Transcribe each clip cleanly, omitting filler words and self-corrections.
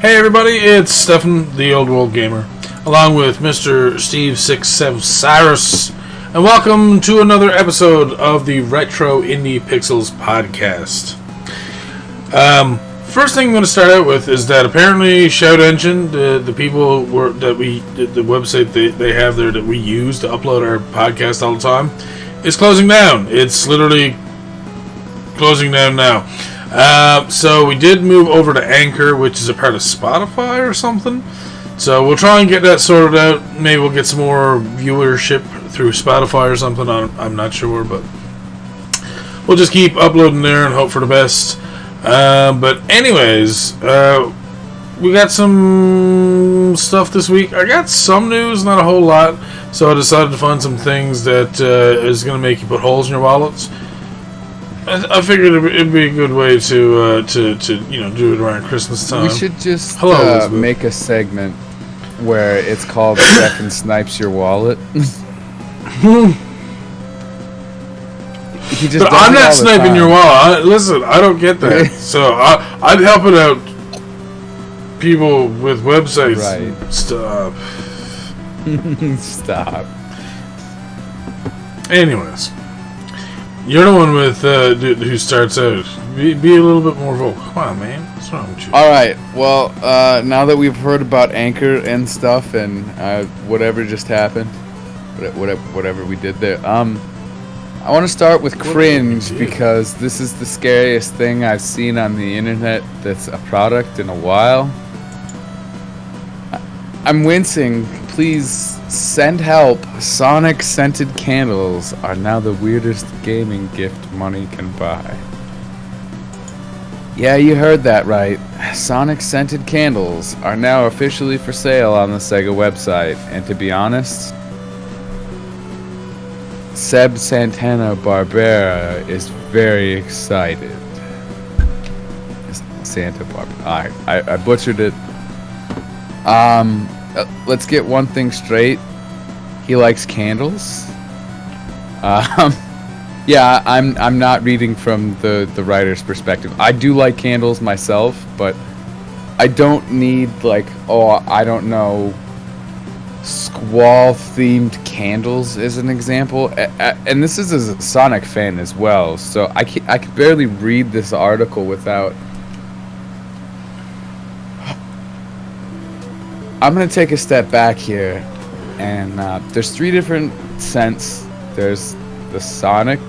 Hey everybody, it's Stefan, the Old World Gamer, along with Mr. Steve 67 Cyrus, and welcome to another episode of the Retro Indie Pixels podcast. First thing I'm going to start out with is that apparently Shout Engine, the people the website they have there that we use to upload our podcast all the time, is closing down. It's literally closing down now. So we did move over to Anchor, which is a part of Spotify or something. So we'll try and get that sorted out. Maybe we'll get some more viewership through Spotify or something. I'm not sure, but we'll just keep uploading there and hope for the best. But anyways, we got some stuff this week. I got some news, not a whole lot. So I decided to find some things that is going to make you put holes in your wallets. I figured it'd be a good way to do it around Christmas time. We should just make a segment where it's called Stefan Snipes Your Wallet. But I'm not sniping your wallet. Listen, I don't get that. So I'm helping out people with websites. Right. Stop. Stop. Anyways. You're the one with who starts out. Be a little bit more vocal. Come on, man. What's wrong with you? Alright, well, now that we've heard about Anchor and stuff and whatever just happened, whatever we did there, I want to start with cringe because this is the scariest thing I've seen on the internet that's a product in a while. I'm wincing. Please send help. Sonic scented candles are now the weirdest gaming gift money can buy. Yeah, you heard that right. Sonic scented candles are now officially for sale on the Sega website. And to be honest, Seb Santana Barbera is very excited. Santa Barbera. I butchered it. Let's get one thing straight. He likes candles. Yeah, I'm not reading from the writer's perspective. I do like candles myself, but I don't need I don't know, squall-themed candles as an example. And this is a Sonic fan as well, so I could barely read this article without. I'm going to take a step back here, and there's three different scents. There's the Sonic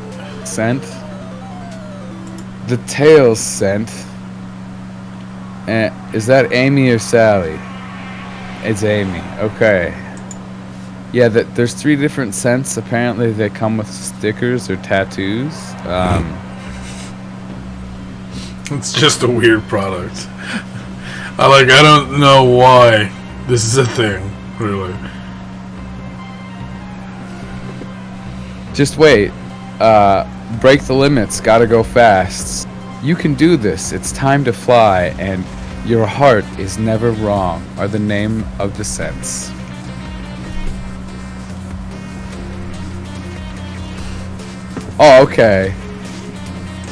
scent, the Tails scent, and is that Amy or Sally? It's Amy, okay. Yeah, there's three different scents. Apparently they come with stickers or tattoos. It's just a weird product. I don't know why this is a thing, really. Just wait. Break the limits. Gotta go fast. You can do this. It's time to fly. And your heart is never wrong are the name of the scents. Oh, okay.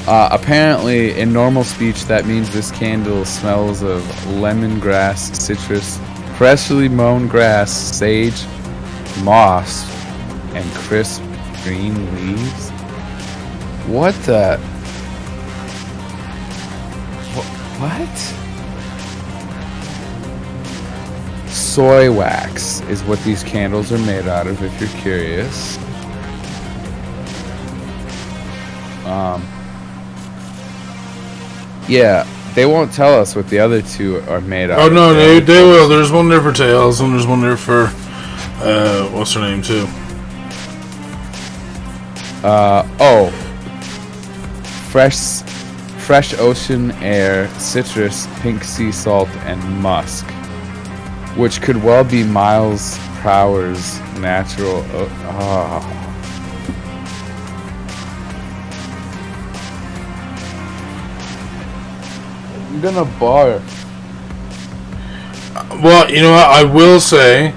Apparently, in normal speech, that means this candle smells of lemongrass, citrus, freshly mown grass, sage, moss, and crisp green leaves. What the? What? Soy wax is what these candles are made out of, if you're curious. Yeah, they won't tell us what the other two are made out of. Oh, no, they will. There's one there for Tails, and there's one there for, what's her name, too? Fresh ocean air, citrus, pink sea salt, and musk. Which could well be Miles Prower's natural... I'm gonna barf. Well, you know what? I will say,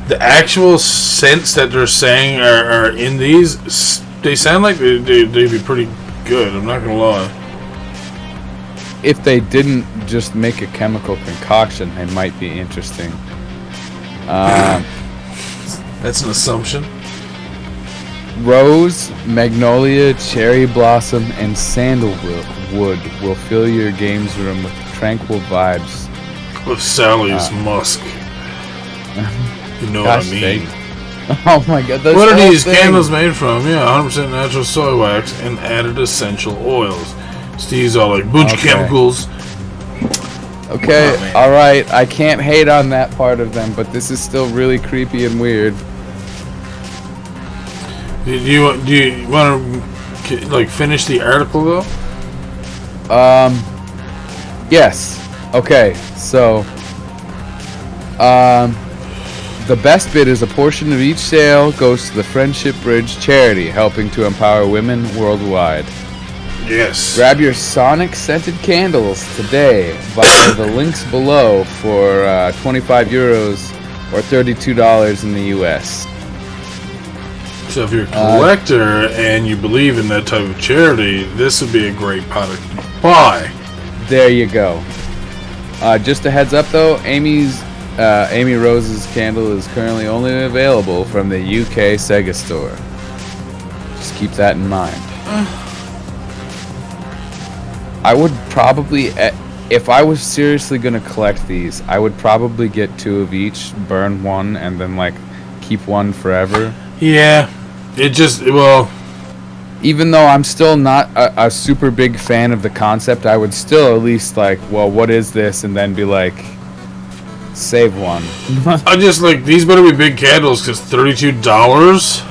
the actual scents that they're saying are in these, they sound like they'd be pretty good. I'm not gonna lie. if they didn't just make a chemical concoction, they might be interesting. That's an assumption. Rose, magnolia, cherry blossom, and sandalwood will fill your games room with tranquil vibes. With Sally's musk. You know Gosh, what I mean. Oh my god, that's What are the these whole thing. candles made from? Yeah, 100% natural soy wax and added essential oils. Steve's all like, bunch of chemicals. Okay, Oh, alright, I can't hate on that part of them, but this is still really creepy and weird. Do you want to like finish the article though? Yes. Okay, so the best bit is a portion of each sale goes to the Friendship Bridge charity, helping to empower women worldwide. Yes. Grab your Sonic scented candles today via the links below for 25 euros or $32 in the US. So if you're a collector and you believe in that type of charity, this would be a great product to buy. There you go. Just a heads up though, Amy Rose's candle is currently only available from the UK Sega store. Just keep that in mind. I would probably, if I was seriously gonna collect these, I would probably get 2 of each, burn one, and then like keep one forever. Yeah, it just, well... Even though I'm still not a super big fan of the concept, I would still at least like, well, what is this? And then be like, save one. I just like, these better be big candles, because $32?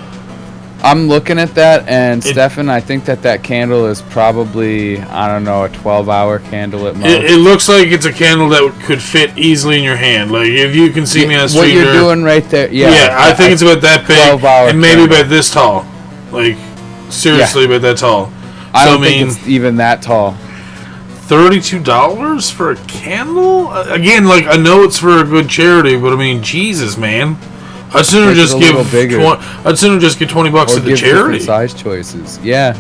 I'm looking at that, and Stefan, I think that candle is probably, I don't know, a 12-hour candle at most. It looks like it's a candle that could fit easily in your hand. Like, if you can see me on stream, what you're doing right there, yeah, I think it's about that big, 12-hour and maybe candle. about this tall. Like, seriously, about that tall. I don't think it's even that tall. $32 for a candle? Again, like, I know it's for a good charity, but I mean, Jesus, man. I'd sooner just give I'd sooner just get $20 to the charity. Size choices, yeah.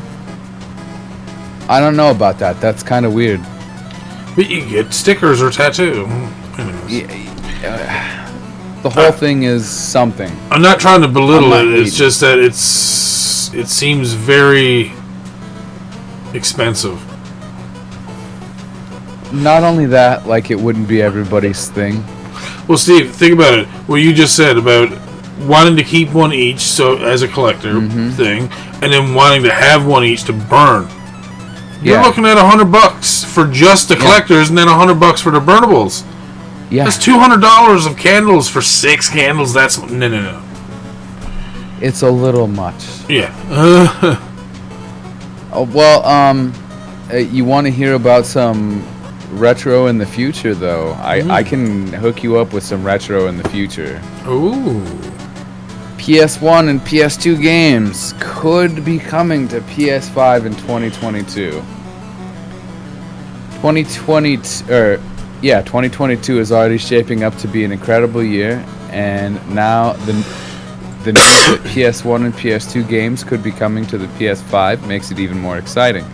I don't know about that. That's kind of weird. But you get stickers or tattoo. The whole thing is something. I'm not trying to belittle it. It's just that it seems very expensive. Not only that, like it wouldn't be everybody's thing. Well, Steve, think about it. What you just said about wanting to keep one each, so as a collector thing, and then wanting to have one each to burn. You're looking at $100 for just the collectors, and then $100 for the burnables. Yeah, that's $200 of candles for 6 candles. That's no. It's a little much. Yeah. You want to hear about some retro in the future, though? I can hook you up with some retro in the future. Ooh. PS1 and PS2 games could be coming to PS5 in 2022. 2022 is already shaping up to be an incredible year, and now the news that PS1 and PS2 games could be coming to the PS5 makes it even more exciting.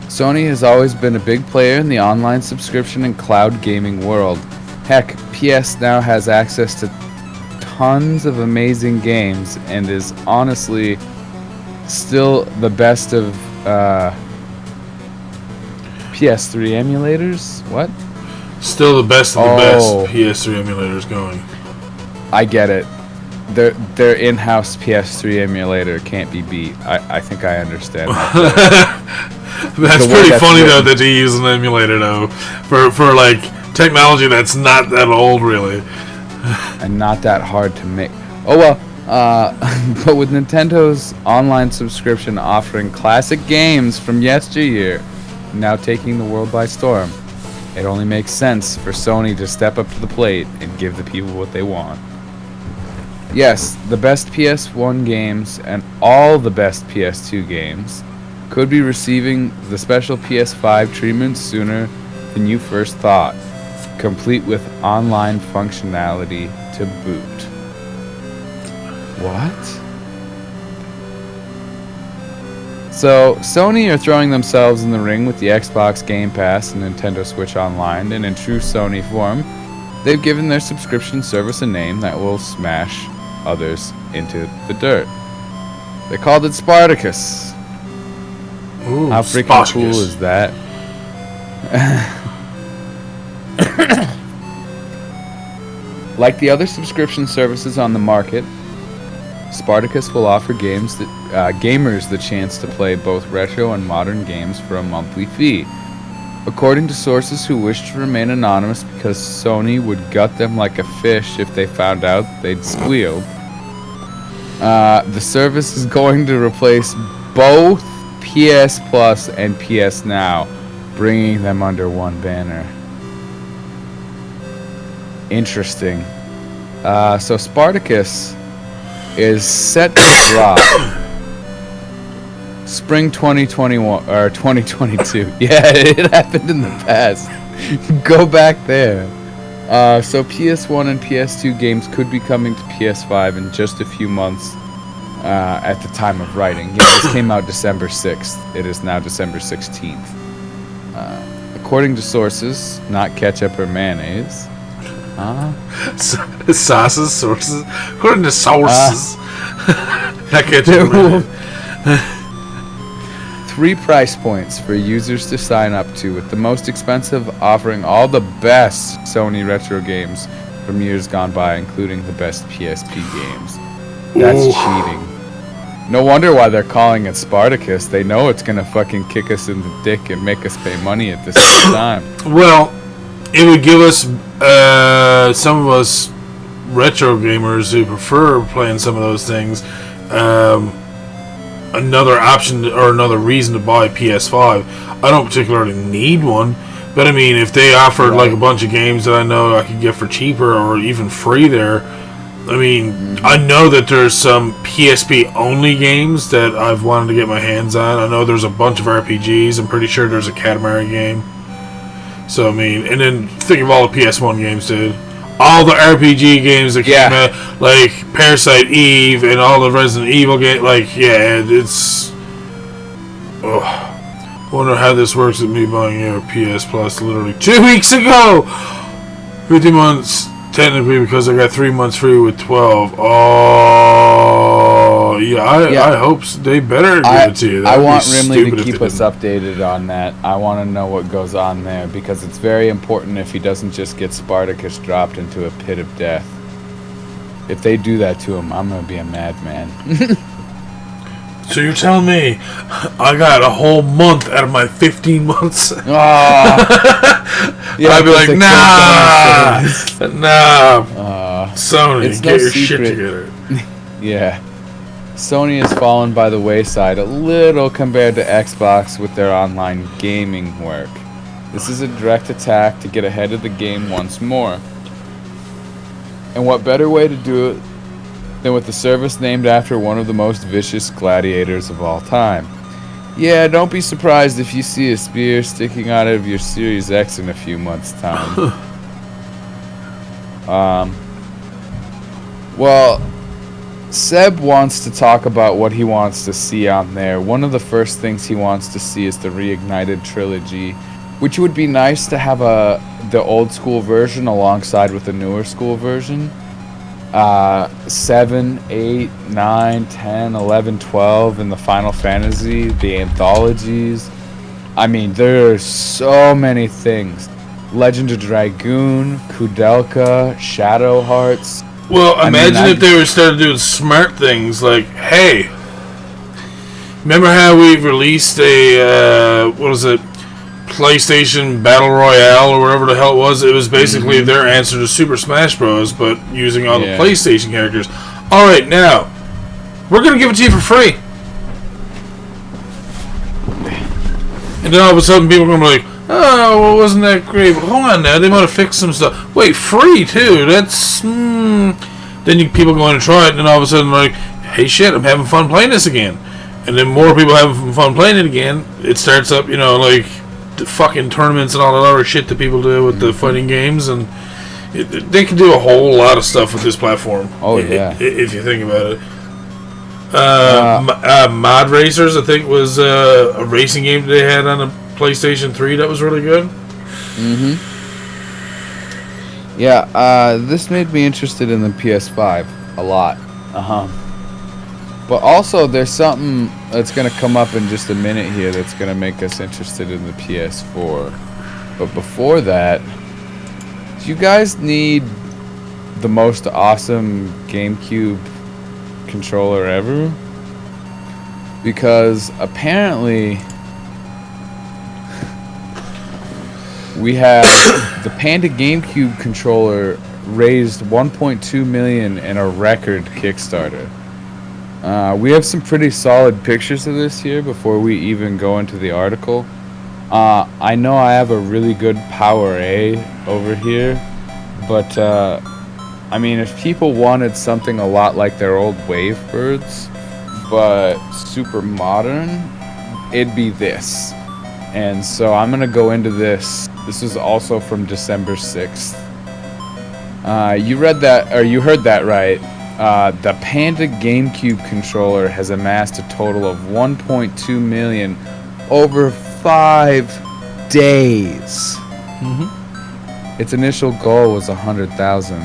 Sony has always been a big player in the online subscription and cloud gaming world. Heck, PS now has access to tons of amazing games and is honestly still the best of PS3 emulators? What? Still the best of the best PS3 emulators going. I get it. Their in-house PS3 emulator can't be beat. I think I understand that. That's pretty funny though that they use an emulator though for like technology that's not that old really. And not that hard to make. Oh well, but with Nintendo's online subscription offering classic games from yesteryear now taking the world by storm, it only makes sense for Sony to step up to the plate and give the people what they want. Yes, the best PS1 games and all the best PS2 games could be receiving the special PS5 treatment sooner than you first thought, complete with online functionality to boot. What? So, Sony are throwing themselves in the ring with the Xbox Game Pass and Nintendo Switch Online, and in true Sony form, they've given their subscription service a name that will smash others into the dirt. They called it Spartacus. Ooh, how freaking Spartacus. cool is that? Like the other subscription services on the market, Spartacus will offer gamers the chance to play both retro and modern games for a monthly fee. According to sources who wish to remain anonymous because Sony would gut them like a fish if they found out they'd squeal, the service is going to replace both PS Plus and PS Now, bringing them under one banner. Interesting. So Spartacus is set to drop spring 2021 or 2022. Yeah, it happened in the past. Go back there. So PS1 and PS2 games could be coming to PS5 in just a few months at the time of writing. Yeah, this came out December 6th. It is now December 16th. According to sources, not ketchup or mayonnaise. Sauces, sources. According to sources. Not ketchup or mayonnaise. 3 price points for users to sign up to, with the most expensive offering all the best Sony retro games from years gone by, including the best PSP games. That's cheating. No wonder why they're calling it Spartacus. They know it's gonna fucking kick us in the dick and make us pay money at the same time. Well, it would give us, some of us retro gamers who prefer playing some of those things, another option or another reason to buy a PS5. I don't particularly need one, but I mean, if they offered like a bunch of games that I know I could get for cheaper or even free there, I mean, I know that there's some PSP only games that I've wanted to get my hands on. I know there's a bunch of RPGs. I'm pretty sure there's a Katamari game. So I mean, and then think of all the PS1 games, dude. All the RPG games that came out, like Parasite Eve and all the Resident Evil games, like, yeah, it's... I wonder how this works with me buying a PS Plus literally 2 weeks ago! 50 months, technically, because I got 3 months free with 12. Oh, yeah, I hope they better give it to you. I want Rimley to keep us updated on that. I want to know what goes on there, because it's very important if he doesn't just get Spartacus dropped into a pit of death. If they do that to him, I'm going to be a madman. So you're telling me I got a whole month out of my 15 months? Yeah, I'd be like, nah, Sony, get your shit together. Yeah. Sony has fallen by the wayside a little compared to Xbox with their online gaming work. This is a direct attack to get ahead of the game once more. And what better way to do it than with the service named after one of the most vicious gladiators of all time. Yeah, don't be surprised if you see a spear sticking out of your Series X in a few months' time. Well, Seb wants to talk about what he wants to see on there. One of the first things he wants to see is the Reignited trilogy, which would be nice to have the old school version alongside with the newer school version. 7, 8, 9, 10, 11, 12, and the Final Fantasy, the anthologies. I mean, there's so many things. Legend of Dragoon, Kudelka, Shadow Hearts. Well, imagine if they were started doing smart things like, hey, remember how we released a, PlayStation Battle Royale or whatever the hell it was? It was basically their answer to Super Smash Bros., but using all the PlayStation characters. Alright, now, we're going to give it to you for free. And then all of a sudden people are going to be like, oh, well, wasn't that great? But hold on now, they might have fixed some stuff. Wait, free too? That's... Then people go in and try it, and then all of a sudden they're like, hey shit, I'm having fun playing this again. And then more people having fun playing it again. It starts up, like... the fucking tournaments and all that other shit that people do with the fighting games, and they can do a whole lot of stuff with this platform. Oh yeah, if you think about it. Mod Racers, I think, was a racing game they had on the PlayStation 3 that was really good. Mm-hmm. Yeah, this made me interested in the PS5 a lot. But also, there's something that's going to come up in just a minute here that's going to make us interested in the PS4. But before that, do you guys need the most awesome GameCube controller ever? Because apparently we have the Panda GameCube controller raised $1.2 million in a record Kickstarter. We have some pretty solid pictures of this here before we even go into the article. I know I have a really good Power A over here, but I mean, if people wanted something a lot like their old Wavebirds, but super modern, it'd be this. And so I'm gonna go into this. This is also from December 6th. You read that, or you heard that right. The Panda GameCube controller has amassed a total of 1.2 million over 5 days. Mm-hmm. Its initial goal was 100,000.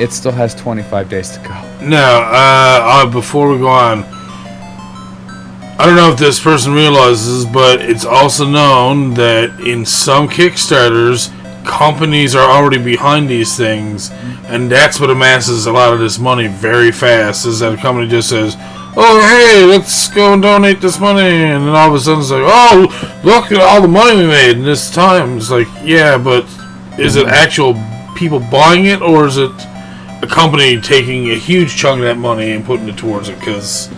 It still has 25 days to go. Now, before we go on, I don't know if this person realizes, but it's also known that in some Kickstarters, companies are already behind these things, and that's what amasses a lot of this money very fast, is that a company just says, oh, hey, let's go and donate this money, and then all of a sudden it's like, oh, look at all the money we made in this time. It's like, yeah, but is it actual people buying it, or is it a company taking a huge chunk of that money and putting it towards it? Because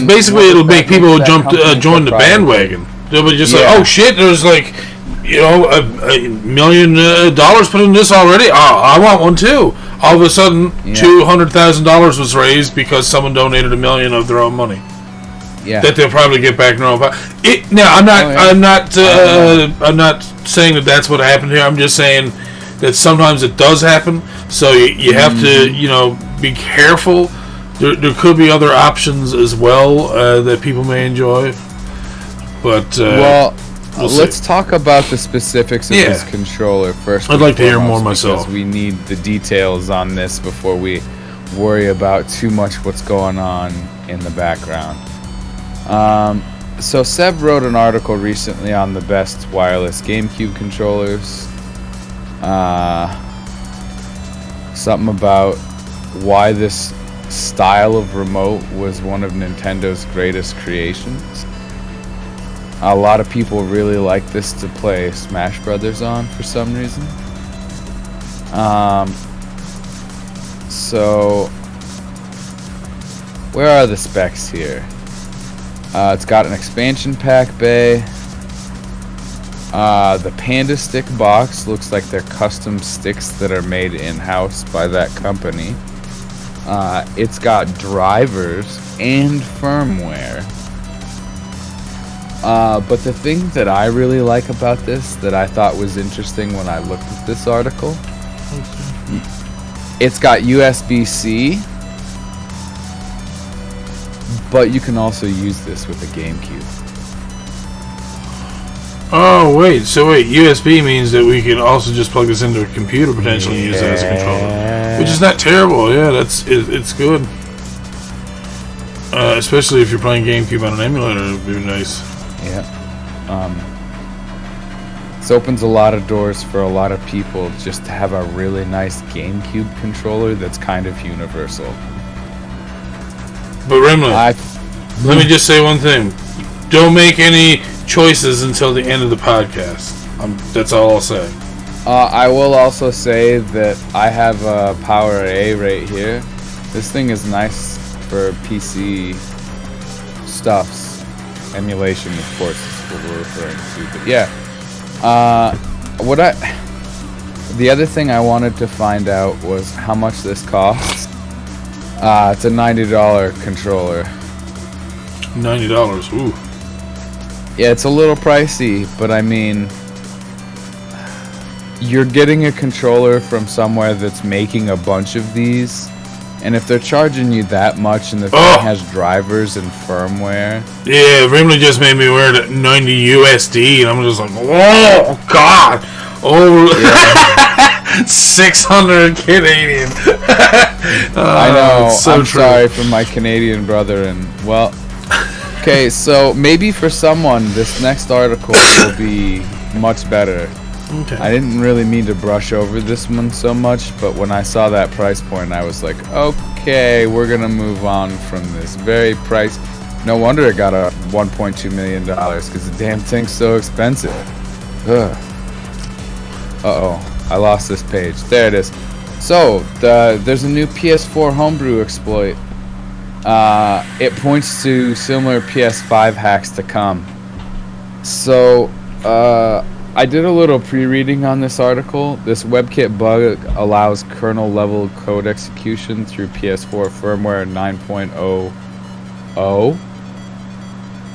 basically it'll make people join the bandwagon. They'll be just like, oh shit, there's like, $1 million put in this already. I want one too. All of a sudden, $200,000 was raised because someone donated $1 million of their own money. Yeah, that they'll probably get back in their own pocket. Now, I'm not saying that that's what happened here. I'm just saying that sometimes it does happen. So you have to, be careful. There could be other options as well that people may enjoy. But let's talk about the specifics of this controller first. I'd like to hear more myself. We need the details on this before we worry about too much what's going on in the background. So Seb wrote an article recently on the best wireless GameCube controllers. Something about why this style of remote was one of Nintendo's greatest creations. A lot of people really like this to play Smash Brothers on for some reason. So where are the specs here? It's got an expansion pack bay. The Panda stick box looks like they're custom sticks that are made in-house by that company. It's got drivers and firmware. But the thing that I really like about this, that I thought was interesting when I looked at this article, it's got USB-C, but you can also use this with a GameCube. Oh, wait, USB means that we can also just plug this into a computer potentially and use it as a controller. Which is not terrible, it's good. Especially if you're playing GameCube on an emulator, it would be nice. This opens a lot of doors for a lot of people just to have a really nice GameCube controller that's kind of universal. But Rimley, let me just say one thing. Don't make any choices until the end of the podcast. That's all I'll say. I will also say that I have a Power A right here. This thing is nice for PC stuffs. Emulation, of course, is what we're referring to. But the other thing I wanted to find out was how much this costs. It's a $90 controller. $90, ooh. Yeah, it's a little pricey, but I mean, you're getting a controller from somewhere that's making a bunch of these, and if they're charging you that much and the thing has drivers and firmware. Yeah, Rimley just made me wear it at 90 USD, and I'm just like, whoa, God. Oh, yeah. 600 Canadian. I know. So I'm sorry for my Canadian brother, and well, okay. So maybe for someone, this next article will be much better. Okay. I didn't really mean to brush over this one so much, but when I saw that price point, I was like, okay, we're gonna move on from this very price. No wonder it got a $1.2 million because the damn thing's so expensive. Ugh. Uh-oh, I lost this page. There it is. So, there's a new PS4 homebrew exploit. It points to similar PS5 hacks to come. So, I did a little pre-reading on this article. This WebKit bug allows kernel-level code execution through PS4 firmware 9.00.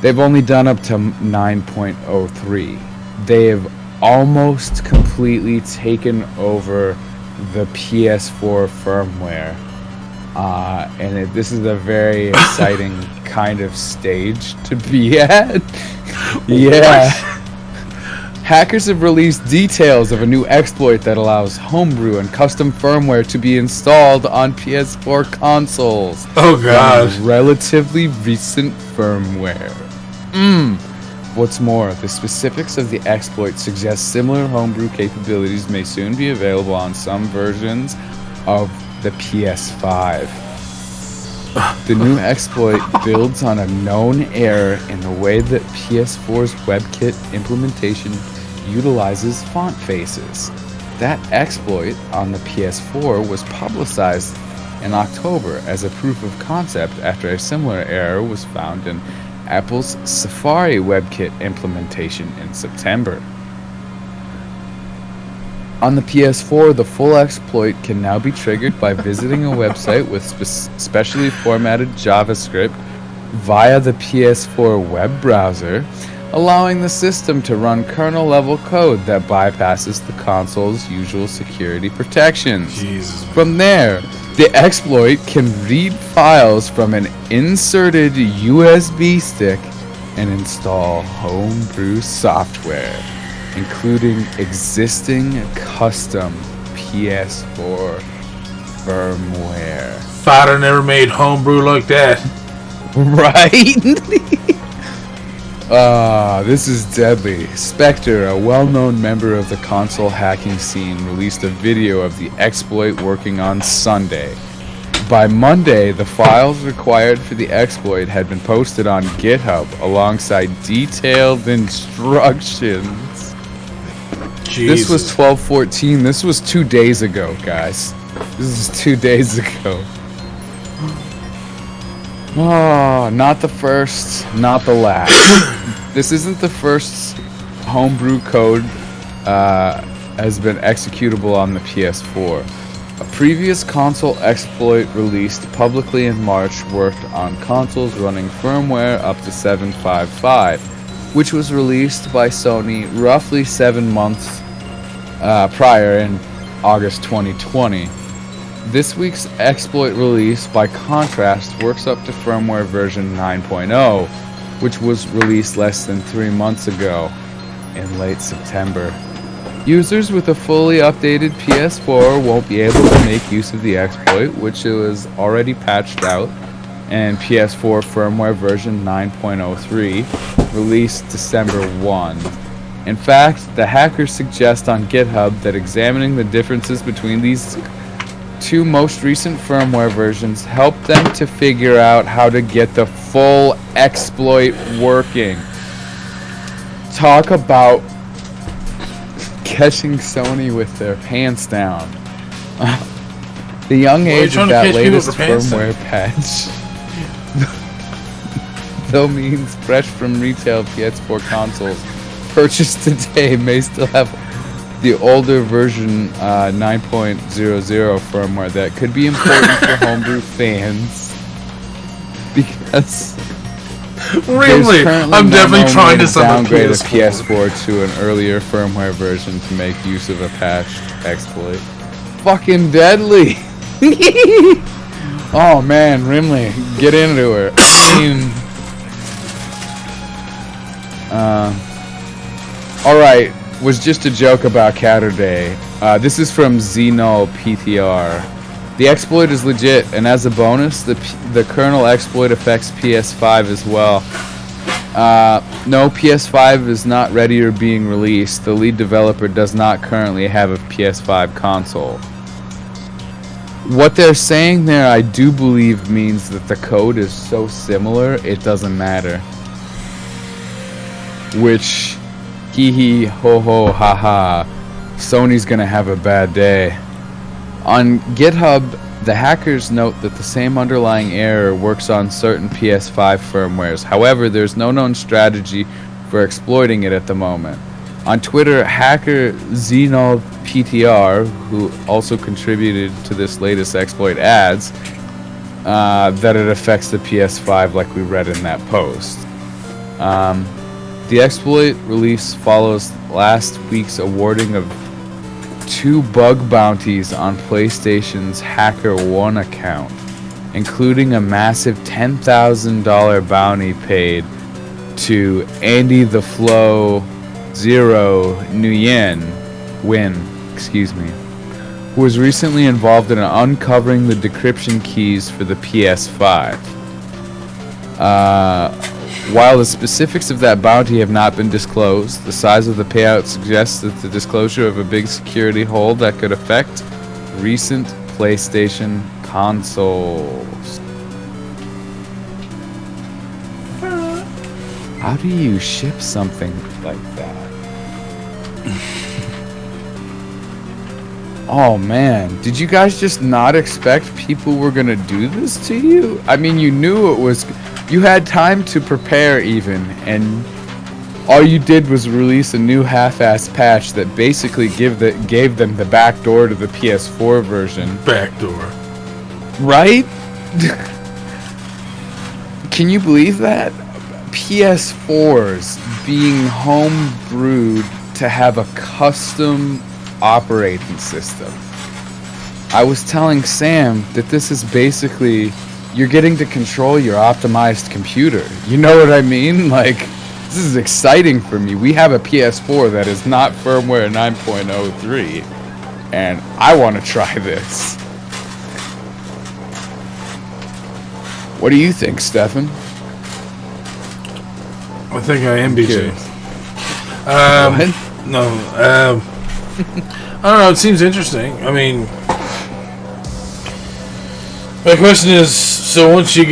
They've only done up to 9.03. They've almost completely taken over the PS4 firmware. And this is a very exciting kind of stage to be at. Yeah. Hackers have released details of a new exploit that allows homebrew and custom firmware to be installed on PS4 consoles. Oh god. Relatively recent firmware. What's more, the specifics of the exploit suggest similar homebrew capabilities may soon be available on some versions of the PS5. The new exploit builds on a known error in the way that PS4's WebKit implementation utilizes font faces. That exploit on the PS4 was publicized in October as a proof of concept after a similar error was found in Apple's Safari WebKit implementation in September. On the PS4, the full exploit can now be triggered by visiting a website with specially formatted JavaScript via the PS4 web browser, allowing the system to run kernel-level code that bypasses the console's usual security protections. Jesus. From there, the exploit can read files from an inserted USB stick and install homebrew software, including existing custom PS4 firmware. Fighter never made homebrew like that. Right? This is deadly. Spectre, a well-known member of the console hacking scene, released a video of the exploit working on Sunday. By Monday, the files required for the exploit had been posted on GitHub alongside detailed instructions. Jesus. This was 12/14. This was 2 days ago, guys. This is 2 days ago. Oh, not the first, not the last. This isn't the first homebrew code has been executable on the PS4. A previous console exploit released publicly in March worked on consoles running firmware up to 7.5.5, which was released by Sony roughly 7 months prior in August 2020. This week's exploit release, by contrast, works up to firmware version 9.0, which was released less than 3 months ago in late September. Users with a fully updated PS4 won't be able to make use of the exploit, which was already patched out, and PS4 firmware version 9.03, released December 1. In fact, the hackers suggest on GitHub that examining the differences between these two most recent firmware versions help them to figure out how to get the full exploit working. Talk about catching Sony with their pants down. The young age of that latest firmware patch though means fresh from retail PS4 consoles purchased today may still have the older version 9.00 firmware that could be important for homebrew fans because Really? I'm definitely trying to downgrade a PS4 to an earlier firmware version to make use of a patched exploit. Fucking deadly! Oh man, Rimley, get into her. Alright, was just a joke about Catter Day. This is from Xeno PTR. The exploit is legit, and as a bonus, the kernel exploit affects PS5 as well. No, PS5 is not ready or being released. The lead developer does not currently have a PS5 console. What they're saying there, I do believe, means that the code is so similar, it doesn't matter. Which, hee hee, ho ho, ha ha, Sony's gonna have a bad day. On GitHub, the hackers note that the same underlying error works on certain PS5 firmwares. However, there's no known strategy for exploiting it at the moment. On Twitter, hacker XenoPTR, who also contributed to this latest exploit, adds that it affects the PS5 like we read in that post. The exploit release follows last week's awarding of 2 bug bounties on PlayStation's HackerOne account, including a massive $10,000 bounty paid to Andy the Flow Zero Nguyen, who was recently involved in uncovering the decryption keys for the PS5. While the specifics of that bounty have not been disclosed, the size of the payout suggests that the disclosure of a big security hole that could affect recent PlayStation consoles. How do you ship something like that? Oh man, did you guys just not expect people were gonna do this to you? I mean, you knew it was... You had time to prepare even, and all you did was release a new half-assed patch that basically gave them the back door to the PS4 version. Back door. Right? Can you believe that? PS4s being home-brewed to have a custom operating system. I was telling Sam that this is basically... You're getting to control your optimized computer. You know what I mean? Like, this is exciting for me. We have a PS4 that is not firmware 9.03, and I want to try this. What do you think, Stefan? I think I am BJ. What? No, I don't know. It seems interesting. I mean, my question is, so once you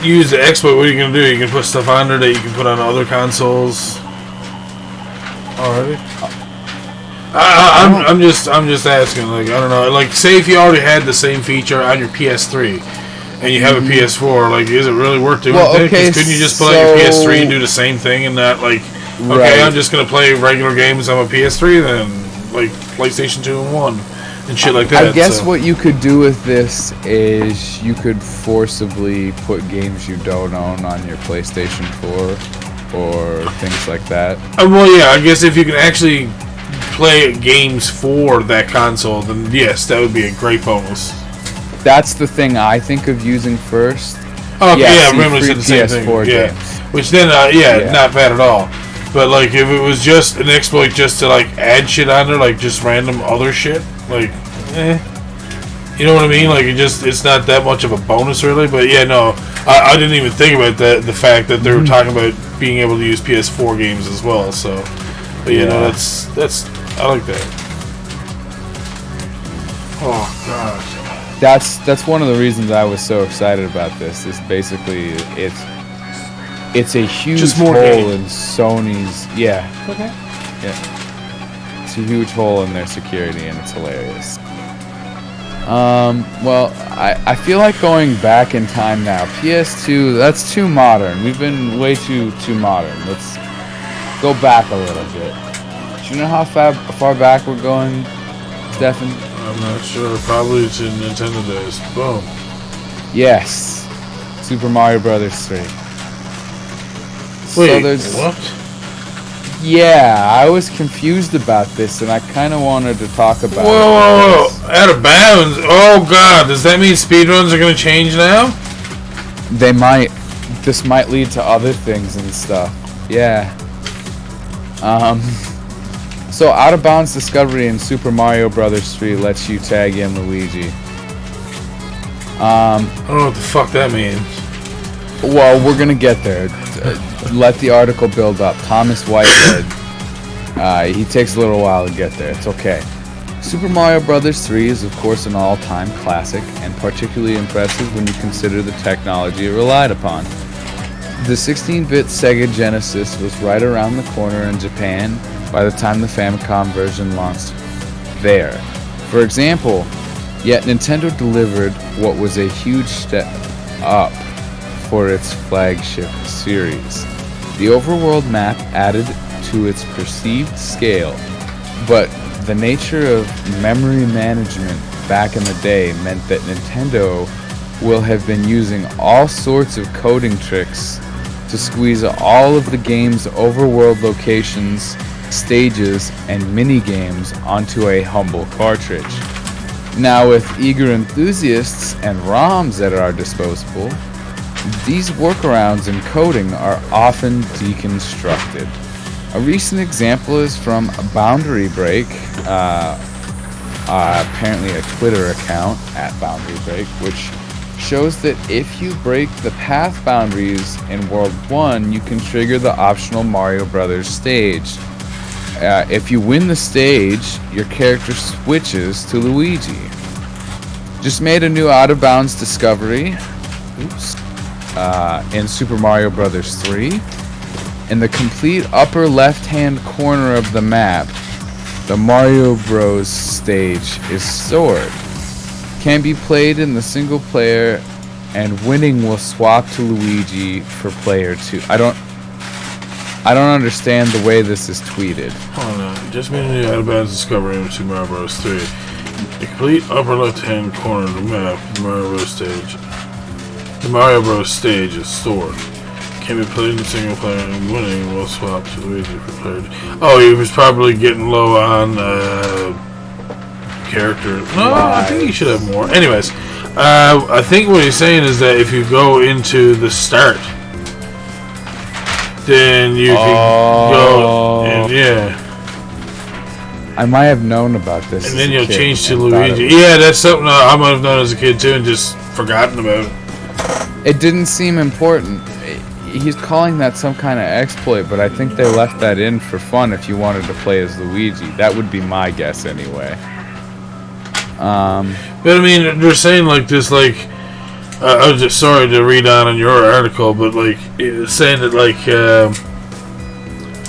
use the exploit, what are you gonna do? You can put stuff on there that you can put on other consoles. Already? I'm just asking. Like, I don't know. Like, say if you already had the same feature on your PS3 and you have a PS4, like, is it really worth doing it? Because couldn't you just pull out your PS3 and do the same thing and not like, okay, right. I'm just gonna play regular games on my PS3 then, like PlayStation 2 and 1. And shit like that. I guess what you could do with this is you could forcibly put games you don't own on your PlayStation 4 or things like that. Well, yeah, I guess if you can actually play games for that console, then yes, that would be a great bonus. That's the thing I think of using first. Okay, yeah, I remember said the same PS4 thing. Yeah, games. which then, not bad at all. But like, if it was just an exploit just to like add shit on there, like just random other shit. Like, you know what I mean? Like, it's not that much of a bonus, really. But yeah, no, I didn't even think about that. The fact that they were talking about being able to use PS4 games as well. So, but yeah, no, that's I like that. Oh gosh, that's one of the reasons I was so excited about this. Is basically it's a huge hole in Sony's It's a huge hole in their security, and it's hilarious. Well, I feel like going back in time now. PS2, that's too modern. We've been way too modern. Let's go back a little bit. Do you know how far back we're going, Stefan? I'm not sure. Probably to Nintendo days. Boom. Yes. Super Mario Brothers 3. Wait, there's what? Yeah, I was confused about this, and I kind of wanted to talk about it. Whoa, out of bounds. Oh god, does that mean speedruns are going to change now? They might. This might lead to other things and stuff. Yeah. So Out of Bounds Discovery in Super Mario Bros. 3 lets you tag in Luigi. I don't know what the fuck that means. Well, we're gonna get there. Let the article build up. Thomas Whitehead. He takes a little while to get there. It's okay. Super Mario Bros. 3 is, of course, an all-time classic, and particularly impressive when you consider the technology it relied upon. The 16-bit Sega Genesis was right around the corner in Japan by the time the Famicom version launched there. For example, yet Nintendo delivered what was a huge step up for its flagship series. The overworld map added to its perceived scale, but the nature of memory management back in the day meant that Nintendo will have been using all sorts of coding tricks to squeeze all of the game's overworld locations, stages, and mini-games onto a humble cartridge. Now, with eager enthusiasts and ROMs at our disposal, these workarounds in coding are often deconstructed. A recent example is from Boundary Break, apparently a Twitter account at Boundary Break, which shows that if you break the path boundaries in World 1, you can trigger the optional Mario Brothers stage. If you win the stage, your character switches to Luigi. Just made a new Out of Bounds Discovery in Super Mario Bros. 3. In the complete upper left-hand corner of the map, the Mario Bros. Stage is stored. Can be played in the single player, and winning will swap to Luigi for player 2. I don't understand the way this is tweeted. Hold on, just made a new Out of Bounds Discovery in Super Mario Bros. 3. The complete upper left-hand corner of the map, the Mario Bros. Stage. The Mario Bros. Stage is stored. Can be played in single player, and winning will swap to Luigi for player 2. Oh, he was probably getting low on character. No, I think he should have more. Anyways, I think what he's saying is that if you go into the start, then you can go and I might have known about this. And then you'll change to Luigi. Yeah, that's something I might have known as a kid too and just forgotten about. It didn't seem important. He's calling that some kind of exploit, but I think they left that in for fun if you wanted to play as Luigi. That would be my guess anyway. But I mean, they're saying like this, like I was just sorry to read on in your article, but like it's saying that like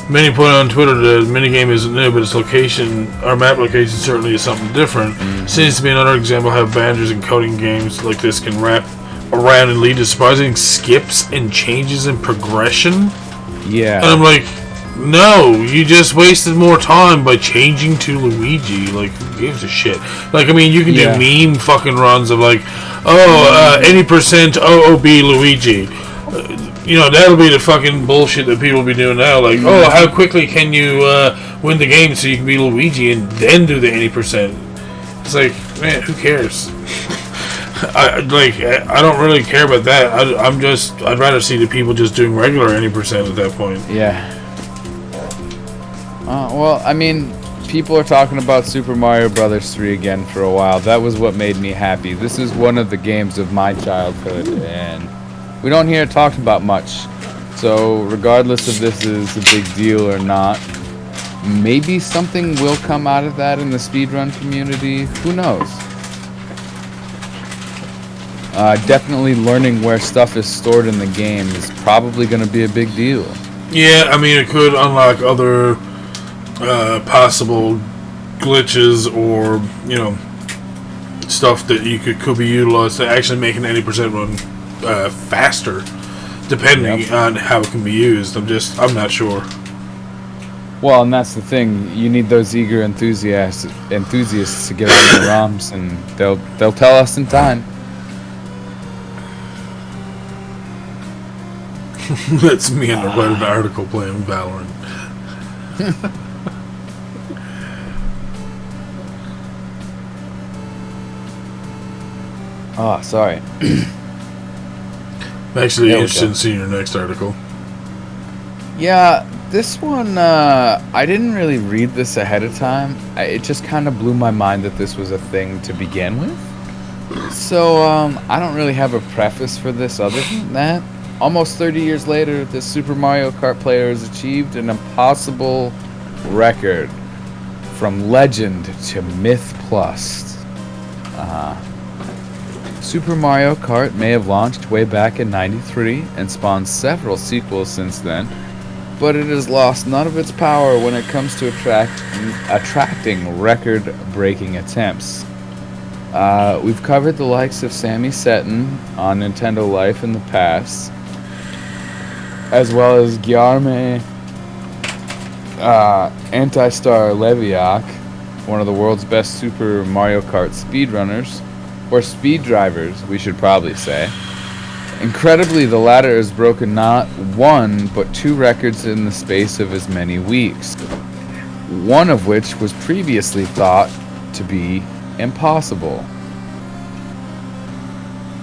many put on Twitter the minigame isn't new, but its location, our map location certainly is something different. Seems to be another example how boundaries and coding games like this can wrap around and lead to surprising skips and changes in progression. Yeah. And I'm like, no, you just wasted more time by changing to Luigi. Like, who gives a shit? Like, I mean, you can do meme fucking runs of like, any percent OOB Luigi. You know, that'll be the fucking bullshit that people be doing now. Like, oh, how quickly can you win the game so you can be Luigi and then do the any percent? It's like, man, who cares? I don't really care about that. I'd rather see the people just doing regular any percent at that point. Yeah. Well, I mean, people are talking about Super Mario Bros. 3 again for a while. That was what made me happy. This is one of the games of my childhood, and we don't hear it talked about much. So, regardless if this is a big deal or not, maybe something will come out of that in the speedrun community. Who knows? Definitely learning where stuff is stored in the game is probably going to be a big deal. Yeah, I mean, it could unlock other possible glitches or, you know, stuff that you could be utilized to actually make an 80% run faster, depending on how it can be used. I'm not sure. Well, and that's the thing. You need those eager enthusiasts to get on the ROMs, and they'll tell us in time. That's me and I wrote an article playing Valorant. Oh, sorry. I'm actually interested in seeing your next article. Yeah, this one, I didn't really read this ahead of time. It just kind of blew my mind that this was a thing to begin with. So, I don't really have a preface for this other than that. Almost 30 years later, this Super Mario Kart player has achieved an impossible record from legend to myth plus. Super Mario Kart may have launched way back in '93 and spawned several sequels since then, but it has lost none of its power when it comes to attracting record-breaking attempts. We've covered the likes of Sammy Setton on Nintendo Life in the past, as well as Guillermo Anti-Star Leviak, one of the world's best Super Mario Kart speedrunners, or speed drivers, we should probably say. Incredibly, the latter has broken not one, but two records in the space of as many weeks, one of which was previously thought to be impossible.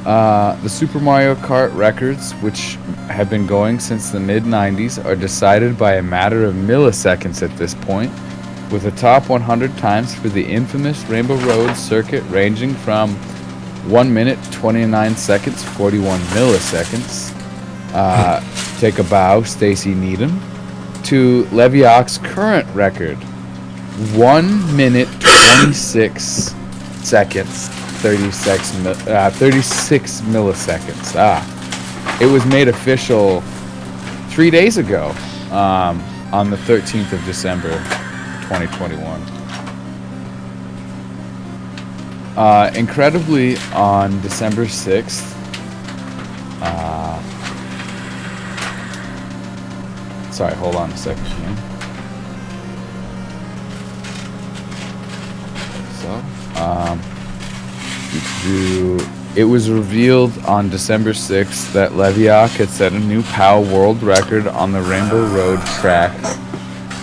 The Super Mario Kart records, which have been going since the mid-90s, are decided by a matter of milliseconds at this point, with a top 100 times for the infamous Rainbow Road circuit ranging from 1 minute, 29 seconds, 41 milliseconds. Take a bow, Stacy Needham. To Leviak's current record, 1 minute, 26 seconds, 36 milliseconds. It was made official 3 days ago, on the 13th of December, 2021. Incredibly, on December 6th, sorry, hold on a second here. It was revealed on December 6th that Leviak had set a new POW world record on the Rainbow Road track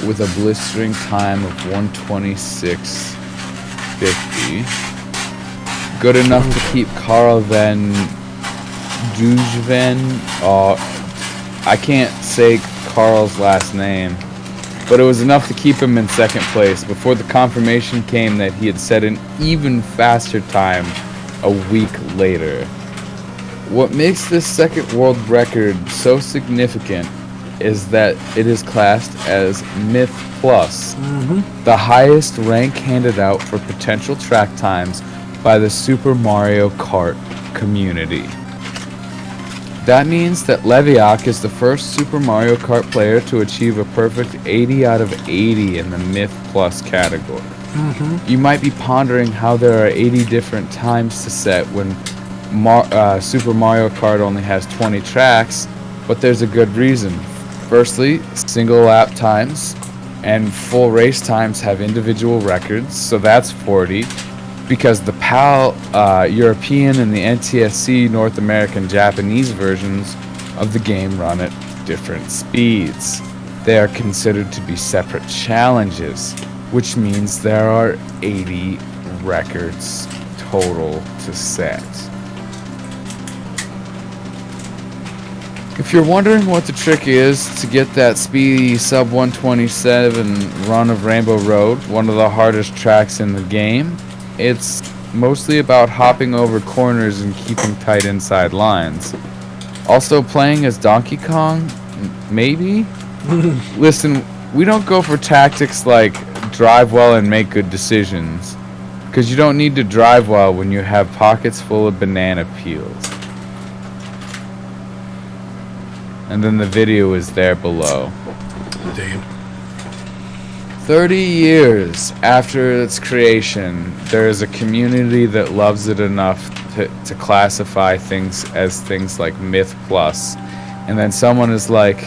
with a blistering time of 1:26:50. Good enough to keep Carl Van Duijven. I can't say Carl's last name, but it was enough to keep him in second place before the confirmation came that he had set an even faster time a week later. What makes this second world record so significant is that it is classed as Myth Plus, the highest rank handed out for potential track times by the Super Mario Kart community. That means that Leviak is the first Super Mario Kart player to achieve a perfect 80 out of 80 in the Myth Plus category. You might be pondering how there are 80 different times to set when Super Mario Kart only has 20 tracks, but there's a good reason. Firstly, single lap times and full race times have individual records, so that's 40. Because the PAL European and the NTSC North American Japanese versions of the game run at different speeds. They are considered to be separate challenges, which means there are 80 records total to set. If you're wondering what the trick is to get that speedy sub 127 run of Rainbow Road, one of the hardest tracks in the game, it's mostly about hopping over corners and keeping tight inside lines. Also, playing as Donkey Kong? Maybe? Listen, we don't go for tactics like drive well and make good decisions, because you don't need to drive well when you have pockets full of banana peels. And then the video is there below. Damn. 30 years after its creation, there is a community that loves it enough to classify things as things like Myth Plus. And then someone is like,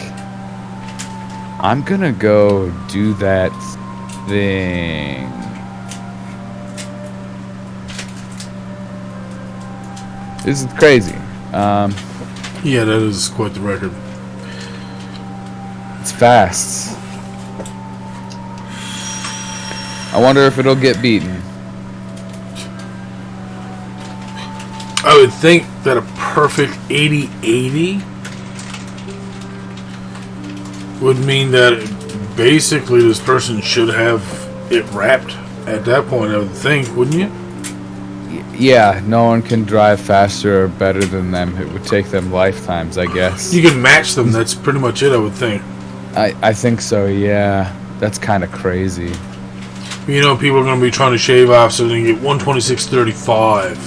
I'm gonna go do that thing. This is crazy. Yeah, that is quite the record. fast. I wonder if it'll get beaten. I would think that a perfect 80-80 would mean that basically this person should have it wrapped at that point, I would think, wouldn't you? Yeah, no one can drive faster or better than them. It would take them lifetimes, I guess. You can match them, that's pretty much it, I would think. I think so, yeah. That's kind of crazy. You know, people are going to be trying to shave off so they can get 126.35.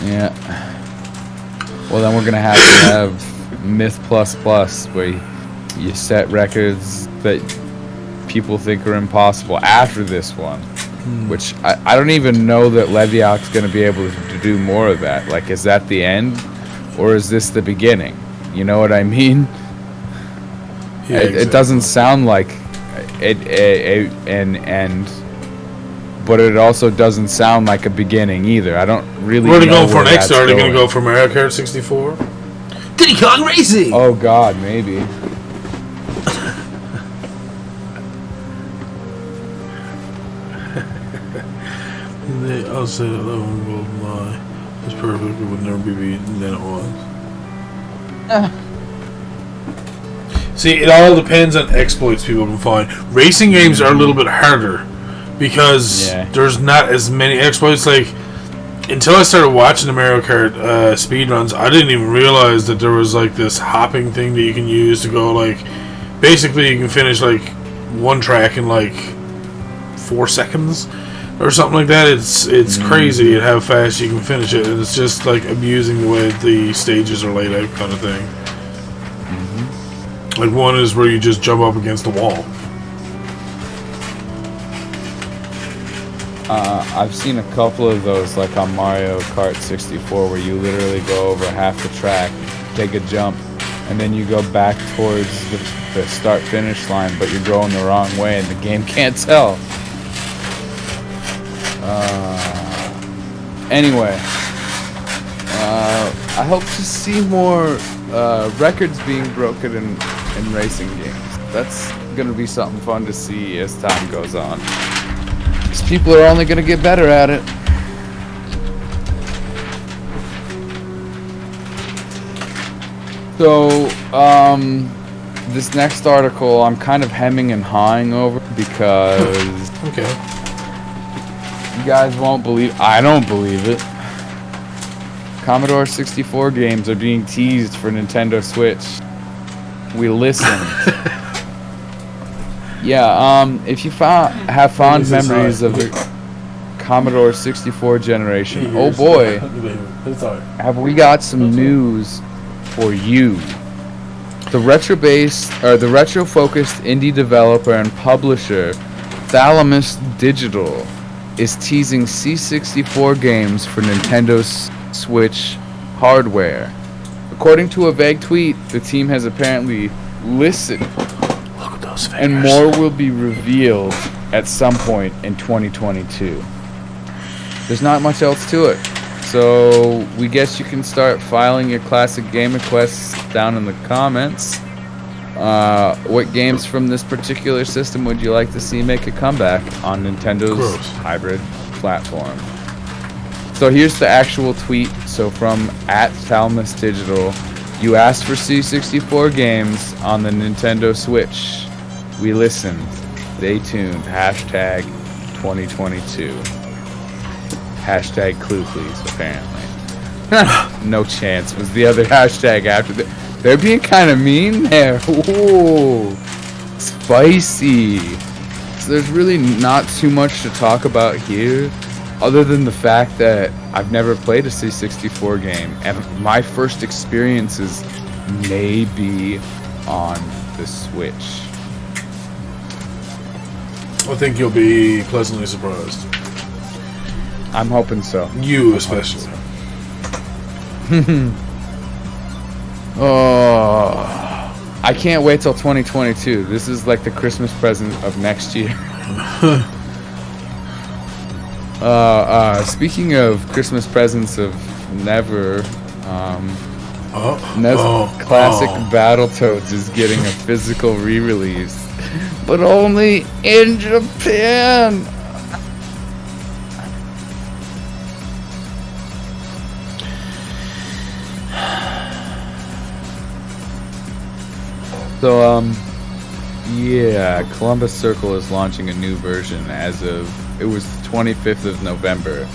Yeah. Well, then we're going to have Myth Plus Plus, where you set records that people think are impossible after this one. Which I don't even know that Leviac's going to be able to do more of that. Like, is that the end? Or is this the beginning? You know what I mean? Yeah, exactly. It doesn't sound like an end, but it also doesn't sound like a beginning either. I don't really know. Where are they going for next? Are they going going to go for Mario Kart 64? Diddy Kong Racing! Oh god, maybe. I'll say that one will lie. It's perfect. It would never be beaten than it was. See, it all depends on exploits people can find. Racing games are a little bit harder because there's not as many exploits. Like, until I started watching the Mario Kart speedruns, I didn't even realize that there was like this hopping thing that you can use to go like. Basically, you can finish like one track in like 4 seconds. Or something like that. It's crazy at how fast you can finish it, and it's just like abusing the way the stages are laid out, kind of thing. Like one is where you just jump up against the wall. I've seen a couple of those, like on Mario Kart 64, where you literally go over half the track, take a jump, and then you go back towards the start-finish line, but you're going the wrong way, and the game can't tell. Anyway, I hope to see more records being broken in racing games. That's gonna be something fun to see as time goes on. Because people are only gonna get better at it. So, this next article I'm kind of hemming and hawing over because... Okay. You guys won't believe... I don't believe it. Commodore 64 games are being teased for Nintendo Switch. We listened. Yeah, if you have fond memories of the Commodore 64 generation, oh boy, have we got some news for you. The retro-focused indie developer and publisher Thalamus Digital is teasing C64 games for Nintendo's Switch hardware. According to a vague tweet, the team has apparently listened, Look at those fingers. and more will be revealed at some point in 2022. There's not much else to it, so we guess you can start filing your classic game requests down in the comments. What games from this particular system would you like to see make a comeback on Nintendo's hybrid platform? So here's the actual tweet. So from @Thalamus Digital, you asked for C64 games on the Nintendo Switch. We listened. Stay tuned. Hashtag 2022. Hashtag clue please, apparently. No chance was the other hashtag after that. They're being kind of mean there. Ooh, spicy. So there's really not too much to talk about here, other than the fact that I've never played a C64 game, and my first experiences may be on the Switch. I think you'll be pleasantly surprised. I'm hoping so. You especially. Oh, I can't wait till 2022. This is like the Christmas present of next year. Speaking of Christmas presents of never, NES Classic Battletoads is getting a physical re-release, but only in Japan. So, yeah, Columbus Circle is launching a new version it was the 25th of November.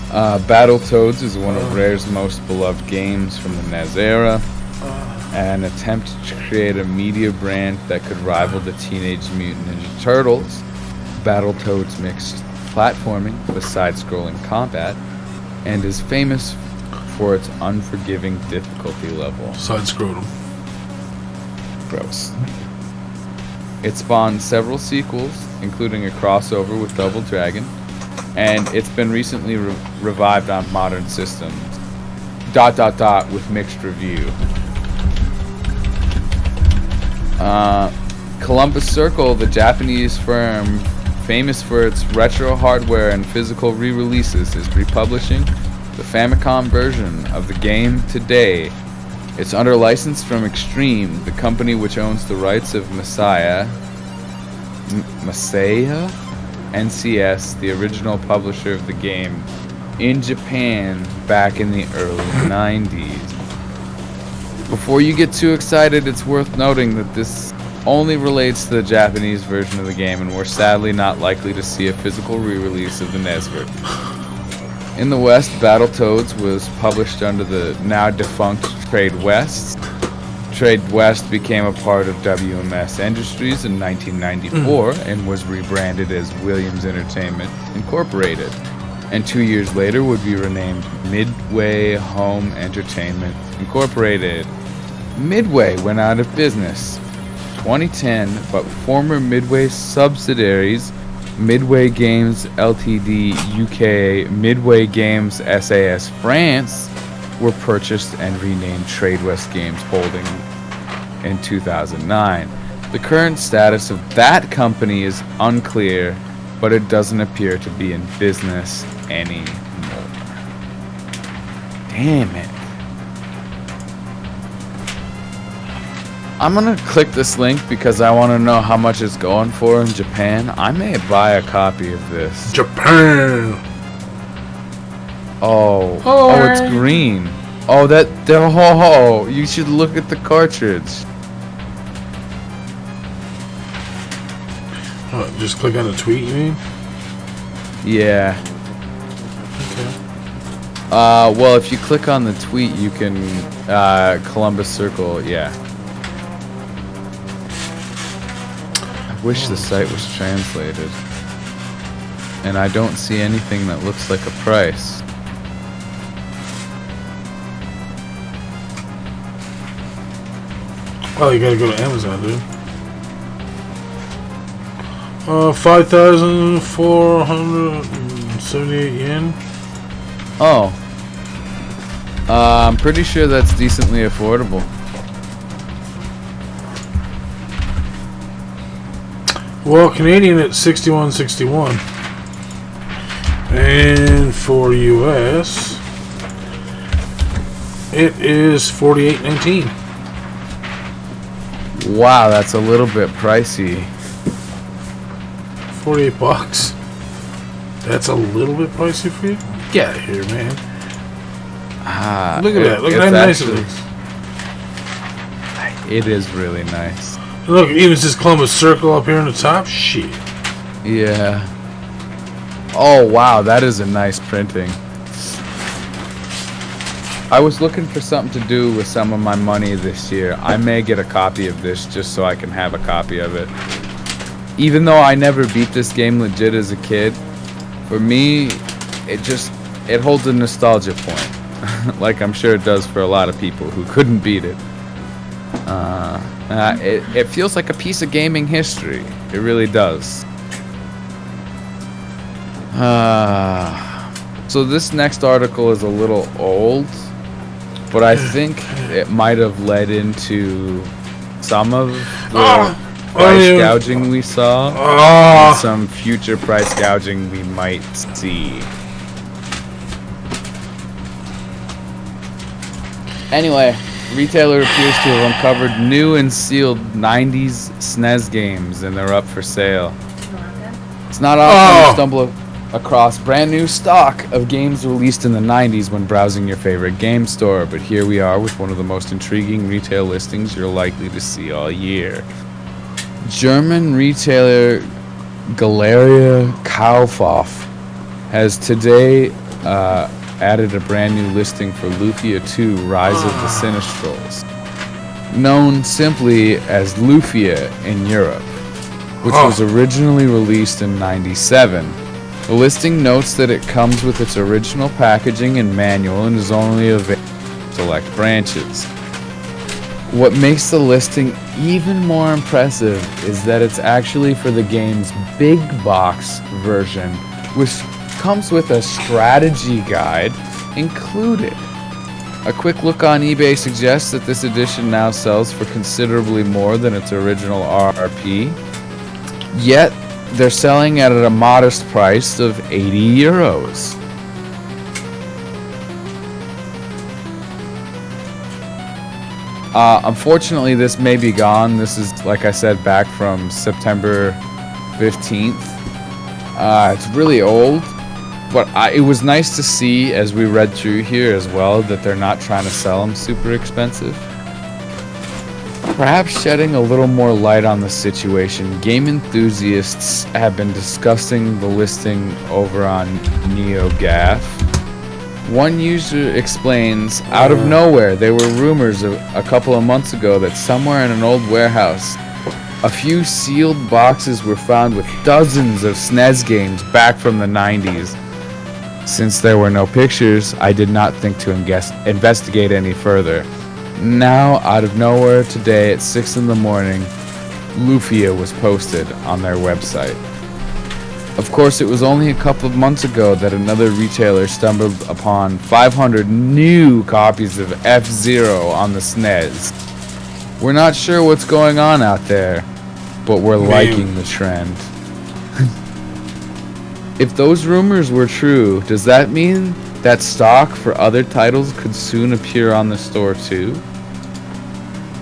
Battletoads is one of Rare's most beloved games from the NES era. An attempt to create a media brand that could rival the Teenage Mutant Ninja Turtles. Battletoads mixed platforming with side-scrolling combat and is famous for its unforgiving difficulty level. Side-scrolled. Gross. It spawned several sequels, including a crossover with Double Dragon, and it's been recently revived on modern systems. ... with mixed review. Columbus Circle, the Japanese firm famous for its retro hardware and physical re-releases, is republishing the Famicom version of the game today. It's under license from Extreme, the company which owns the rights of Masaya NCS, the original publisher of the game, in Japan back in the early 90s. Before you get too excited, it's worth noting that this only relates to the Japanese version of the game, and we're sadly not likely to see a physical re-release of the NES version. In the West, Battletoads was published under the now defunct Trade West. Trade West became a part of WMS Industries in 1994 and was rebranded as Williams Entertainment Incorporated, and 2 years later would be renamed Midway Home Entertainment Incorporated. Midway went out of business 2010, but former Midway subsidiaries Midway Games Ltd UK, Midway Games SAS France were purchased and renamed Trade West Games Holding in 2009. The current status of that company is unclear, but it doesn't appear to be in business anymore. Damn it. I'm gonna click this link because I want to know how much it's going for in Japan. I may buy a copy of this. Japan. Oh, it's green. Oh, you should look at the cartridge. Just click on the tweet, you mean? Yeah. Okay. Well, if you click on the tweet, you can, Columbus Circle, yeah. I wish the site was translated. And I don't see anything that looks like a price. Oh, you gotta go to Amazon, dude. 5,478 yen. Oh. I'm pretty sure that's decently affordable. Well, Canadian at 61.61, and for US, it is 48.19. Wow, that's a little bit pricey. $48. That's a little bit pricey for you? Get out of here, man. Look at that. Look at how nice it looks. It is really nice. Look, even says Columbus Circle up here on the top. Shit. Yeah. Oh, wow, that is a nice printing. I was looking for something to do with some of my money this year. I may get a copy of this just so I can have a copy of it. Even though I never beat this game legit as a kid, for me, it holds a nostalgia point. Like I'm sure it does for a lot of people who couldn't beat it. It feels like a piece of gaming history. It really does. So this next article is a little old, but I think it might have led into some of the price gouging we saw and some future price gouging we might see. Anyway, retailer appears to have uncovered new and sealed 90s SNES games, and they're up for sale. It's not often you stumble across brand new stock of games released in the 90s when browsing your favorite game store, but here we are with one of the most intriguing retail listings you're likely to see all year. German retailer Galeria Kaufhof has today added a brand new listing for Lufia 2 Rise of the Sinistrals, known simply as Lufia in Europe, which was originally released in '97. The listing notes that it comes with its original packaging and manual and is only available in select branches. What makes the listing even more impressive is that it's actually for the game's big box version, which comes with a strategy guide included. A quick look on eBay suggests that this edition now sells for considerably more than its original RRP, yet they're selling at a modest price of €80. Unfortunately, this may be gone. This is, like I said, back from September 15th. It's really old, but it was nice to see, as we read through here as well, that they're not trying to sell them super expensive. Perhaps shedding a little more light on the situation, game enthusiasts have been discussing the listing over on NeoGAF. One user explains, out of nowhere, there were rumors a couple of months ago that somewhere in an old warehouse, a few sealed boxes were found with dozens of SNES games back from the 90s. Since there were no pictures, I did not think to investigate any further. Now, out of nowhere today at 6 in the morning, Lufia was posted on their website. Of course, it was only a couple of months ago that another retailer stumbled upon 500 new copies of F-Zero on the SNES. We're not sure what's going on out there, but we're liking the trend. If those rumors were true, does that mean that stock for other titles could soon appear on the store too?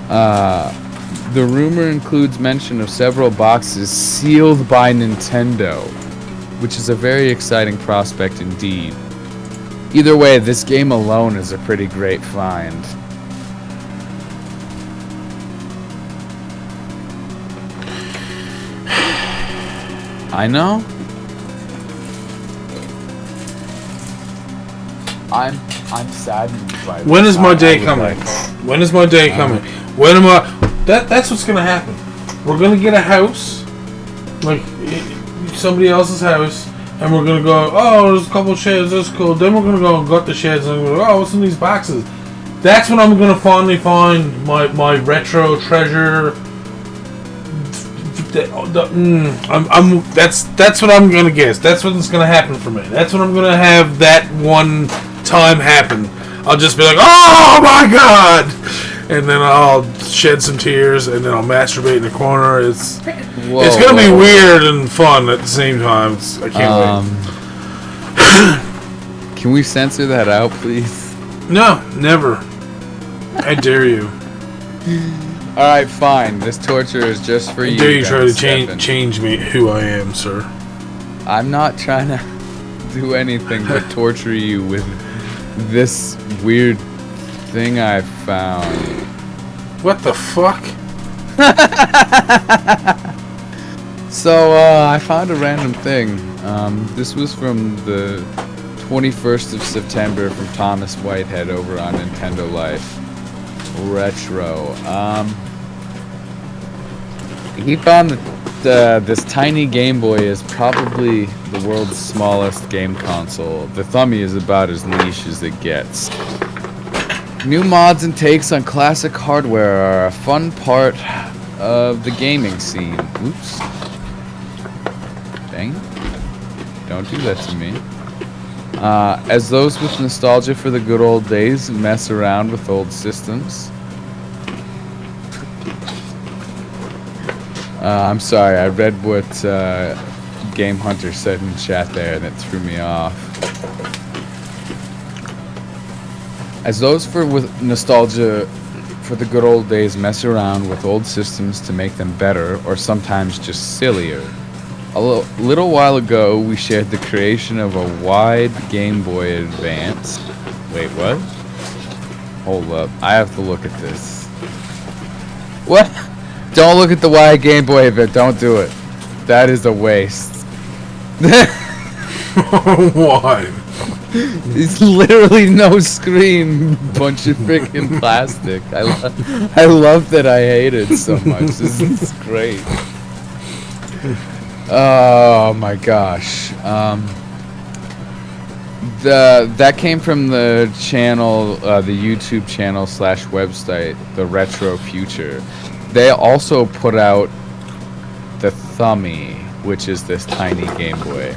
The rumor includes mention of several boxes sealed by Nintendo, which is a very exciting prospect indeed. Either way, this game alone is a pretty great find. I know. I'm saddened by this. When is my day coming? When is my day coming? When am I... That's what's gonna happen. We're gonna get a house, like somebody else's house, and we're gonna go, oh, there's a couple of sheds, that's cool. Then we're gonna go and gut the sheds, and we're gonna go, oh, what's in these boxes? That's when I'm gonna finally find my retro treasure. That's what I'm gonna guess. That's what's gonna happen for me. That's when I'm gonna have that one time happen. I'll just be like, oh my god, and then I'll shed some tears, and then I'll masturbate in the corner. It's gonna be weird and fun at the same time. I can't wait. Can we censor that out, please? No, never. I dare you. Alright, fine. This torture is just for you. I dare you try to change me who I am, sir. I'm not trying to do anything but torture you with this weird thing I found. What the fuck? So, I found a random thing. This was from the 21st of September from Thomas Whitehead over on Nintendo Life Retro. He found that this tiny Game Boy is probably the world's smallest game console. The Thummy is about as niche as it gets. New mods and takes on classic hardware are a fun part of the gaming scene. Oops. Dang. Don't do that to me. As those with nostalgia for the good old days mess around with old systems. I'm sorry, I read what Game Hunter said in chat there and it threw me off. As those with nostalgia for the good old days mess around with old systems to make them better, or sometimes just sillier. A little while ago, we shared the creation of a wide Game Boy Advance. Wait, what? Hold up, I have to look at this. What? Don't look at the wide Game Boy Advance, don't do it. That is a waste. Why? It's literally no screen, bunch of freaking plastic. I love that I hate it so much. This is great. Oh my gosh. That came from the channel, the YouTube channel / website, The Retro Future. They also put out the Thummy, which is this tiny Game Boy.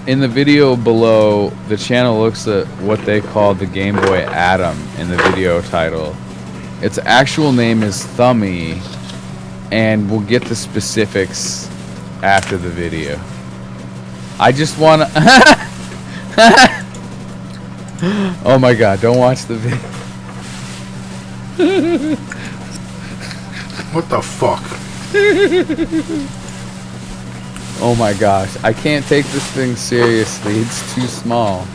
In the video below, the channel looks at what they call the Game Boy Atom in the video title. Its actual name is Thummy, and we'll get the specifics after the video. I just wanna... Oh my god, don't watch the video. What the fuck? Oh my gosh, I can't take this thing seriously, it's too small.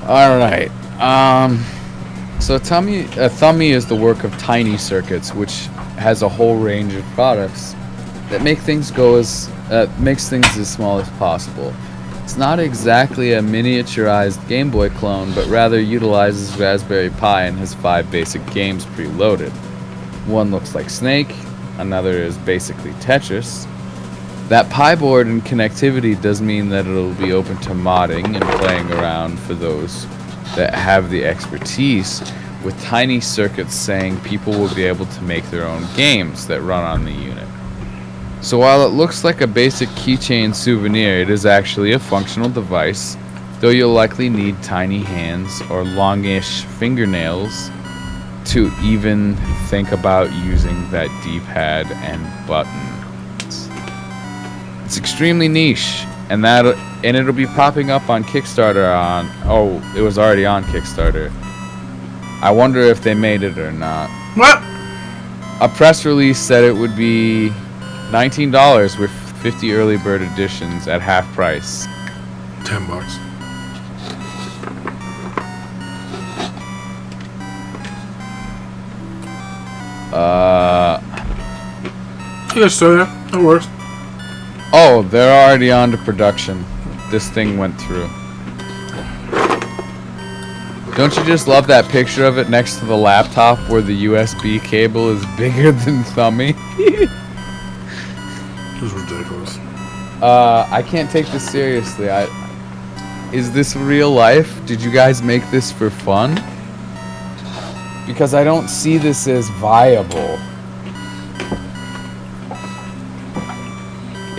Alright, so Thummy is the work of Tiny Circuits, which has a whole range of products that makes things as small as possible. It's not exactly a miniaturized Game Boy clone, but rather utilizes Raspberry Pi and has 5 basic games preloaded. One looks like Snake, another is basically Tetris. That Pi board and connectivity does mean that it'll be open to modding and playing around for those that have the expertise, with Tiny Circuits saying people will be able to make their own games that run on the unit. So while it looks like a basic keychain souvenir, it is actually a functional device, though you'll likely need tiny hands or longish fingernails to even think about using that D-pad and buttons. It's extremely niche, and it'll be popping up on Kickstarter it was already on Kickstarter. I wonder if they made it or not. What? A press release said it would be $19 with 50 early bird editions at half price. $10. Yes, sir. That works. Oh, they're already on to production. This thing went through. Don't you just love that picture of it next to the laptop where the USB cable is bigger than Thummy? This is ridiculous. I can't take this seriously. Is this real life? Did you guys make this for fun? Because I don't see this as viable.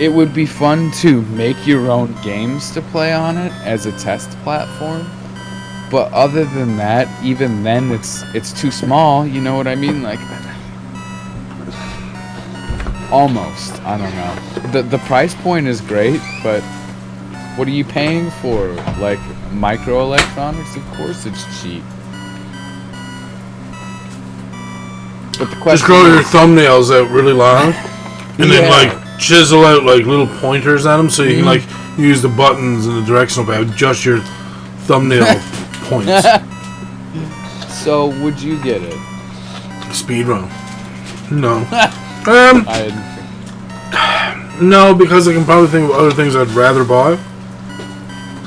It would be fun to make your own games to play on it as a test platform. But other than that, even then, it's too small. You know what I mean? Like, almost. I don't know. The price point is great, but what are you paying for? Like microelectronics? Of course, it's cheap. But the question just grow your thumbnails out really long, and then like chisel out like little pointers at them, so you can like use the buttons and the directional pad, adjust your thumbnail points. So, would you get it? Speedrun. No. I didn't think. No, because I can probably think of other things I'd rather buy.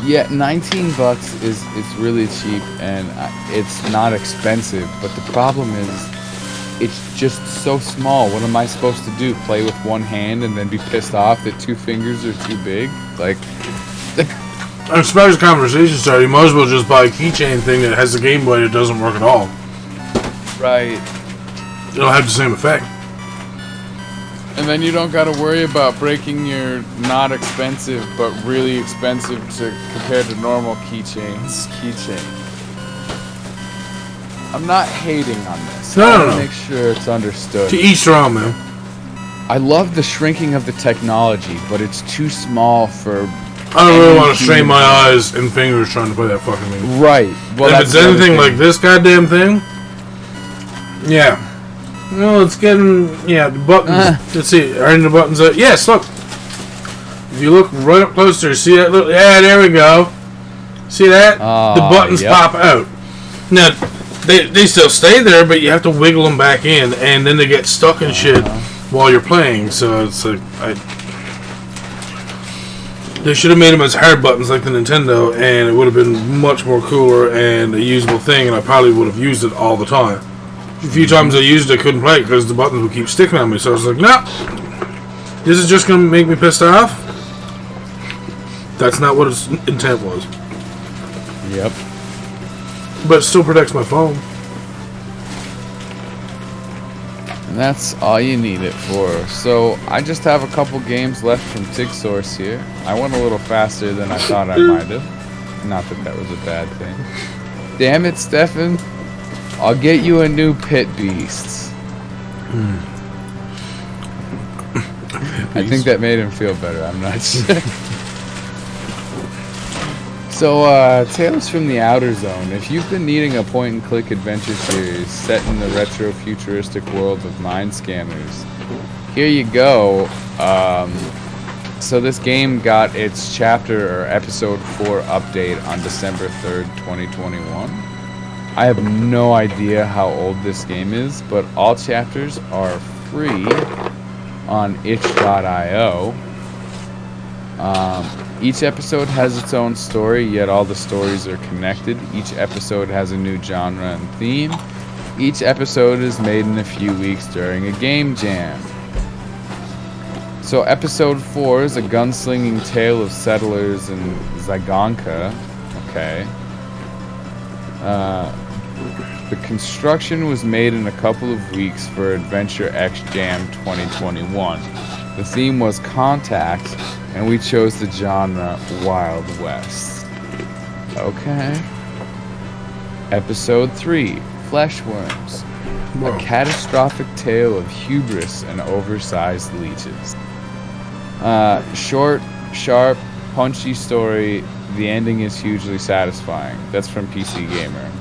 Yeah, $19 is really cheap, and it's not expensive. But the problem is, it's just so small. What am I supposed to do? Play with one hand and then be pissed off that 2 fingers are too big? Like, I'm surprised the conversation started. You might as well just buy a keychain thing that has a Game Boy that doesn't work at all. right. It'll have the same effect. And then you don't got to worry about breaking your not expensive but really expensive compared to normal keychains. I'm not hating on this. I want to make sure it's understood. To each their own, man. I love the shrinking of the technology, but it's too small for I don't really want to strain my eyes and fingers trying to play that fucking thing. Right. Well, if it's anything like this goddamn thing, yeah. Well, it's getting, the buttons. Let's see, are the buttons out? Yes, look. If you look right up closer, see that little, there we go. See that? The buttons pop out. Now, they still stay there, but you have to wiggle them back in, and then they get stuck in shit while you're playing, so it's like, they should have made them as hard buttons like the Nintendo, and it would have been much more cooler and a usable thing, and I probably would have used it all the time. A few times I used it, I couldn't play it because the buttons would keep sticking on me, so I was like, no, this is just going to make me pissed off. That's not what its intent was. Yep. But it still protects my phone. And that's all you need it for. So, I just have a couple games left from TigSource here. I went a little faster than I thought I might have. Not that that was a bad thing. Damn it, Stefan. I'll get you a new Pit Beast. I think that made him feel better. I'm not sure. So, Tales from the Outer Zone. If you've been needing a point-and-click adventure series set in the retro-futuristic world of mind scammers, here you go. So this game got its chapter or episode 4 update on December 3rd, 2021. I have no idea how old this game is, but all chapters are free on itch.io. Each episode has its own story, yet all the stories are connected. Each episode has a new genre and theme. Each episode is made in a few weeks during a game jam. So episode 4 is a gunslinging tale of settlers in Zagonka. Okay. The construction was made in a couple of weeks for Adventure X Jam 2021. The theme was Contact, and we chose the genre Wild West. Okay. Episode 3, Fleshworms. Whoa. A catastrophic tale of hubris and oversized leeches. Short, sharp, punchy story. The ending is hugely satisfying. That's from PC Gamer.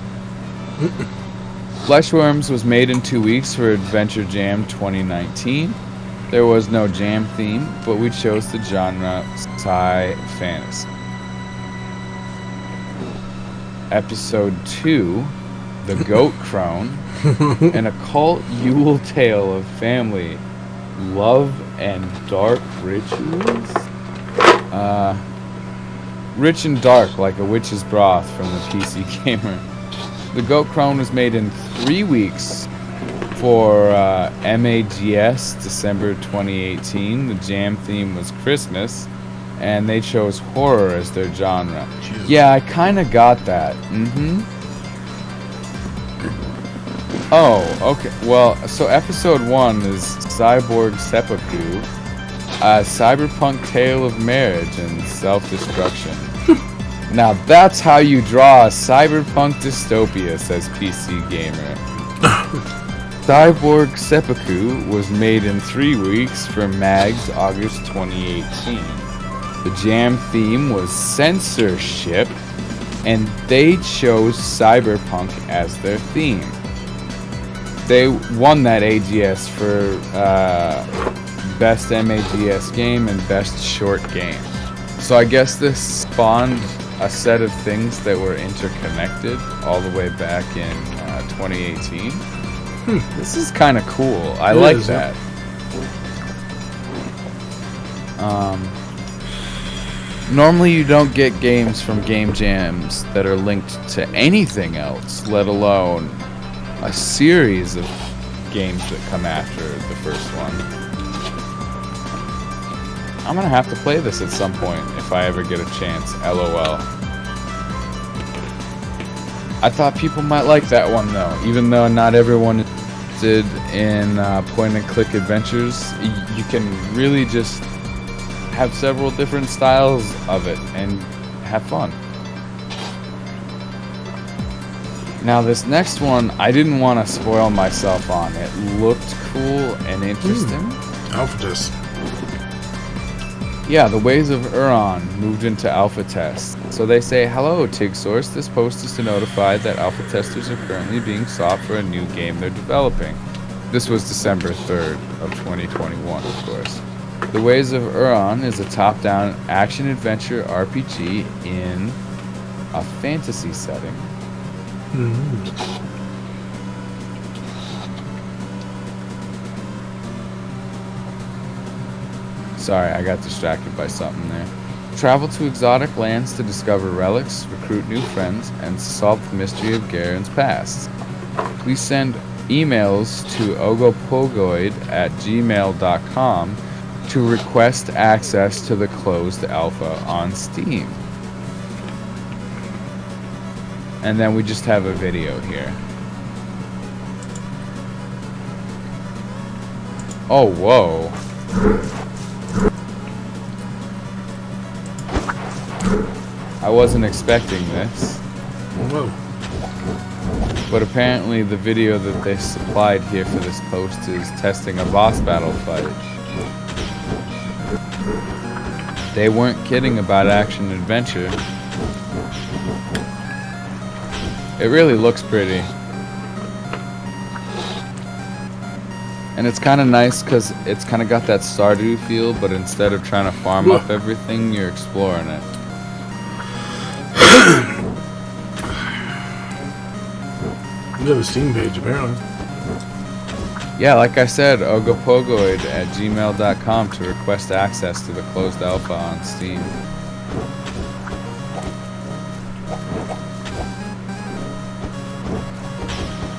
Fleshworms was made in 2 weeks for Adventure Jam 2019. There was no jam theme, but we chose the genre sci fantasy. Episode 2, The Goat Crone, an occult Yule tale of family, love, and dark rituals? Rich and dark, like a witch's broth from the PC Gamer. The Goat Crone was made in 3 weeks for MAGS December 2018. The jam theme was Christmas, and they chose horror as their genre. Jesus. Yeah, I kind of got that. Oh, okay. Well, so episode 1 is Cyborg Seppuku, a cyberpunk tale of marriage and self-destruction. Now that's how you draw a cyberpunk dystopia, says PC Gamer. Cyborg Seppuku was made in 3 weeks for MAGS August 2018. The jam theme was censorship, and they chose cyberpunk as their theme. They won that AGS for Best MAGS Game and Best Short Game. So I guess this spawned a set of things that were interconnected all the way back in 2018. This is kind of cool. I like that. Normally you don't get games from game jams that are linked to anything else, let alone a series of games that come after the first one. I'm gonna have to play this at some point if I ever get a chance. LOL. I thought people might like that one though, even though not everyone is interested in point-and-click adventures. You can really just have several different styles of it and have fun. Now this next one, I didn't want to spoil myself on. It looked cool and interesting. Alphatus. Yeah, the ways of Uron moved into alpha test. So they say, hello, TIG Source. This post is to notify that alpha testers are currently being sought for a new game they're developing. This was December 3rd of 2021, of course. The Ways of Uron is a top-down action-adventure RPG in a fantasy setting. Sorry, I got distracted by something there. Travel to exotic lands to discover relics, recruit new friends, and solve the mystery of Garen's past. Please send emails to ogopogoid@gmail.com to request access to the closed alpha on Steam. And then we just have a video here. Oh, whoa. I wasn't expecting this. Whoa. But apparently the video that they supplied here for this post is testing a boss battle fight. They weren't kidding about action adventure. It really looks pretty. And it's kind of nice because it's kind of got that Stardew feel, but instead of trying to farm up everything, you're exploring it. You have a Steam page, apparently. Yeah, like I said, ogopogoid@gmail.com to request access to the closed alpha on Steam.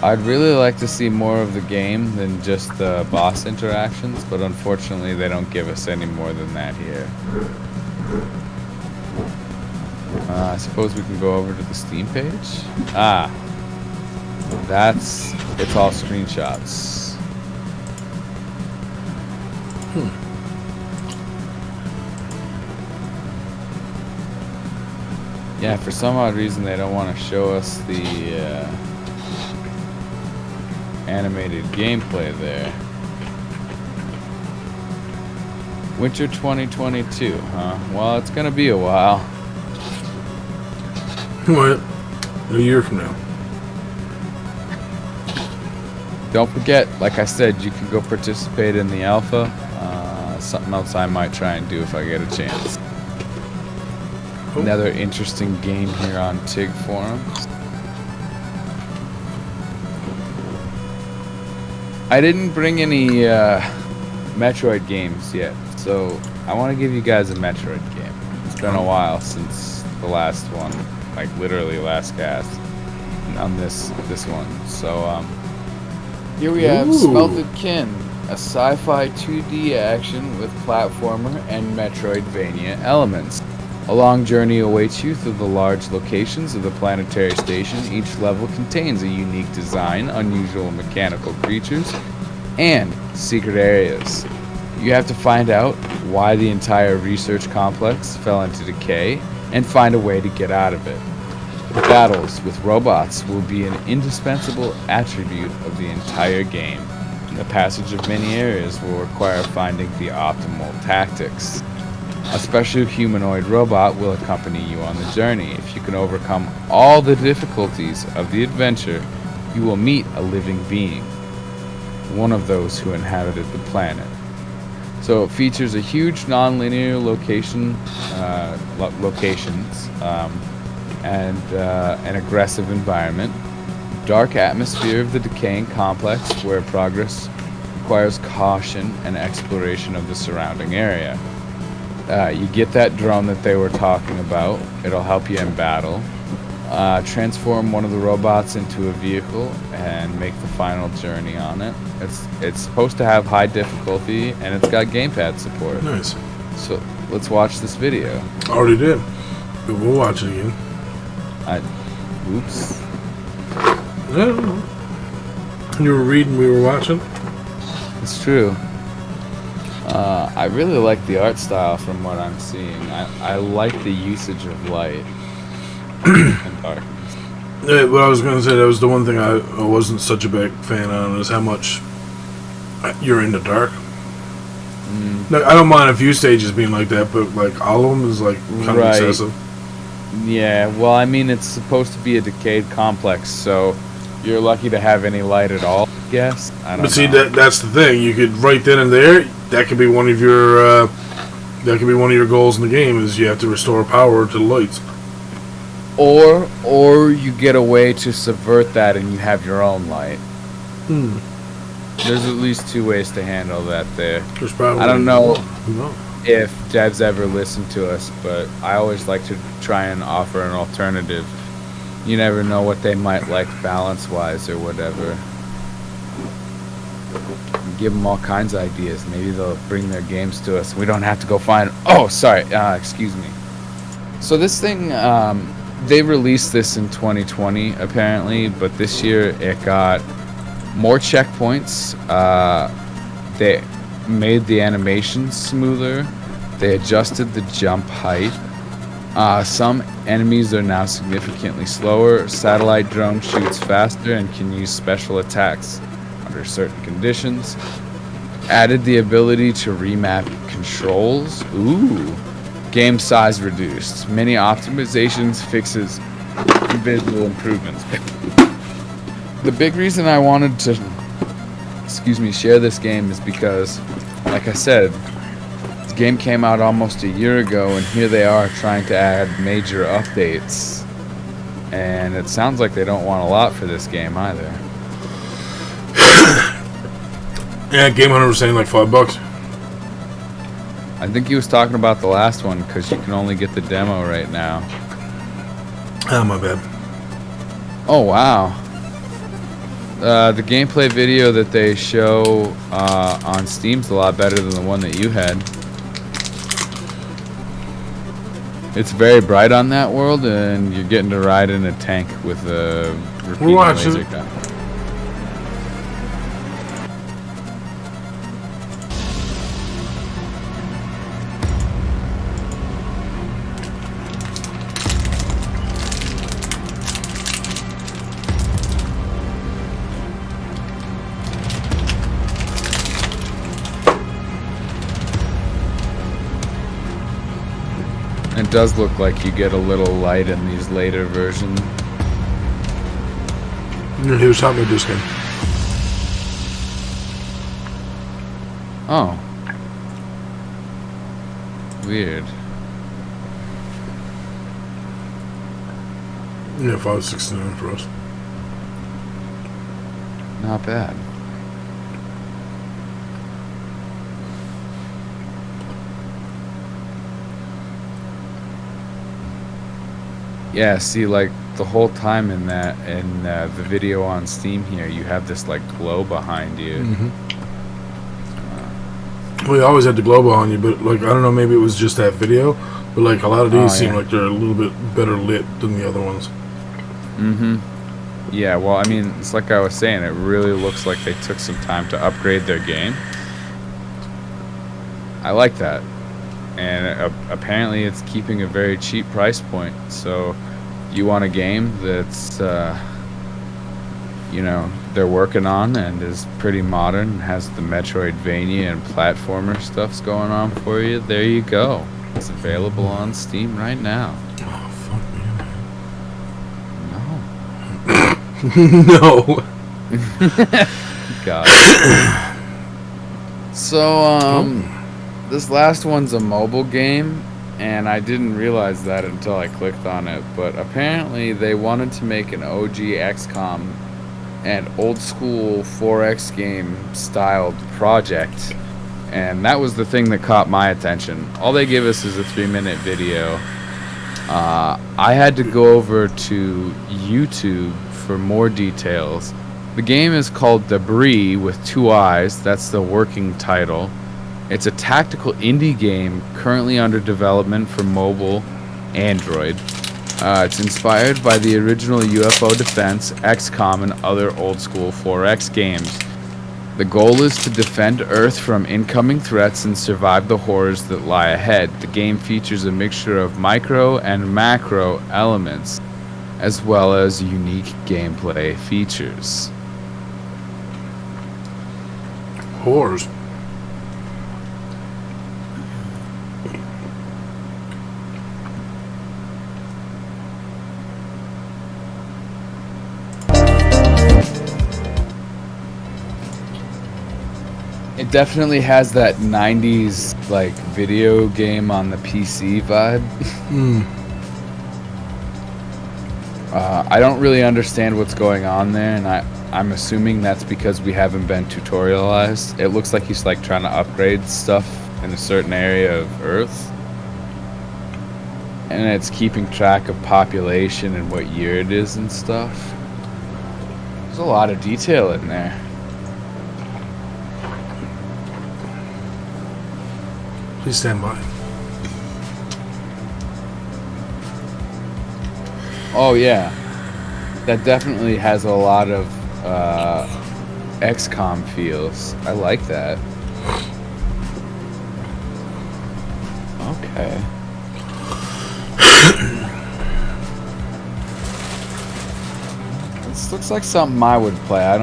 I'd really like to see more of the game than just the boss interactions, but unfortunately they don't give us any more than that here. I suppose we can go over to the Steam page? Ah. It's all screenshots. Yeah, for some odd reason they don't want to show us the animated gameplay there. Winter 2022, huh? Well, it's gonna be a while. What? A year from now. Don't forget, like I said, you can go participate in the alpha. Something else I might try and do if I get a chance. Another interesting game here on TIG forums. I didn't bring any Metroid games yet, so I want to give you guys a Metroid game. It's been a while since the last one, like literally last cast on this one. So here we have Smelted Kin, a sci-fi 2D action with platformer and Metroidvania elements. A long journey awaits you through the large locations of the planetary station. Each level contains a unique design, unusual mechanical creatures, and secret areas. You have to find out why the entire research complex fell into decay and find a way to get out of it. Battles with robots will be an indispensable attribute of the entire game. The passage of many areas will require finding the optimal tactics. A special humanoid robot will accompany you on the journey. If you can overcome all the difficulties of the adventure, you will meet a living being, one of those who inhabited the planet. So it features a huge non-linear locations and an aggressive environment, dark atmosphere of the decaying complex where progress requires caution and exploration of the surrounding area. You get that drone that they were talking about. It'll help you in battle. Transform one of the robots into a vehicle and make the final journey on it. It's supposed to have high difficulty and it's got gamepad support. Nice. So let's watch this video. Already did. But we'll watch it again. Oops. No. You were reading, we were watching. It's true. I really like the art style from what I'm seeing. I like the usage of light and darkness. Yeah, what I was going to say, that was the one thing I wasn't such a big fan on, is how much you're in the dark. No, I don't mind a few stages being like that, but like all of them is like kind of excessive. Yeah, well, I mean, it's supposed to be a decayed complex, so you're lucky to have any light at all, I guess. I don't know. But see, that's the thing. You could right then and there. That could be one of your. That could be one of your goals in the game. Is you have to restore power to the lights. Or you get a way to subvert that and you have your own light. There's at least 2 ways to handle that there. There's probably I don't know more. if devs ever listen to us, but I always like to try and offer an alternative. You never know what they might like balance-wise or whatever. Give them all kinds of ideas. Maybe they'll bring their games to us. We don't have to go find... Oh, sorry. Excuse me. So this thing... they released this in 2020, apparently, but this year it got more checkpoints. They made the animations smoother. They adjusted the jump height. Some enemies are now significantly slower. Satellite drone shoots faster and can use special attacks under certain conditions. Added the ability to remap controls. Ooh. Game size reduced. Many optimizations, fixes, and visual improvements. The big reason I wanted to, share this game is because, like I said, this game came out almost a year ago, and here they are trying to add major updates. And it sounds like they don't want a lot for this game either. Yeah, Game Hunter was saying like $5. I think he was talking about the last one because you can only get the demo right now. Oh, my bad. Oh, wow. The gameplay video that they show on Steam's a lot better than the one that you had. It's very bright on that world, and you're getting to ride in a tank with a repeating laser gun. It does look like you get a little light in these later versions. He was talking about this game. Oh. Weird. Yeah, $5.69 for us. Not bad. Yeah, see, like, the whole time in that, in the video on Steam here, you have this, like, glow behind you. Well, you always had the glow behind you, but, like, I don't know, maybe it was just that video, but, like, a lot of these seem like they're a little bit better lit than the other ones. Yeah, well, I mean, it's like I was saying, it really looks like they took some time to upgrade their game. I like that. And apparently it's keeping a very cheap price point, so you want a game that's you know, they're working on and is pretty modern and has the Metroidvania and platformer stuffs going on for you, there you go. It's available on Steam right now. Oh, fuck me. No. God. So, this last one's a mobile game, and I didn't realize that until I clicked on it, but apparently they wanted to make an OG XCOM and old school 4X game styled project, and that was the thing that caught my attention. All they give us is a 3-minute video. I had to go over to YouTube for more details. The game is called Debrii with 2 eyes. That's the working title. It's a tactical indie game currently under development for mobile Android. It's inspired by the original UFO Defense, XCOM, and other old-school 4X games. The goal is to defend Earth from incoming threats and survive the horrors that lie ahead. The game features a mixture of micro and macro elements, as well as unique gameplay features. Horrors. definitely has that 90s like video game on the PC vibe. I don't really understand what's going on there, and I'm assuming that's because we haven't been tutorialized. It looks like he's like trying to upgrade stuff in a certain area of Earth, and it's keeping track of population and what year it is and stuff. There's a lot of detail in there. Please stand by. Oh yeah, that definitely has a lot of XCOM feels. I like that. Okay. This looks like something I would play. I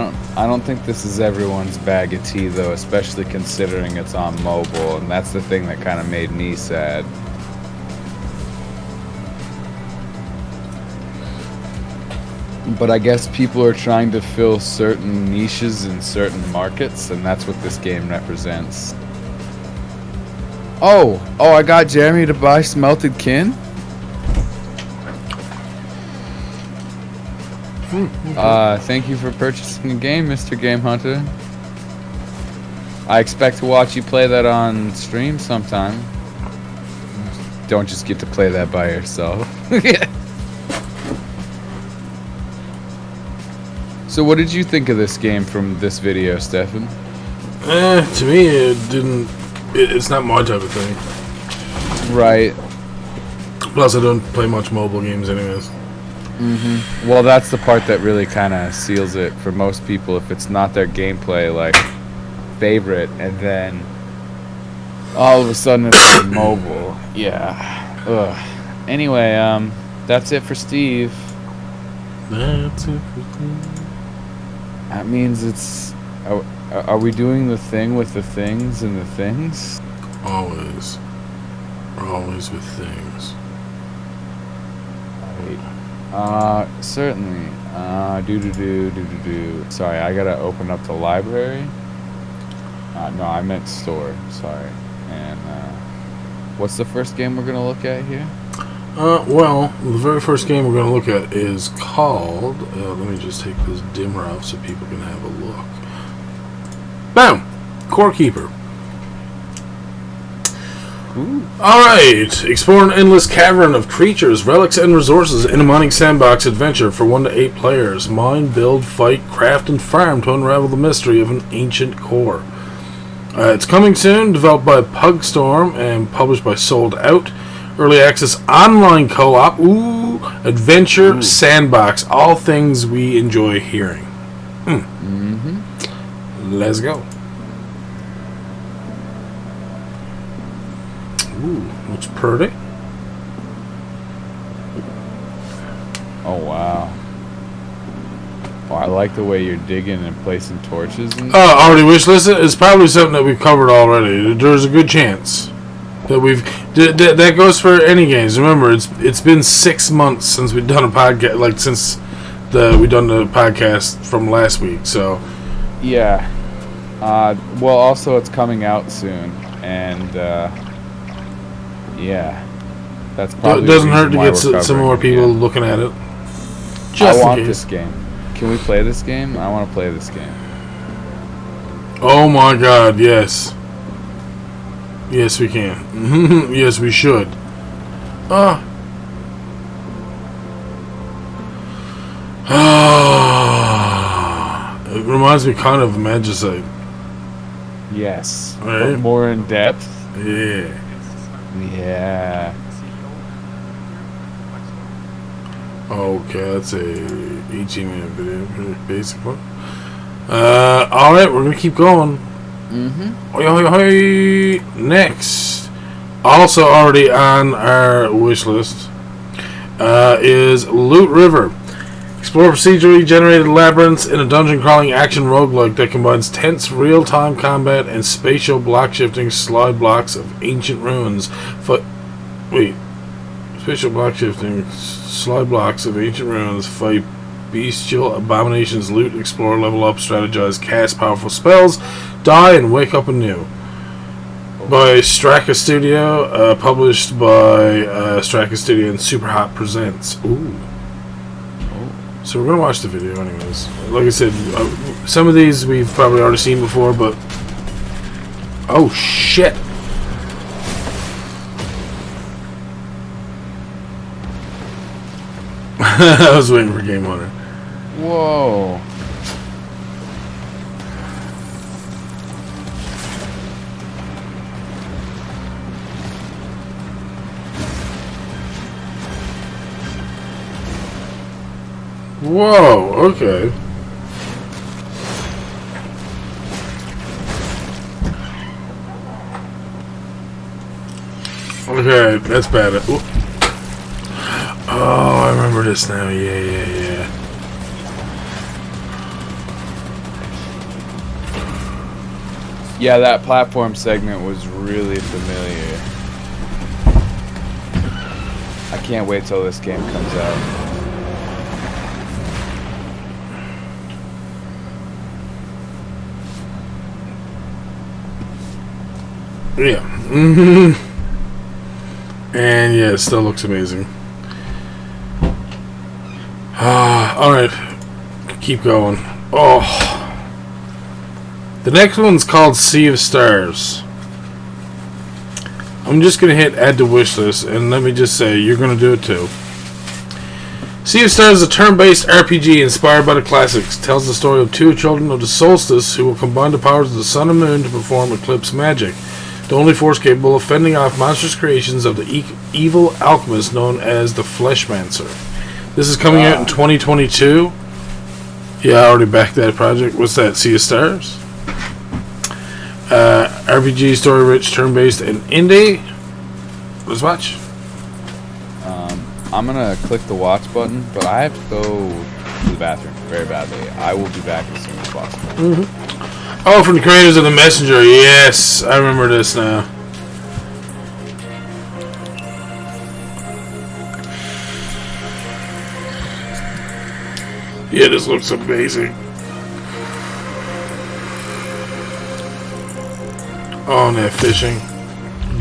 don't think this is everyone's bag of tea though, especially considering it's on mobile, and that's the thing that kind of made me sad. But I guess people are trying to fill certain niches in certain markets, and that's what this game represents. Oh, I got Jeremy to buy Smelted Kin. Thank you for purchasing a game, Mr. Game Hunter. I expect to watch you play that on stream sometime. Don't just get to play that by yourself. So what did you think of this game from this video, Stefan? To me, it didn't. It's not my type of thing. Right. Plus, I don't play much mobile games, anyways. Well, that's the part that really kind of seals it for most people. If it's not their gameplay, like favorite, and then all of a sudden it's mobile. Yeah. Ugh. Anyway, that's it for Steve. That's it for Steve. That means it's... Are we doing the thing with the things and the things? Always. We're always with things. Right. Certainly. Sorry, I gotta open up the library. No, I meant store. Sorry. And, what's the first game we're gonna look at here? Well, the very first game we're going to look at is called... let me just take this dimmer off so people can have a look. Bam! Core Keeper. Alright, explore an endless cavern of creatures, relics, and resources in a mining sandbox adventure for 1 to 8 players. Mine, build, fight, craft, and farm to unravel the mystery of an ancient core. It's coming soon, developed by Pugstorm and published by Sold Out. Early access online co-op. Adventure sandbox. All things we enjoy hearing. Let's go. Looks pretty. Oh, wow. Oh, I like the way you're digging and placing torches. And Already wishlisted? It's probably something that we've covered already. There's a good chance that we've... That goes for any games. Remember, it's been 6 months since we've done a podcast, like since we done the podcast from last week. So, yeah. Well, also it's coming out soon, and yeah, that's probably. It doesn't hurt to get some more people looking at it. I want this game. Can we play this game? I want to play this game. Oh my God! Yes. Yes, we can. Yes, we should. It reminds me kind of of Magicite. Yes. Right? But more in depth. Yeah. Yeah. Okay, that's a 18-minute video, pretty basic one. Alright, we're gonna keep going. Next, also already on our wish list, is Loot River. Explore procedurally generated labyrinths in a dungeon-crawling action roguelike that combines tense real-time combat and spatial block-shifting slide blocks of ancient ruins. Spatial block-shifting slide blocks of ancient ruins fight bestial abominations, loot, explore, level up, strategize, cast powerful spells, die, and wake up anew. By Straka Studio, published by Straka Studio and Superhot Presents. Ooh. So we're gonna watch the video anyways. Like I said, some of these we've probably already seen before, but... Oh, shit! I was waiting for Game Hunter. Whoa. Whoa, okay. Okay, that's bad. Ooh. Oh, I remember this now. Yeah. Yeah, that platform segment was really familiar. I can't wait till this game comes out. Yeah. And yeah, it still looks amazing. Alright. Keep going. Oh. The next one's called Sea of Stars. I'm just going to hit add to wish list, and let me just say, you're going to do it too. Sea of Stars is a turn-based RPG inspired by the classics. It tells the story of two children of the solstice who will combine the powers of the sun and moon to perform eclipse magic. The only force capable of fending off monstrous creations of the evil alchemist known as the Fleshmancer. This is coming out in 2022. Yeah, I already backed that project. What's that? Sea of Stars? RPG, story-rich, turn-based, and indie. Let's watch. I'm gonna click the watch button, but I have to go to the bathroom very badly. I will be back as soon as possible. Oh, from the creators of The Messenger. Yes, I remember this now. Yeah, this looks amazing. Oh, and that fishing.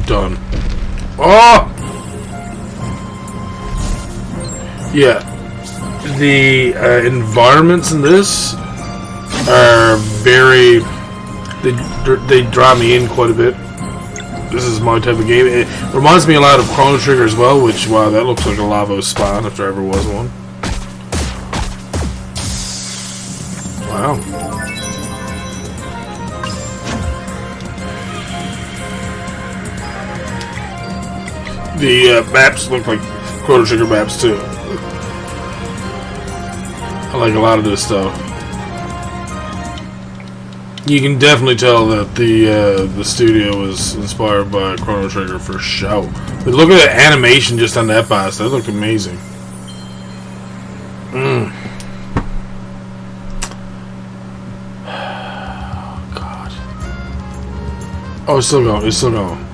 Done. Oh! Yeah. The environments in this are very... They draw me in quite a bit. This is my type of game. It reminds me a lot of Chrono Trigger as well, which, wow, that looks like a Lavo spawn if there ever was one. Wow. The maps look like Chrono Trigger maps too. I like a lot of this stuff. You can definitely tell that the studio was inspired by Chrono Trigger for sure. But look at the animation just on that boss. That looked amazing. Oh, God. Oh, it's still going. It's still going.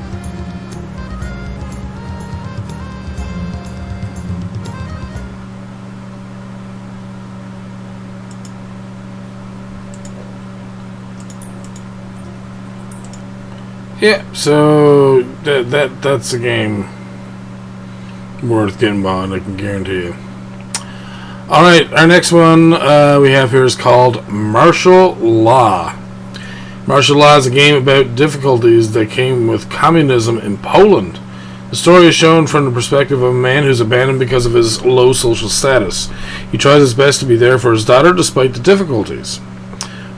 Yeah, so that's a game worth getting behind, I can guarantee you. Alright, our next one we have here is called Martial Law. Martial Law is a game about difficulties that came with communism in Poland. The story is shown from the perspective of a man who's abandoned because of his low social status. He tries his best to be there for his daughter despite the difficulties.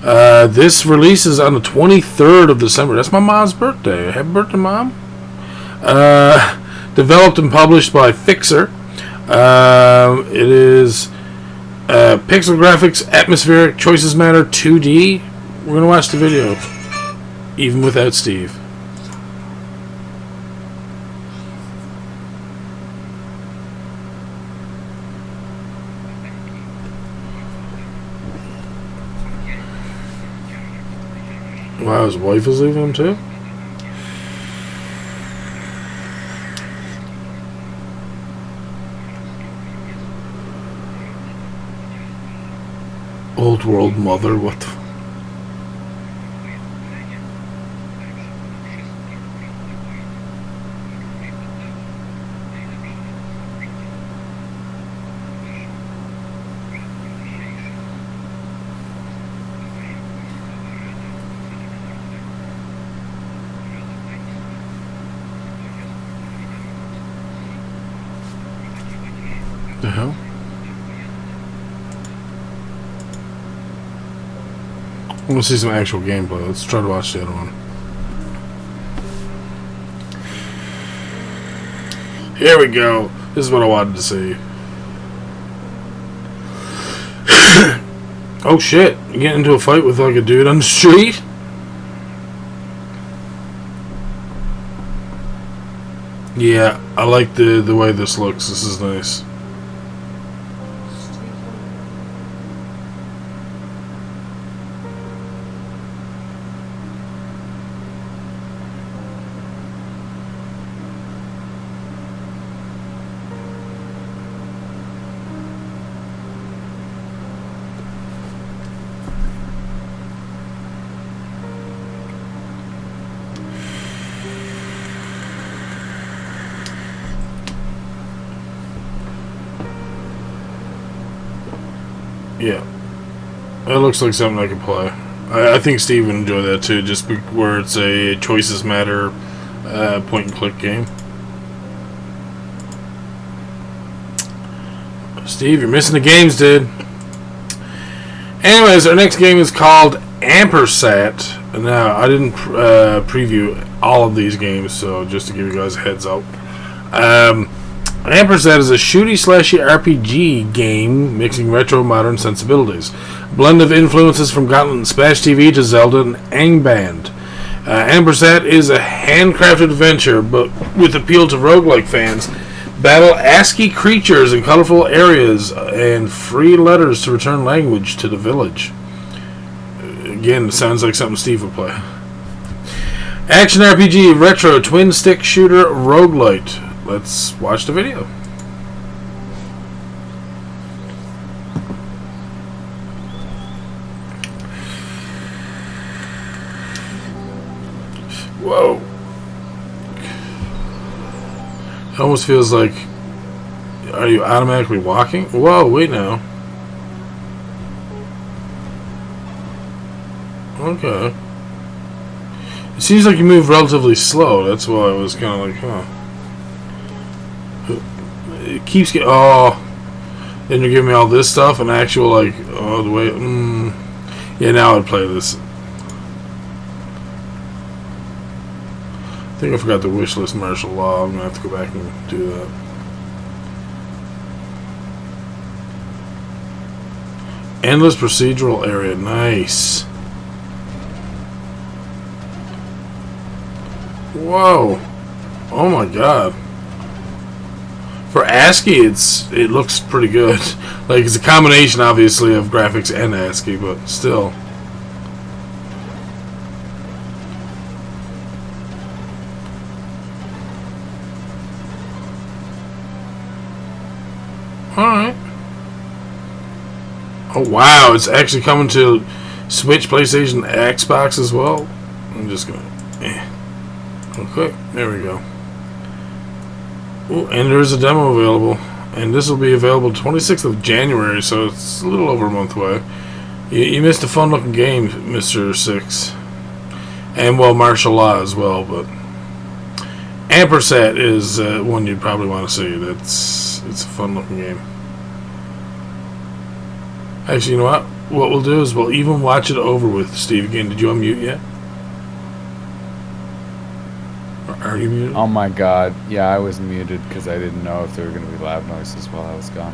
This releases on the 23rd of December. That's my mom's birthday. Happy birthday, Mom. Developed and published by Fixer. It is pixel graphics, atmospheric, choices matter, 2D. We're going to watch the video, even without Steve. Wow, his wife is leaving him too? Old World Mother, what the... The hell? I want to see some actual gameplay. Let's try to watch the other one. Here we go. This is what I wanted to see. Oh shit. You get into a fight with like a dude on the street? Yeah, I like the way this looks. This is nice. Yeah, that looks like something I could play. I think Steve would enjoy that too, just where it's a choices matter point and click game. Steve, you're missing the games, dude. Anyways, our next game is called Ampersat. Now, I didn't preview all of these games, so just to give you guys a heads up. Ampersat is a shooty-slashy RPG game mixing retro modern sensibilities. Blend of influences from Gauntlet and Smash TV to Zelda and Angband. Ampersat is a handcrafted adventure, but with appeal to roguelike fans. Battle ASCII creatures in colorful areas and free letters to return language to the village. Again, it sounds like something Steve would play. Action RPG, retro, twin-stick shooter, roguelite. Let's watch the video. Whoa. It almost feels like... Are you automatically walking? Whoa, wait now. Okay. It seems like you move relatively slow. That's why I was kind of like, huh. It keeps getting... Oh. Then you're giving me all this stuff and actual, like... Oh, the way... Yeah, now I'd play this. I think I forgot the wishlist martial law. I'm going to have to go back and do that. Endless procedural area. Nice. Whoa. Oh my god. For ASCII, it looks pretty good. Like, it's a combination, obviously, of graphics and ASCII, but still. Alright. Oh, wow. It's actually coming to Switch, PlayStation, Xbox as well. I'm just gonna... Okay, there we go. Ooh, and there's a demo available. And this will be available 26th of January, so it's a little over a month away. You missed a fun-looking game, Mr. Six. And, well, martial law as well, but... Ampersat is one you'd probably want to see. It's a fun-looking game. Actually, you know what? What we'll do is we'll even watch it over with Steve again. Did you unmute yet? Are you muted? Oh my god. Yeah, I was muted because I didn't know if there were going to be loud noises while I was gone.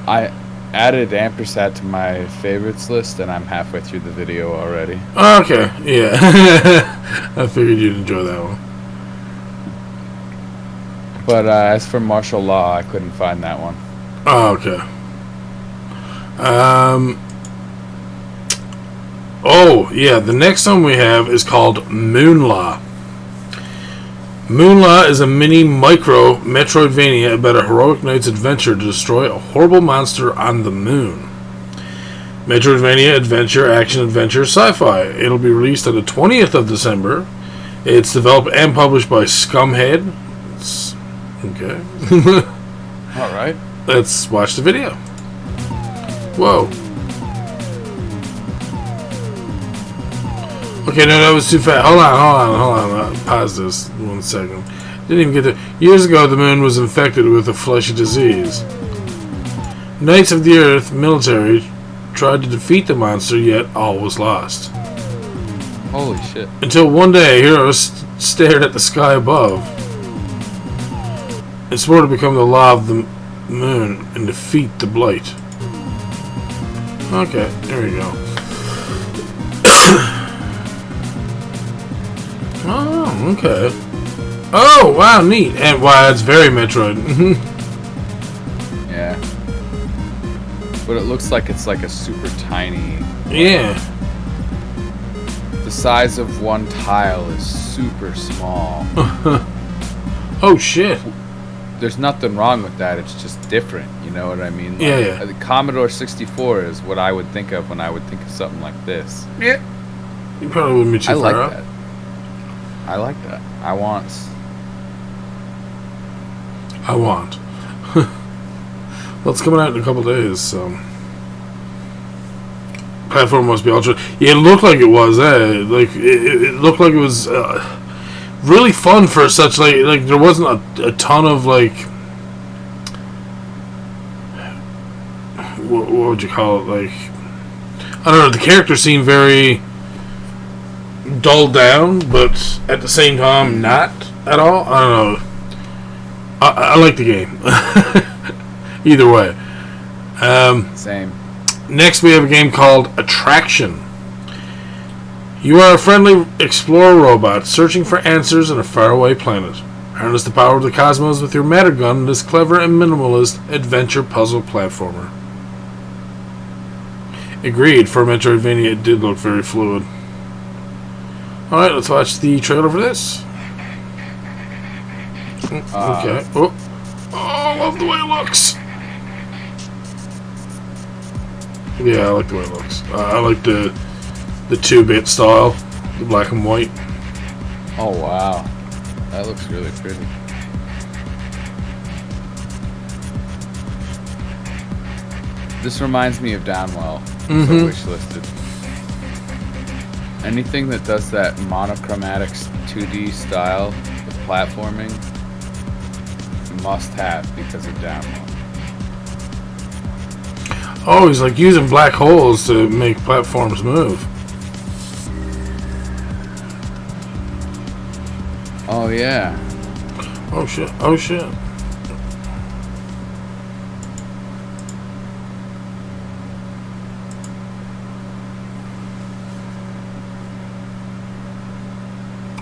I added Ampersat to my favorites list and I'm halfway through the video already. Okay, yeah. I figured you'd enjoy that one. But as for martial law, I couldn't find that one. Oh, okay. Oh, yeah, the next one we have is called Moonlaw. Moonlaw is a mini-micro Metroidvania about a heroic knight's adventure to destroy a horrible monster on the moon. Metroidvania, adventure, action, adventure, sci-fi. It'll be released on the 20th of December. It's developed and published by Scumhead. Okay. Alright. Let's watch the video. Whoa. Okay, no, that was too fast. Hold on. Pause this 1 second. Didn't even get to... Years ago, the moon was infected with a fleshy disease. Knights of the Earth military tried to defeat the monster, yet all was lost. Holy shit. Until one day, heroes stared at the sky above and swore to become the law of the moon and defeat the blight. Okay, there we go. Oh, okay. Oh, wow, neat. And wow, that's very Metroid. Yeah. But it looks like it's like a super tiny... Yeah. The size of one tile is super small. Oh, shit. There's nothing wrong with that. It's just different. You know what I mean? Like, Yeah. The Commodore 64 is what I would think of when I would think of something like this. Yeah. You probably wouldn't be too I like far up. that. I like that. I want. Well, it's coming out in a couple days, so... Platform must be ultra... Yeah, it looked like it was, Like, it looked like it was really fun for such, like there wasn't a ton of, like... What would you call it? Like... I don't know, the characters seemed very... dulled down, but at the same time, not at all. I don't know. I like the game. Either way. Same. Next, we have a game called Attraction. You are a friendly explorer robot searching for answers on a faraway planet. Harness the power of the cosmos with your matter gun in this clever and minimalist adventure puzzle platformer. Agreed, for Metroidvania, it did look very fluid. Alright, let's watch the trailer for this. Okay. Oh, I love the way it looks. Yeah, I like the way it looks. I like the 2-bit style, the black and white. Oh wow, that looks really pretty. This reminds me of Downwell. So wishlisted. Anything that does that monochromatic 2D style with platforming, must have because of Downwell. Oh, he's like using black holes to make platforms move. Oh yeah. Oh shit. Oh shit.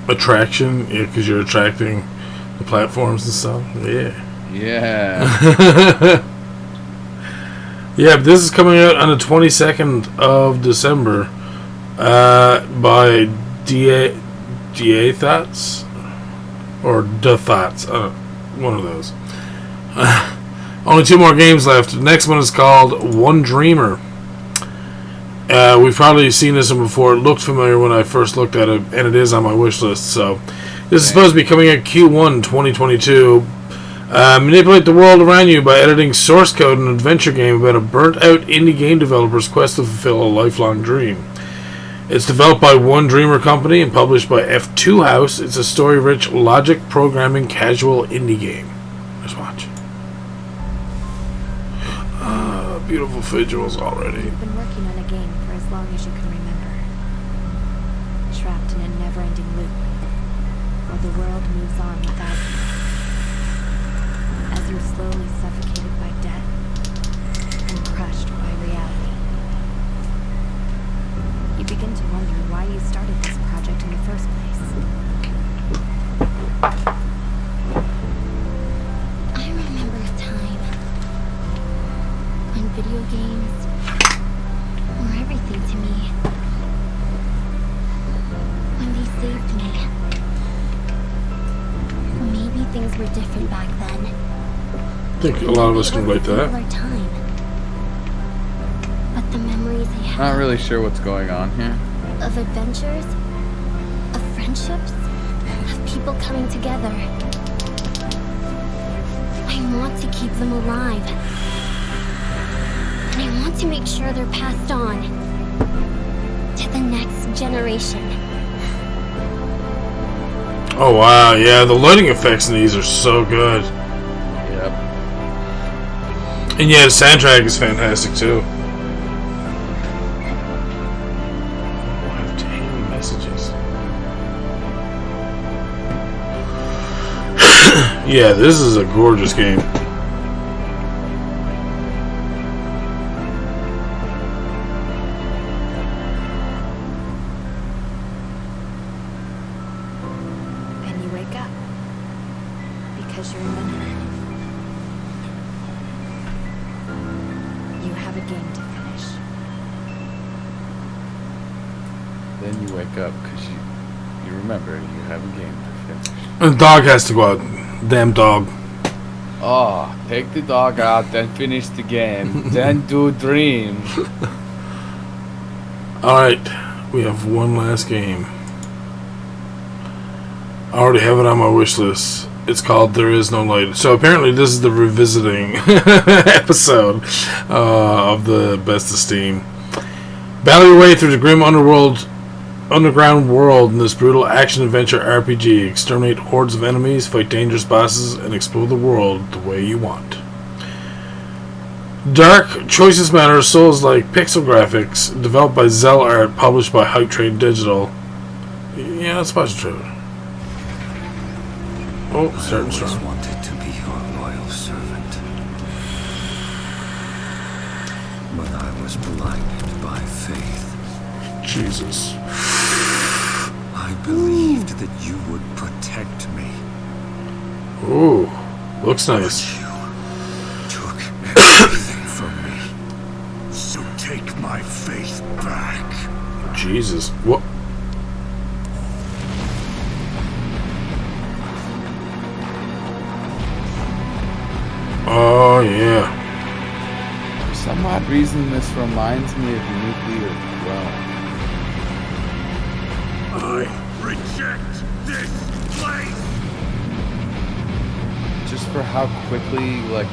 Attraction, yeah, because you're attracting the platforms and stuff. Yeah. Yeah. Yeah, but this is coming out on the 22nd of December by DA Thoughts or Da Thoughts, one of those. Only 2 more games left. The next one is called One Dreamer. We've probably seen this one before. It looked familiar when I first looked at it, and it is on my wish list. So this is supposed to be coming out Q1 2022. Manipulate the world around you by editing source code in an adventure game about a burnt-out indie game developer's quest to fulfill a lifelong dream. It's developed by One Dreamer Company and published by F2 House. It's a story-rich, logic programming casual indie game. Let's watch. Beautiful visuals already. You've been working on a game for as long as you can remember. Trapped in a never-ending loop, while the world moves on without you. As you're slowly suffocated by death and crushed by reality. You begin to wonder why you started this project in the first place. I remember a time when video games were everything to me. When they saved me. Maybe things were different back then. I think a lot of us can relate to that. Time. But the memories I Not really sure what's going on here. Of adventures, of friendships, of people coming together. I want to keep them alive. And I want to make sure they're passed on to the next generation. Oh wow, yeah, the lighting effects in these are so good. Yep. And yeah, the soundtrack is fantastic too. Wow, damn messages. Yeah, this is a gorgeous game. And you wake up because you remember. You have a game to finish. Then you wake up because you remember you have a game to finish. And the dog has to go out. Damn dog. Oh, take the dog out, then finish the game, then do dream. Alright, we have one last game. I already have it on my wish list. It's called There Is No Light. So apparently this is the revisiting episode of the Best of Steam. Battle your way through the grim underground world in this brutal action-adventure RPG. Exterminate hordes of enemies, fight dangerous bosses, and explore the world the way you want. Dark choices matter. Souls like pixel graphics, developed by Zell Art, published by Hype Train Digital. Yeah, let's watch the trailer. Oh, starting strong. I always wanted to be your loyal servant, but I was blinded by faith. Jesus. I believed that you would protect me. Ooh, looks nice. You took everything from me. So take my faith back. Jesus. What? Oh, yeah. For some odd reason, this reminds me of Nuclear Throne. I reject this place! Just for how quickly, like,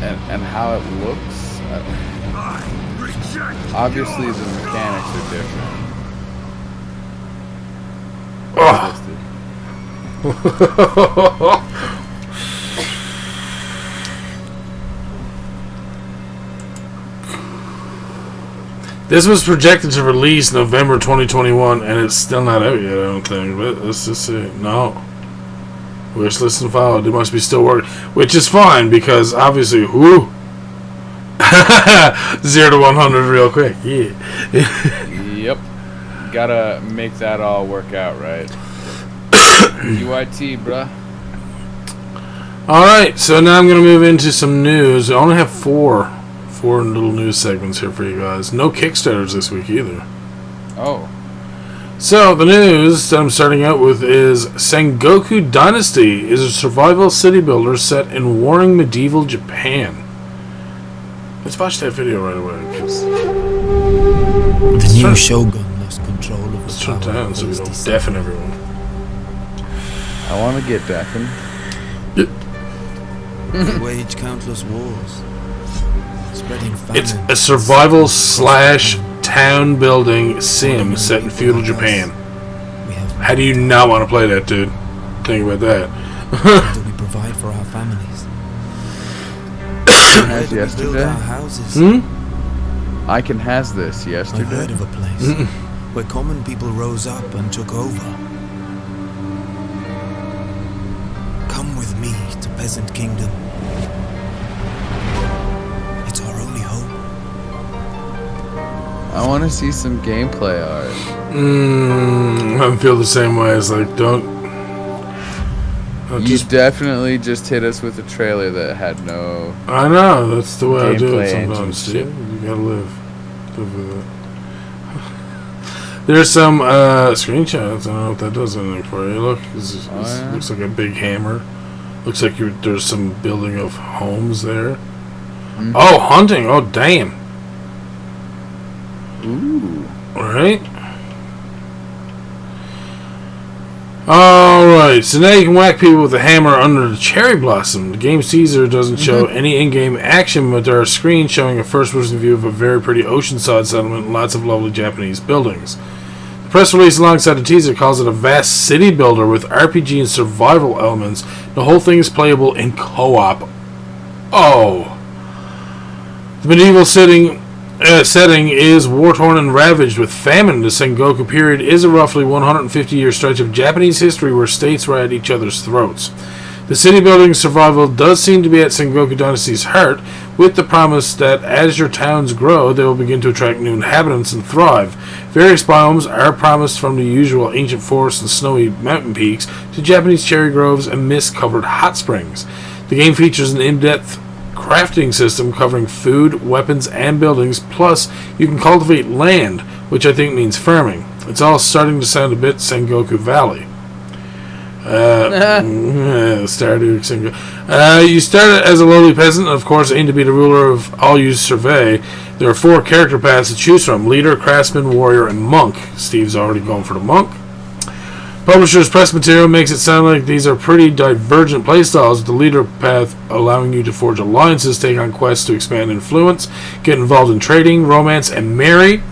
and how it looks. I reject Obviously, the mechanics are different. Oh. This was projected to release November 2021, and it's still not out yet, I don't think. But let's just see. No. Wish list and followed. It must be still working. Which is fine, because obviously, whoo! 0 to 100 real quick. Yeah. Yep. Gotta make that all work out, right? UIT, bruh. Alright, so now I'm going to move into some news. I only have four little news segments here for you guys. No Kickstarters this week either. Oh. So, the news that I'm starting out with is Sengoku Dynasty is a survival city builder set in warring medieval Japan. Let's watch that video right away. The new shogun lost control of Let's the turn it power down of so we his don't descent. deafen everyone. I want to get deafened. They wage countless wars, spreading famine. It's a survival / town building sim set in feudal Japan. We have How do you not want to play that, dude? Think about that. how do we provide for our families? Where do we build Yesterday? our houses? Icon has this I yesterday. heard of a place where common people rose up and took over. Come with me to Peasant Kingdom. It's our only hope. I want to see some gameplay art. I feel the same way. It's like, don't You just. definitely just hit us with a trailer that had no. I know, that's the way I do it Gameplay sometimes. engine See? shit. You gotta live with it. There's some screenshots. I don't know if that does anything for you. Look, this yeah? looks like a big hammer. Looks like there's some building of homes there. Oh, hunting. Oh, damn. Ooh. Alright. Alright, so now you can whack people with a hammer under the cherry blossom. The game's teaser doesn't show any in-game action, but there are screens showing a first-person view of a very pretty oceanside settlement and lots of lovely Japanese buildings. The press release alongside the teaser calls it a vast city builder with RPG and survival elements. The whole thing is playable in co-op. Oh. The medieval setting is war-torn and ravaged with famine. The Sengoku period is a roughly 150-year stretch of Japanese history where states were at each other's throats. The city building survival does seem to be at Sengoku Dynasty's heart, with the promise that as your towns grow, they will begin to attract new inhabitants and thrive. Various biomes are promised, from the usual ancient forests and snowy mountain peaks to Japanese cherry groves and mist-covered hot springs. The game features an in-depth crafting system covering food, weapons, and buildings, plus you can cultivate land, which I think means farming. It's all starting to sound a bit Sengoku Valley. Stardew Sengoku. You start as a lowly peasant and of course aim to be the ruler of all you survey. There are 4 character paths to choose from: leader, craftsman, warrior, and monk. Steve's already going for the monk. Publisher's press material makes it sound like these are pretty divergent playstyles, with the leader path allowing you to forge alliances, take on quests to expand influence, get involved in trading, romance, and marry,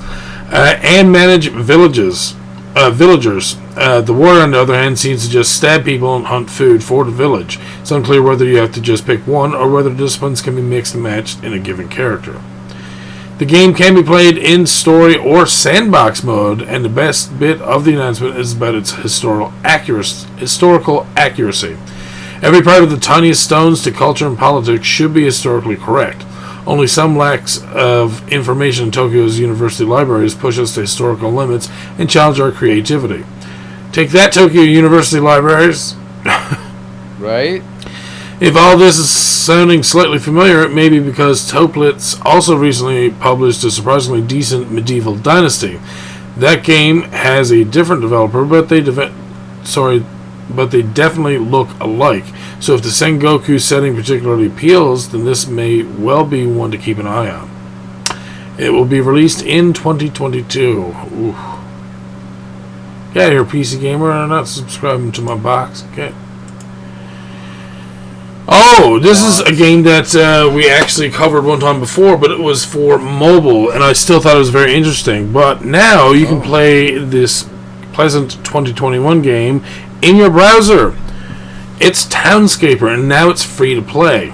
and manage villagers. The warrior, on the other hand, seems to just stab people and hunt food for the village. It's unclear whether you have to just pick one, or whether disciplines can be mixed and matched in a given character. The game can be played in story or sandbox mode, and the best bit of the announcement is about its historical accuracy. Every part of the tiniest stones to culture and politics should be historically correct. Only some lacks of information in Tokyo's university libraries push us to historical limits and challenge our creativity. Take that, Tokyo University libraries! Right? If all this is sounding slightly familiar, it may be because Toplitz also recently published a surprisingly decent medieval dynasty. That game has a different developer, but they definitely look alike. So if the Sengoku setting particularly appeals, then this may well be one to keep an eye on. It will be released in 2022. Ooh. Yeah, you're a PC gamer and not subscribing to my box. Okay. Oh, this is a game that we actually covered one time before, but it was for mobile, and I still thought it was very interesting. But now you can play this pleasant 2021 game in your browser. It's Townscaper, and now it's free to play.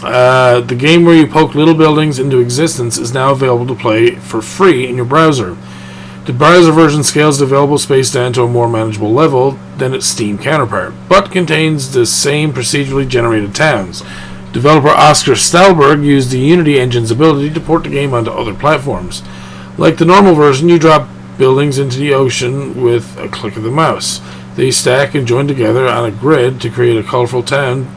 The game where you poke little buildings into existence is now available to play for free in your browser. The browser version scales the available space down to a more manageable level than its Steam counterpart, but contains the same procedurally generated towns. Developer Oscar Stalberg used the Unity engine's ability to port the game onto other platforms. Like the normal version, you drop buildings into the ocean with a click of the mouse. They stack and join together on a grid to create a colorful town.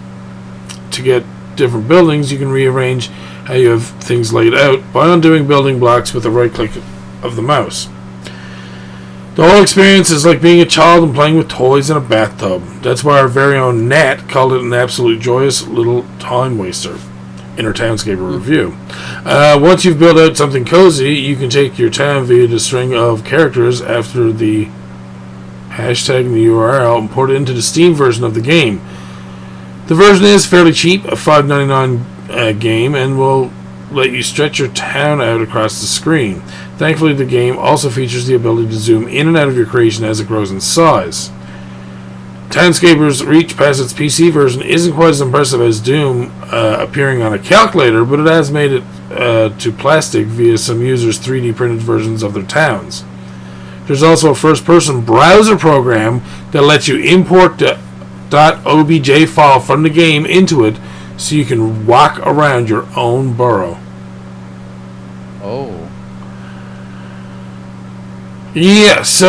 To get different buildings, you can rearrange how you have things laid out by undoing building blocks with a right click of the mouse. The whole experience is like being a child and playing with toys in a bathtub. That's why our very own Nat called it an absolute joyous little time waster in her Townscaper review. Once you've built out something cozy, you can take your town via the string of characters after the hashtag in the URL and port it into the Steam version of the game. The version is fairly cheap, a $5.99 game, and will let you stretch your town out across the screen. Thankfully, the game also features the ability to zoom in and out of your creation as it grows in size. Townscaper's reach past its PC version isn't quite as impressive as Doom appearing on a calculator, but it has made it to plastic via some users' 3D printed versions of their towns. There's also a first-person browser program that lets you import the .obj file from the game into it, so you can walk around your own borough. Oh. Yeah, so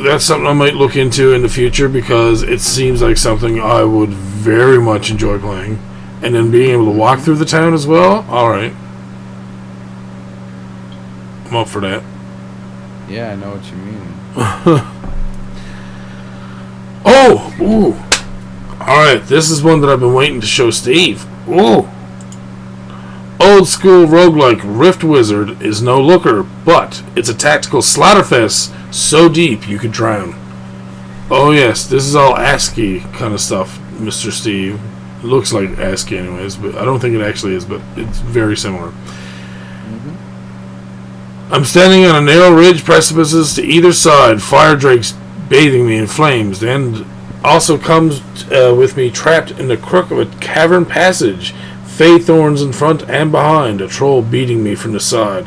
that's something I might look into in the future, because it seems like something I would very much enjoy playing. And then being able to walk through the town as well? Alright. I'm up for that. Yeah, I know what you mean. Oh! Ooh! Alright, this is one that I've been waiting to show Steve. Ooh! old school roguelike Rift Wizard is no looker, but it's a tactical slaughterfest so deep you could drown. Oh yes, this is all ASCII kind of stuff, Mr. Steve. It looks like ASCII anyways, but I don't think it actually is, but it's very similar. I'm standing on a narrow ridge, precipices to either side, fire drakes bathing me in flames. The end also comes with me trapped in the crook of a cavern passage, fey thorns in front and behind, a troll beating me from the side.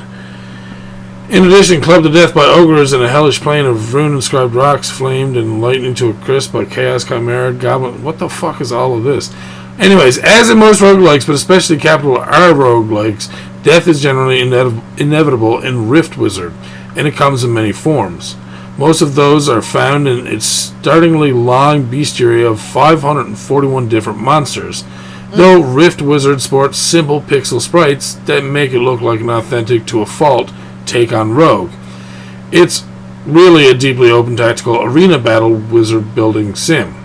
In addition, clubbed to death by ogres in a hellish plain of rune-inscribed rocks, flamed and lightning to a crisp by chaos chimera goblin. What the fuck is all of this? Anyways, as in most roguelikes, but especially capital R roguelikes, death is generally inevitable in Rift Wizard, and it comes in many forms. Most of those are found in its startlingly long bestiary of 541 different monsters, though Rift Wizard sports simple pixel sprites that make it look like an authentic to a fault take on Rogue. It's really a deeply open tactical arena battle wizard building sim.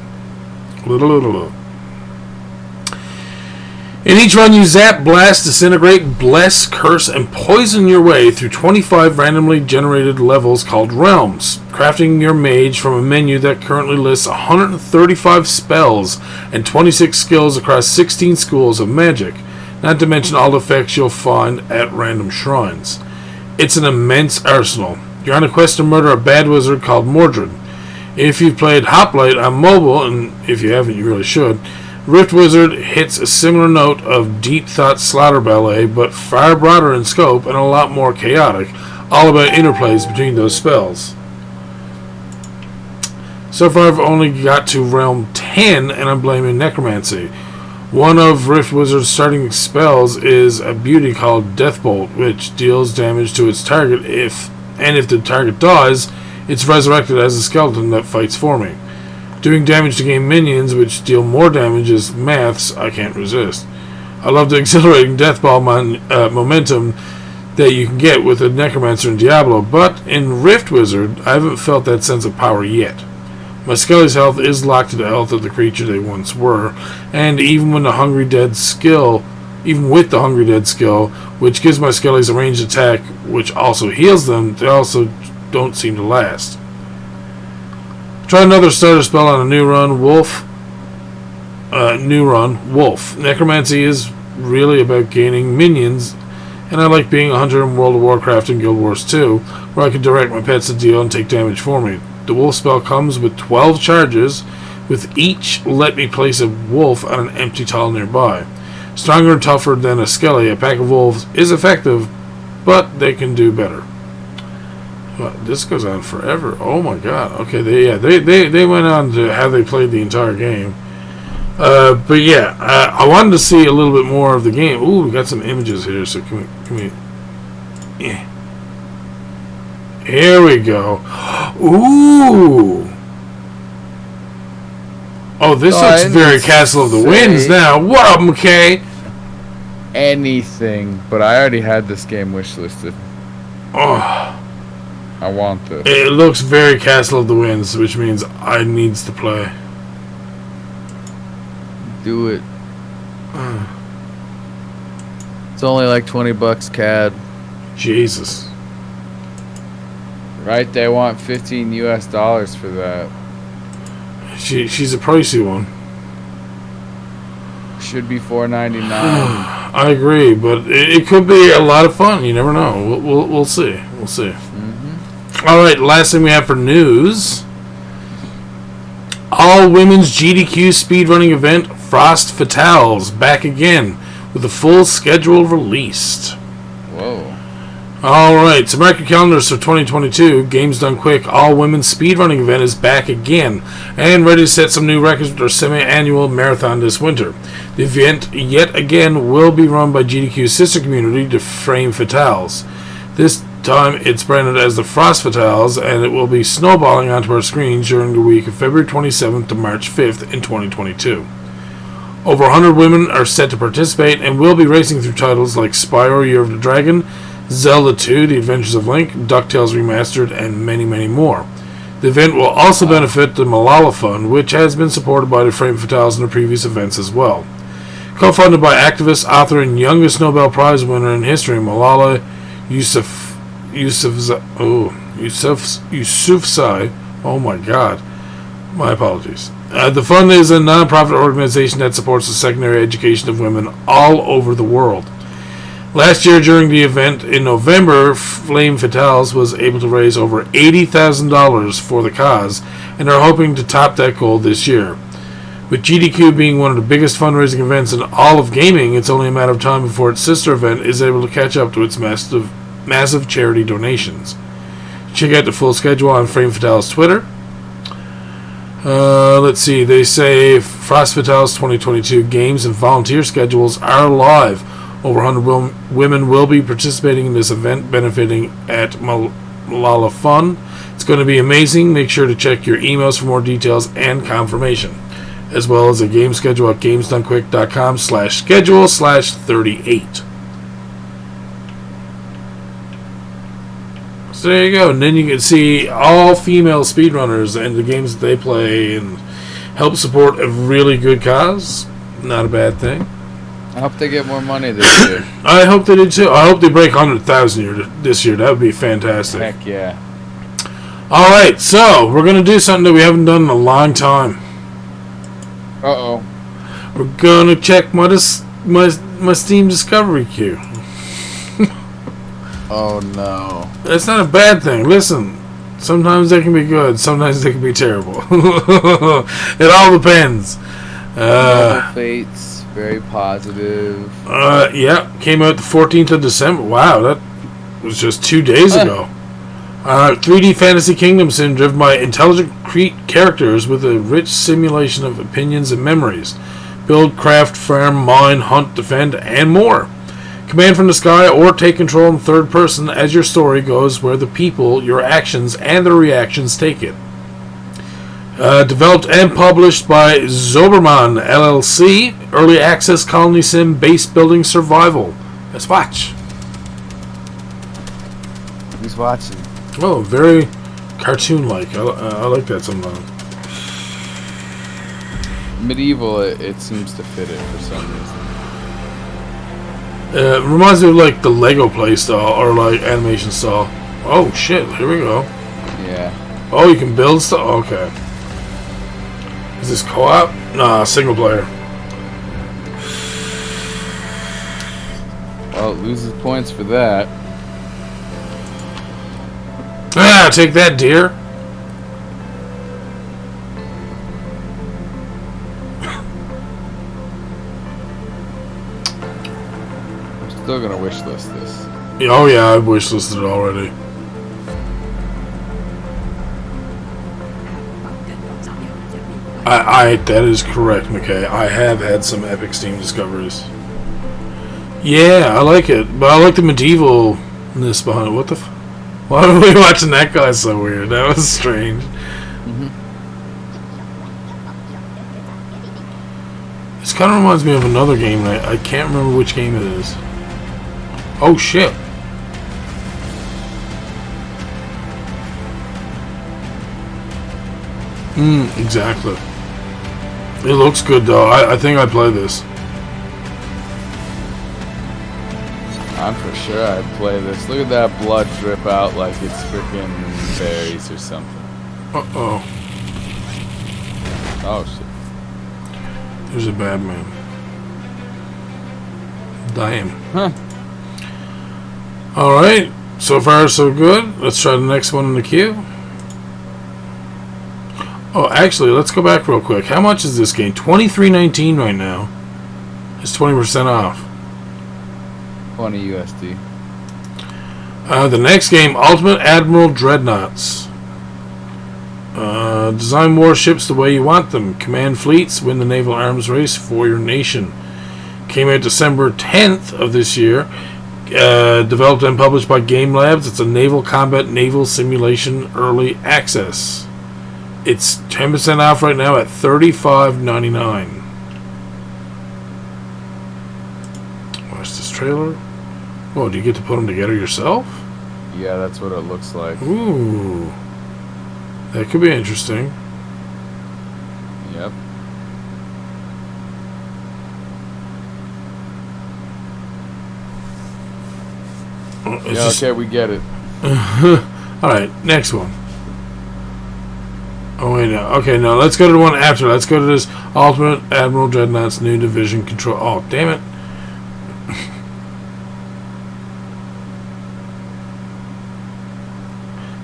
In each run, you zap, blast, disintegrate, bless, curse, and poison your way through 25 randomly generated levels called realms, crafting your mage from a menu that currently lists 135 spells and 26 skills across 16 schools of magic, not to mention all the effects you'll find at random shrines. It's an immense arsenal. You're on a quest to murder a bad wizard called Mordred. If you've played Hoplite on mobile, and if you haven't, you really should, Rift Wizard hits a similar note of deep thought slaughter ballet, but far broader in scope and a lot more chaotic, all about interplays between those spells. So far I've only got to realm 10, and I'm blaming necromancy. One of Rift Wizard's starting spells is a beauty called Deathbolt, which deals damage to its target if the target dies, it's resurrected as a skeleton that fights for me. Doing damage to game minions, which deal more damage, is maths I can't resist. I love the exhilarating Deathball momentum that you can get with a Necromancer in Diablo, but in Rift Wizard, I haven't felt that sense of power yet. My Skelly's health is locked to the health of the creature they once were, and even with the Hungry Dead skill, which gives my Skellies a ranged attack, which also heals them, they also don't seem to last. Try another starter spell on a new run, Wolf. Necromancy is really about gaining minions, and I like being a hunter in World of Warcraft and Guild Wars 2, where I can direct my pets to deal and take damage for me. The wolf spell comes with 12 charges, with each let me place a wolf on an empty tile nearby. Stronger and tougher than a Skelly, a pack of wolves is effective, but they can do better. Well, this goes on forever. Oh my god. Okay, they went on to how they played the entire game. But yeah, I wanted to see a little bit more of the game. Ooh, we got some images here, so can we yeah. Here we go. Ooh. Oh, this looks very Castle of the Winds now. What up, McKay? Anything, but I already had this game wishlisted. Oh. I want this. It looks very Castle of the Winds, which means I needs to play. Do it. It's only like $20 CAD. Jesus. Right, they want $15 US for that. She's a pricey one. Should be $4.99. I agree, but it could be a lot of fun. You never know. We'll see. We'll see. Mm-hmm. All right, last thing we have for news. All women's GDQ speedrunning event Frost Fatales back again with a full schedule released. Whoa. Alright, so mark your calendars for 2022. Games Done Quick all-women's speedrunning event is back again and ready to set some new records with their semi-annual marathon this winter. The event, yet again, will be run by GDQ's sister community, the Frame Fatales. This time, it's branded as the Frost Fatales, and it will be snowballing onto our screens during the week of February 27th to March 5th in 2022. Over 100 women are set to participate and will be racing through titles like Spyro Year of the Dragon, Zelda 2, The Adventures of Link, DuckTales Remastered, and many, many more. The event will also benefit the Malala Fund, which has been supported by the Frame Fatales in the previous events as well. Co-funded by activist, author, and youngest Nobel Prize winner in history, Malala Yousafzai. Oh my God. My apologies. The fund is a non-profit organization that supports the secondary education of women all over the world. Last year, during the event in November, Flame Fatales was able to raise over $80,000 for the cause, and are hoping to top that goal this year. With GDQ being one of the biggest fundraising events in all of gaming, it's only a matter of time before its sister event is able to catch up to its massive charity donations. Check out the full schedule on Flame Fatales' Twitter. Let's see. They say Frost Fatales 2022 games and volunteer schedules are live. Over 100 women will be participating in this event, benefiting at Malala Fund. It's going to be amazing. Make sure to check your emails for more details and confirmation, as well as a game schedule at gamesdonequick.com/schedule/38. So there you go, and then you can see all female speedrunners and the games that they play and help support a really good cause. Not a bad thing. I hope they get more money this year. I hope they do too. I hope they break 100,000 this year. That would be fantastic. Heck yeah. Alright, so we're going to do something that we haven't done in a long time. Uh-oh. We're going to check my Steam Discovery queue. Oh no. That's not a bad thing. Listen, sometimes they can be good, sometimes they can be terrible. It all depends. Noble Fates, very positive. Yeah, came out the 14th of December. Wow, that was just 2 days ago. 3D Fantasy Kingdom Sim driven by intelligent characters with a rich simulation of opinions and memories. Build, craft, farm, mine, hunt, defend, and more. Command from the sky or take control in third person as your story goes, where the people, your actions, and their reactions take it. Developed and published by Zoberman LLC. Early access colony sim base building survival. Let's watch. Who's watching? Oh, very cartoon-like. I like that sometimes. Medieval, it seems to fit it for some reason. It reminds me of like the Lego play style or like animation style. Oh shit, here we go. Yeah. Oh, you can build stuff? Okay. Is this co-op? Nah, single player. Well, it loses points for that. Ah, take that, deer. I'm still gonna wishlist this. Oh yeah, I've wishlisted it already. That is correct, McKay. I have had some epic Steam discoveries. Yeah, I like it, but I like the medievalness behind it. What the? Why are we watching that guy so weird? That was strange. This kind of reminds me of another game. I can't remember which game it is. Oh shit! Exactly. It looks good though. I think I'd play this. I'm for sure I'd play this. Look at that blood drip out like it's freaking berries or something. Uh-oh. Oh shit. There's a bad man. Damn. Huh. Alright. So far so good. Let's try the next one in the queue. Oh, actually, let's go back real quick. How much is this game? $23.19 right now. It's 20% off. 20 USD. The next game, Ultimate Admiral Dreadnoughts. Design warships the way you want them. Command fleets. Win the naval arms race for your nation. Came out December 10th of this year. Developed and published by Game Labs. It's a naval combat naval simulation early access. It's 10% off right now at $35.99. Watch this trailer. Oh, do you get to put them together yourself? Yeah, that's what it looks like. Ooh. That could be interesting. Yep. Yeah, okay, we get it. Alright, next one. Oh, wait, no. Okay, no, let's go to the one after. Let's go to this Ultimate Admiral Dreadnought's new division control. Oh, damn it.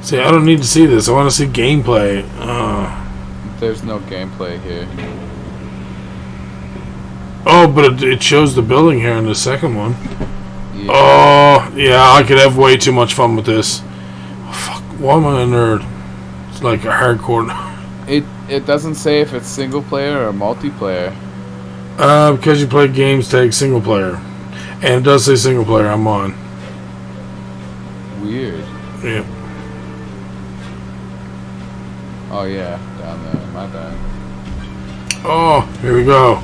See, I don't need to see this. I want to see gameplay. There's no gameplay here. Oh, but it shows the building here in the second one. Yeah. Oh, yeah, I could have way too much fun with this. Oh, fuck, why am I a nerd? It's like a hardcore. It doesn't say if it's single player or multiplayer. Because you play games take single player. And it does say single player, I'm on. Weird. Yeah. Oh yeah, down there. My bad. Oh, here we go.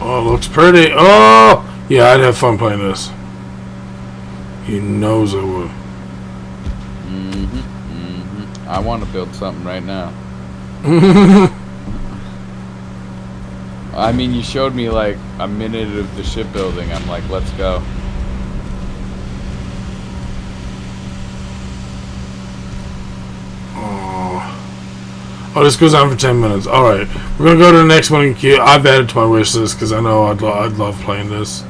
Oh, looks pretty. Oh! Yeah, I'd have fun playing this. He knows I would. I want to build something right now. I mean, you showed me like a minute of the shipbuilding. I'm like, let's go. Oh, this goes on for 10 minutes. Alright. We're going to go to the next one in queue. I've added to my wish list because I know I'd love playing this.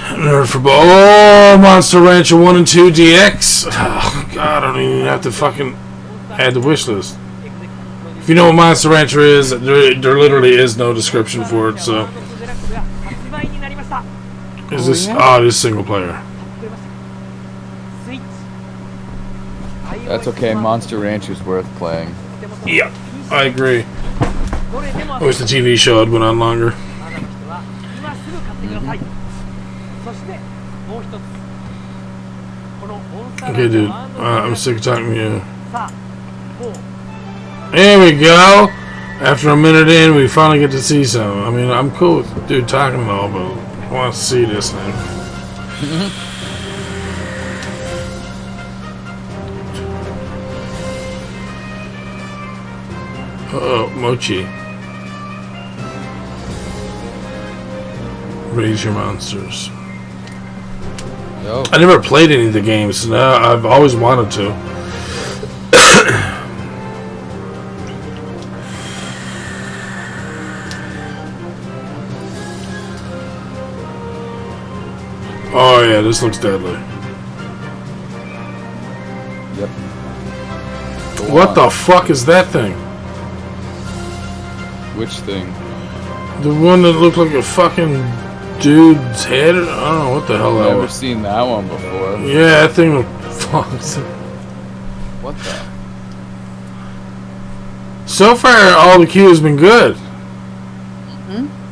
Nerd for Ball. Oh, Monster Rancher 1 and 2 DX. Oh, God, I don't even have to fucking add the wish list. If you know what Monster Rancher is, there literally is no description for it, so. Is this? Oh, this is single player. That's okay. Monster Ranch is worth playing. Yeah, I agree. I wish the TV show had went on longer. Okay, dude. I'm sick of talking to you. There we go. After a minute in, we finally get to see some. I mean, I'm cool with dude talking and all, but I want to see this thing. Uh-oh, Mochi. Raise your monsters. Yo. I never played any of the games, and I've always wanted to. Oh yeah, this looks deadly. Yep. What the fuck is that thing? Which thing? The one that looked like a fucking dude's head? I don't know what the hell I've that never was. seen that one before. Yeah, that thing looked fucked. What the? So far, all the queue has been good.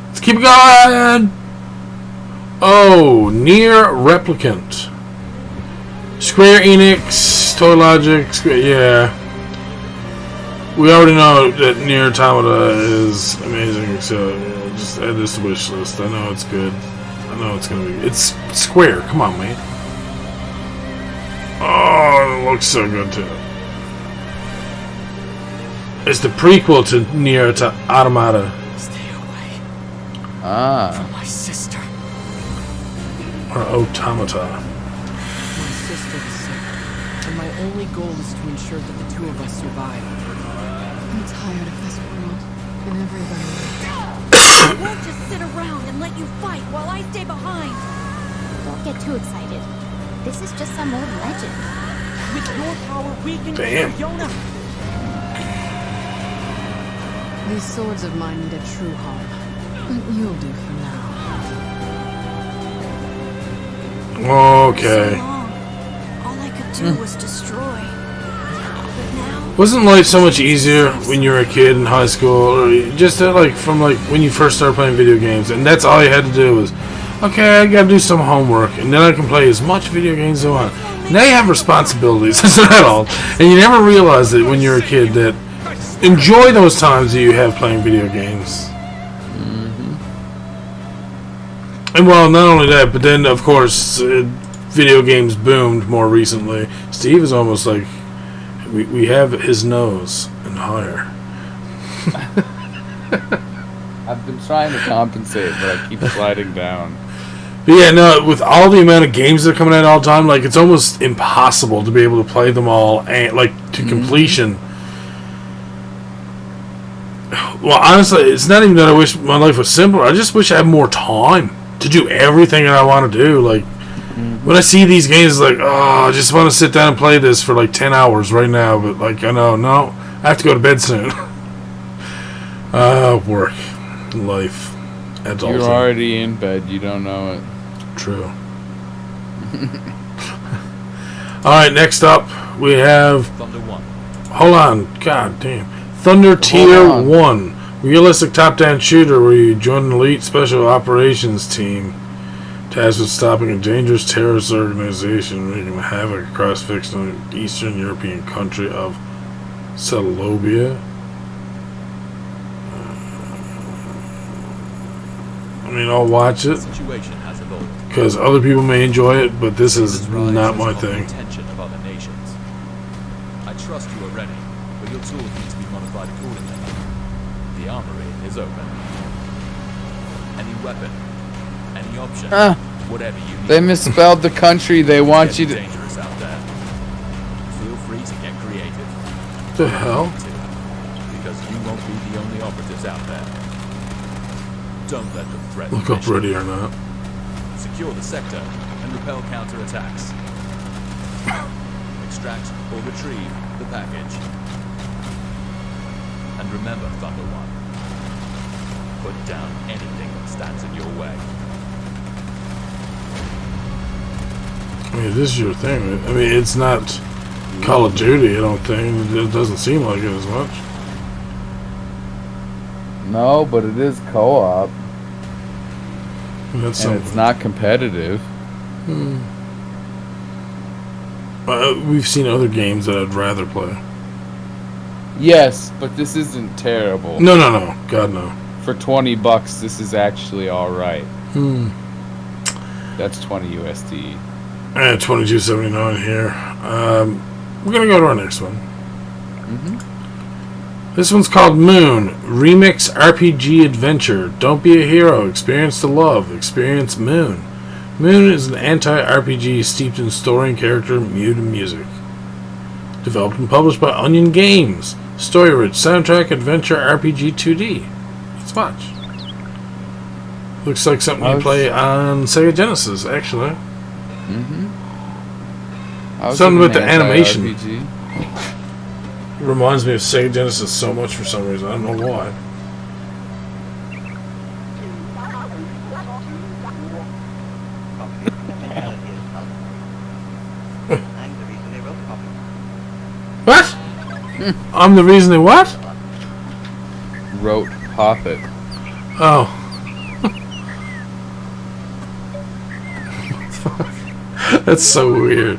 Let's keep it going! Oh, Nier Replicant. Square Enix, Toy Logic, yeah. We already know that Nier Automata is amazing, so yeah, just add this to wish list. I know it's good. I know it's gonna be. It's Square. Come on, man. Oh, it looks so good too. It's the prequel to Nier Automata. Stay away Ah. my sister. Or Automata. My sister is sick, and my only goal is to ensure that the two of us survive. I'm tired of this world and everybody. I won't just sit around and let you fight while I stay behind. Don't get too excited. This is just some old legend. With your power, we can Damn. kill Yona. These swords of mine need a true home. But you'll do for now. Okay. So long, all I could do was destroy. But now, Wasn't life so much easier when you were a kid in high school, or just from when you first started playing video games, and that's all you had to do was, okay, I gotta do some homework, and then I can play as much video games as I want. Now you have responsibilities, that's not all, and you never realize it when you're a kid that enjoy those times that you have playing video games. And well, not only that, but then of course, video games boomed more recently. Steve is almost like. We have his nose and higher. I've been trying to compensate, but I keep sliding down. But yeah, no, with all the amount of games that are coming out all the time, like, it's almost impossible to be able to play them all, and, like, to completion. Well, honestly, it's not even that I wish my life was simpler. I just wish I had more time to do everything that I want to do. Like, when I see these games, it's like, oh, I just want to sit down and play this for like 10 hours right now. But, like, I know, no, I have to go to bed soon. Work, life, adulting. You're already in bed. You don't know it. True. Alright, next up, we have... Thunder 1. Hold on, god damn. Thunder Tier 1. Realistic top-down shooter where you join an elite special operations team tasked with stopping a dangerous terrorist organization wreaking havoc across fictional Eastern European country of Celobia. I mean, I'll watch it Situation has evolved. because other people may enjoy it, but this is Rise not has my caught the thing. attention of other nations. I trust you are ready, but your tools need to be modified accordingly. The armory is open. Any weapon, any option, whatever you need. They misspelled the country. They want you It's to. dangerous out there. Feel free to get creative. What the hell? Because you won't be the only operatives out there. Don't let them threaten. Look up ready or not. Secure the sector and repel counterattacks. Extract or retrieve the package. And remember, Thunder 1. Put down anything that stands in your way. I mean, this is your thing. I mean, it's not Call of Duty, I don't think. It doesn't seem like it as much. No, but it is co-op, That's and it's not competitive. We've seen other games that I'd rather play. Yes, but this isn't terrible. No. God, no. For $20, this is actually all right. That's 20 USD. And $22.79 here. We're gonna go to our next one. This one's called Moon Remix RPG Adventure. Don't be a hero. Experience the love. Experience Moon. Moon is an anti-RPG steeped in story and character, mood, and music. Developed and published by Onion Games. Story-rich soundtrack adventure RPG 2D. Let's watch. Looks like something you play on Sega Genesis, actually. Something with the animation. RPG. It reminds me of Sega Genesis so much for some reason. I don't know why. What? I'm the reason they what? Wrote Pop It. Oh. That's so weird.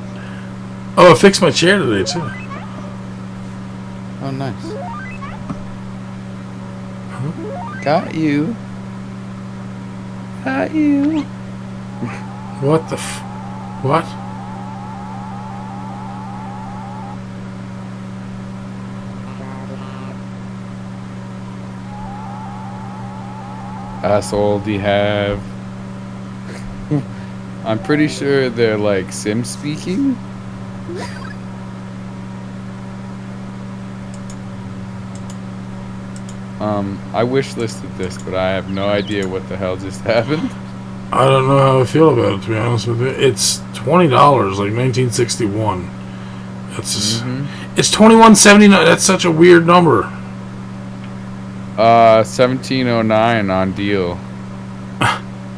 Oh, I fixed my chair today, too. Oh, nice. Got you. Got you. What the What? Asshole, do you have... I'm pretty sure they're like sim speaking. I wish listed this, but I have no idea what the hell just happened. I don't know how I feel about it, to be honest with you. It's $20, like 1961. That's just, it's $21.79. That's such a weird number. 1709 on deal.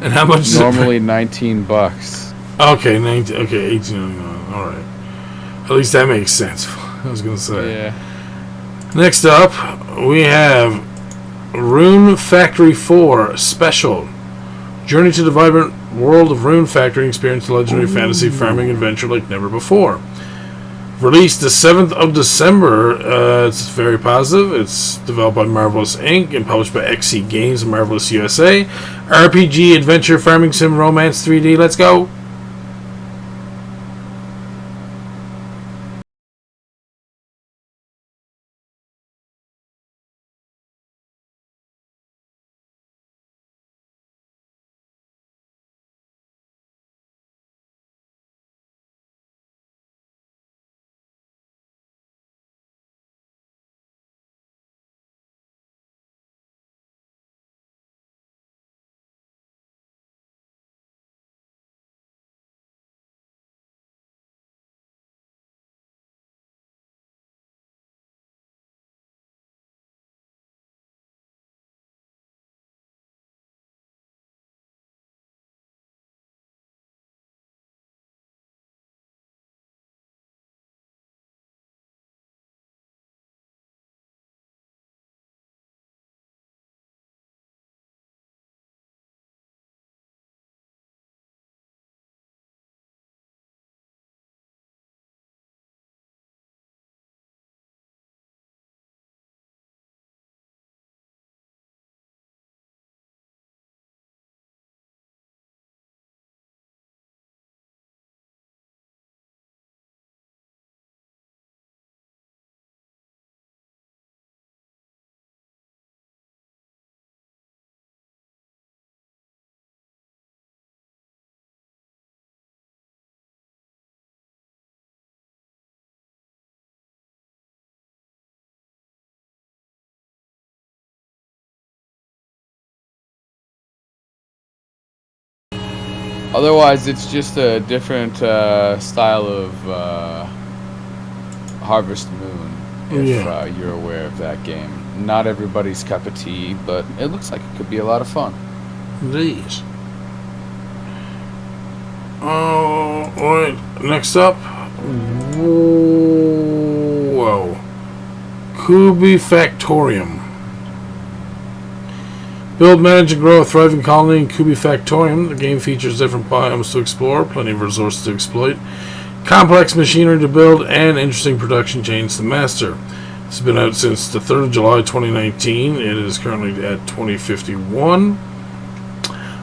And how much is Normally $19. Okay, 19. Okay, $18.99. All right. At least that makes sense. I was gonna say. Yeah. Next up, we have Rune Factory 4 Special. Journey to the vibrant world of Rune Factory and experience the legendary fantasy farming adventure like never before. Released the 7th of December. It's very positive. It's developed by Marvelous Inc. and published by XC Games and Marvelous USA. RPG, adventure, farming sim, romance, 3D. Let's go. Otherwise, it's just a different style of Harvest Moon, if you're aware of that game. Not everybody's cup of tea, but it looks like it could be a lot of fun. Indeed. Alright, next up. Whoa. Kubi Factorium. Build, manage, and grow a thriving colony in Kubi Factorium. The game features different biomes to explore, plenty of resources to exploit, complex machinery to build, and interesting production chains to master. It's been out since the 3rd of July 2019. It is currently at 2051.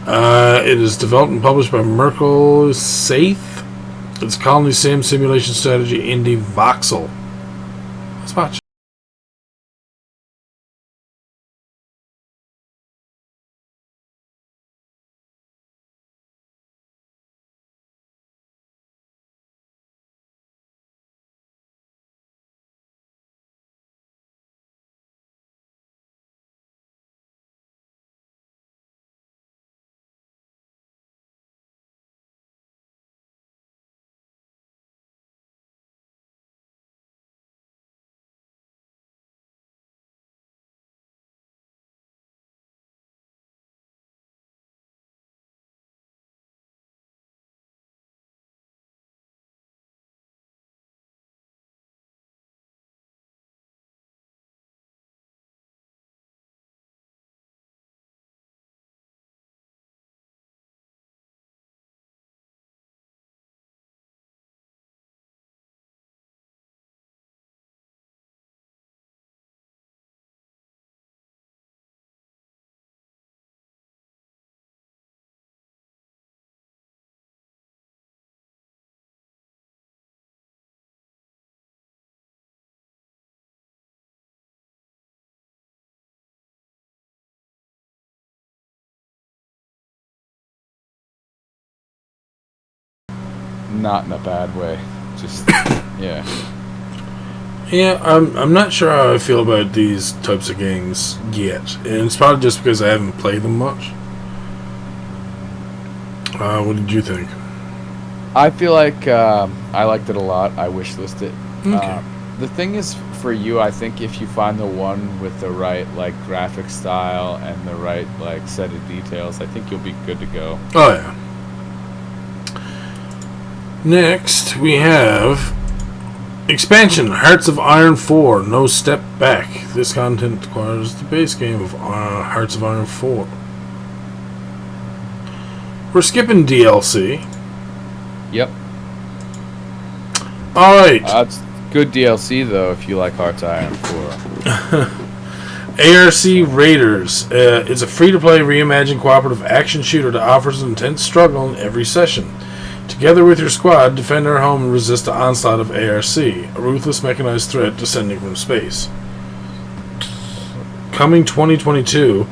It is developed and published by Merkle Saith. It's a colony sim simulation strategy indie voxel. Let's watch. Not in a bad way. Just, yeah. Yeah, I'm not sure how I feel about these types of games yet. And it's probably just because I haven't played them much. What did you think? I feel like I liked it a lot. I wishlisted it. Okay. The thing is, for you, I think if you find the one with the right like graphic style and the right like set of details, I think you'll be good to go. Oh, yeah. Next, we have expansion, Hearts of Iron 4, No Step Back. This content requires the base game of Hearts of Iron 4. We're skipping DLC. Yep. Alright. It's good DLC, though, if you like Hearts of Iron 4. ARC Raiders. It's a free-to-play reimagined cooperative action shooter that offers an intense struggle in every session. Together with your squad, defend our home and resist the onslaught of ARC, a ruthless mechanized threat descending from space. Coming 2022,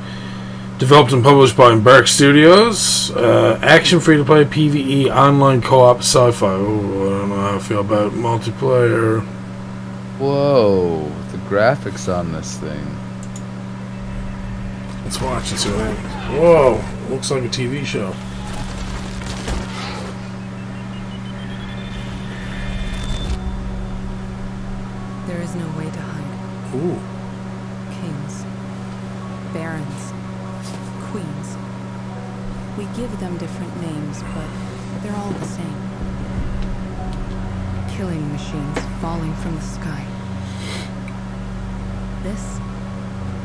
developed and published by Embark Studios, action free-to-play PvE online co-op sci-fi. Oh, I don't know how I feel about multiplayer. Whoa, the graphics on this thing. Let's watch and see what happens. Whoa, looks like a TV show. There is no way to hide. Ooh. Kings, barons, queens. We give them different names, but they're all the same. Killing machines falling from the sky. This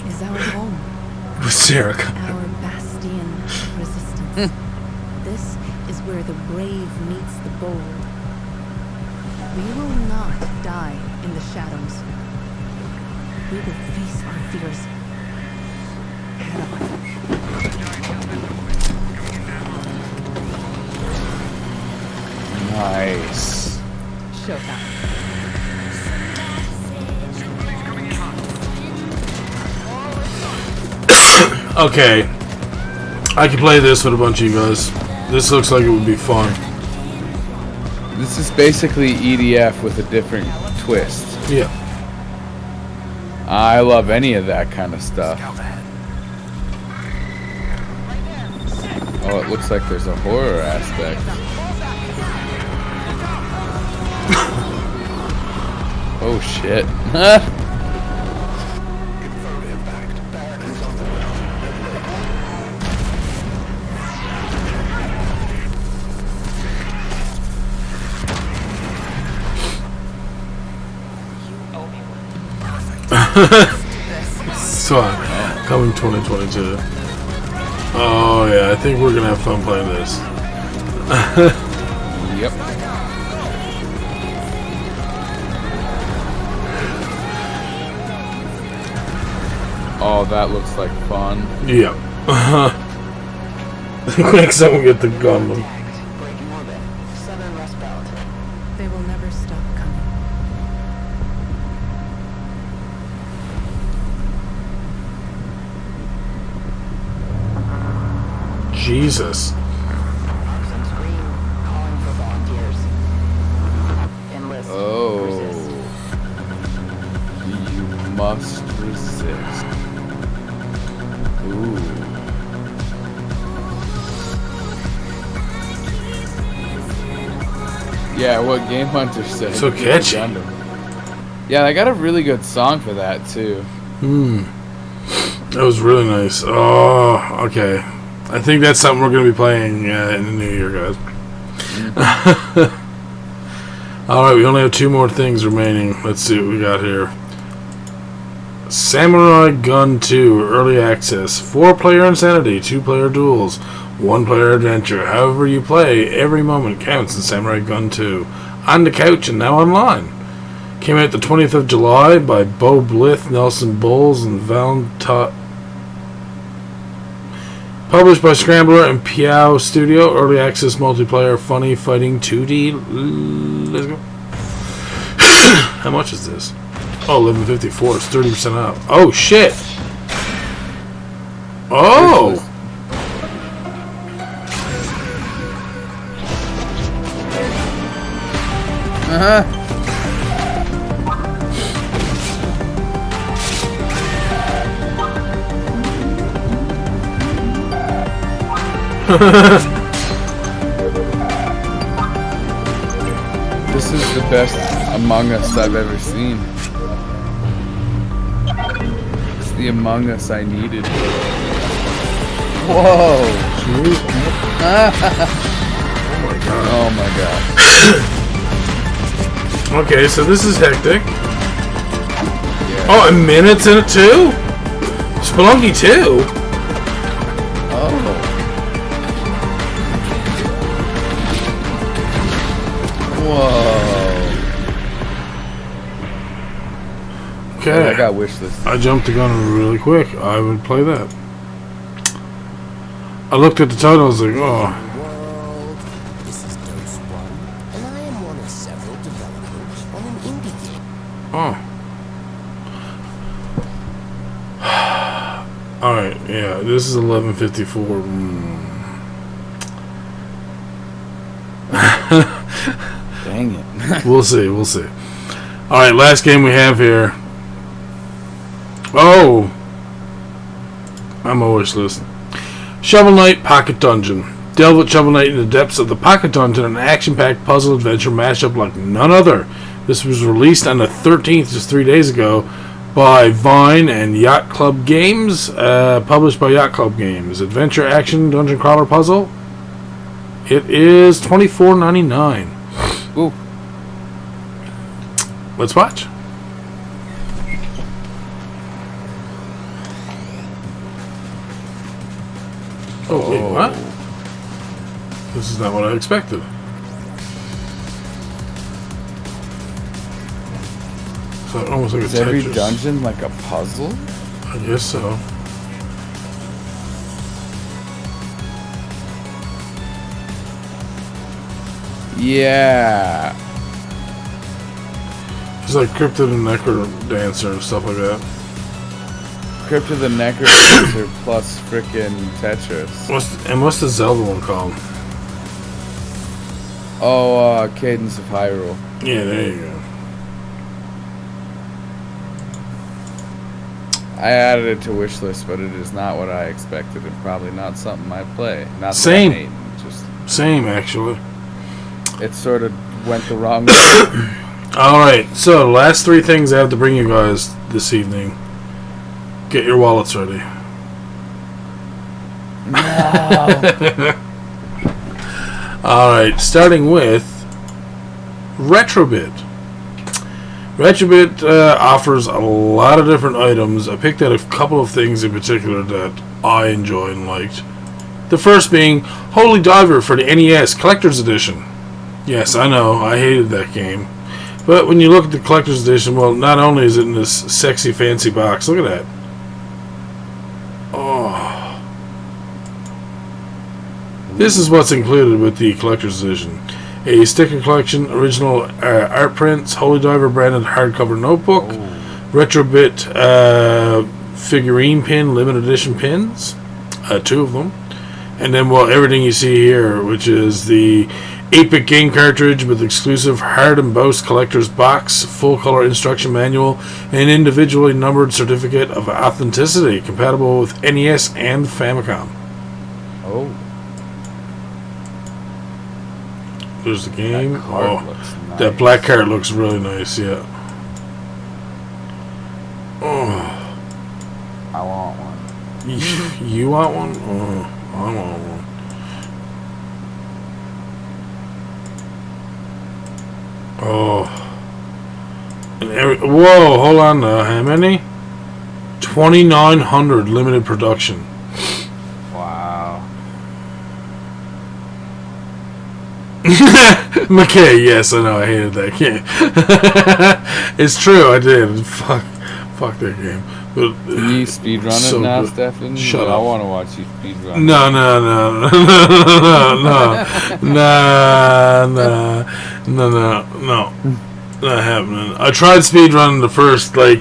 is our home. With Sarah. Our bastion of resistance. This is where the brave meets the bold. We will not die in the shadows. We will face our fears head on. Nice. Showtime. Okay. I can play this with a bunch of you guys. This looks like it would be fun. This is basically EDF with a different twist. Yeah. I love any of that kind of stuff. Oh, it looks like there's a horror aspect. Oh shit. So, coming 2022. Oh yeah, I think we're gonna have fun playing this. Yep. Oh, that looks like fun. Yeah. Quick, someone get the gun. They will never stop coming. Jesus. Oh. You must resist. Ooh. Yeah, what Game Hunter said. So catchy. Yeah, I got a really good song for that too. That was really nice. Oh, okay. I think that's something we're going to be playing in the new year, guys. Alright, we only have 2 more things remaining. Let's see what we got here. Samurai Gun 2 Early Access. 4-player Insanity, 2-player Duels, 1-player Adventure. However you play, every moment counts in Samurai Gun 2. On the couch and now online. Came out the 20th of July by Bo Blith, Nelson Bowles, and Valentine. Published by Scrambler and Piao Studio. Early access multiplayer, funny, fighting 2D. Let's go. How much is this? Oh, $11.54. It's 30% off. Oh, shit. Oh. This is the best Among Us I've ever seen. It's the Among Us I needed. Whoa! Oh my god. Okay, so this is hectic. Yeah. Oh, a minute's in it too? Spelunky 2? Oh. Whoa. Okay. I got wish list. I jumped the gun really quick. I would play that. I looked at the title, I was like, oh. World. This is Dose 1, and I am one of several developers on an indie game. Oh. Alright, yeah, this is 11:54. Dang it. We'll see, we'll see. Alright, last game we have here. Oh! I'm always listening. Shovel Knight Pocket Dungeon. Delve with Shovel Knight in the depths of the Pocket Dungeon, an action-packed puzzle adventure mashup like none other. This was released on the 13th, just 3 days ago, by Vine and Yacht Club Games, published by Yacht Club Games. Adventure, action, dungeon crawler puzzle. It is $24.99. Ooh. Let's watch. Oh, wait, what? This is not what I expected. So almost like a Is every Tetris. dungeon like a puzzle? I guess so. Yeah. It's like Cryptid and Necro Dancer and stuff like that. Crypto the Necrodancer plus frickin' Tetris. What's the Zelda one called? Oh, Cadence of Hyrule. Yeah, there you go. I added it to wish list, but it is not what I expected, and probably not something I play. Not Same. That I hate, just Same, actually. it sort of went the wrong way. Alright, so the last 3 things I have to bring you guys this evening. Get your wallets ready. No. Alright, starting with Retrobit. Retrobit offers a lot of different items. I picked out a couple of things in particular that I enjoyed and liked. The first being Holy Diver for the NES Collector's Edition. Yes, I know, I hated that game. But when you look at the Collector's Edition, well, not only is it in this sexy, fancy box, look at that. Oh. This is what's included with the Collector's Edition. A sticker collection, original art prints, Holy Diver branded hardcover notebook, Retrobit figurine pin, limited edition pins, 2 of them, and then everything you see here, which is the 8-bit game cartridge with exclusive hard embossed collector's box, full color instruction manual, and an individually numbered certificate of authenticity compatible with NES and Famicom. Oh. There's the game. That card looks nice. That black card looks really nice, yeah. Oh. I want one. You want one? Oh, I want one. Oh. And whoa, hold on now. How many? 2,900 limited production. Wow. McKay, yes, I know, I hated that game. It's true, I did. Fuck that game. But, can you speedrun so it now, good. Stefan? Shut I up. want to watch you speedrun. No, not happening. I tried speedrunning the first, I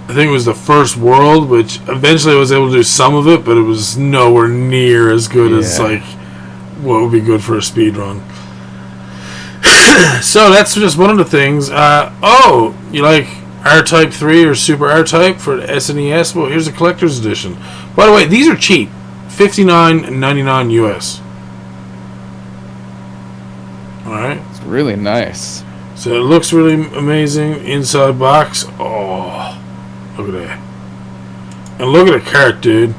think it was the first world, which eventually I was able to do some of it, but it was nowhere near as good as what would be good for a speedrun. So that's just one of the things. You like R-Type 3 or Super R-Type for SNES? Well, here's a collector's edition. By the way, these are cheap. $59.99 US. Alright. It's really nice. So it looks really amazing. Inside box. Oh, look at that. And look at the cart, dude.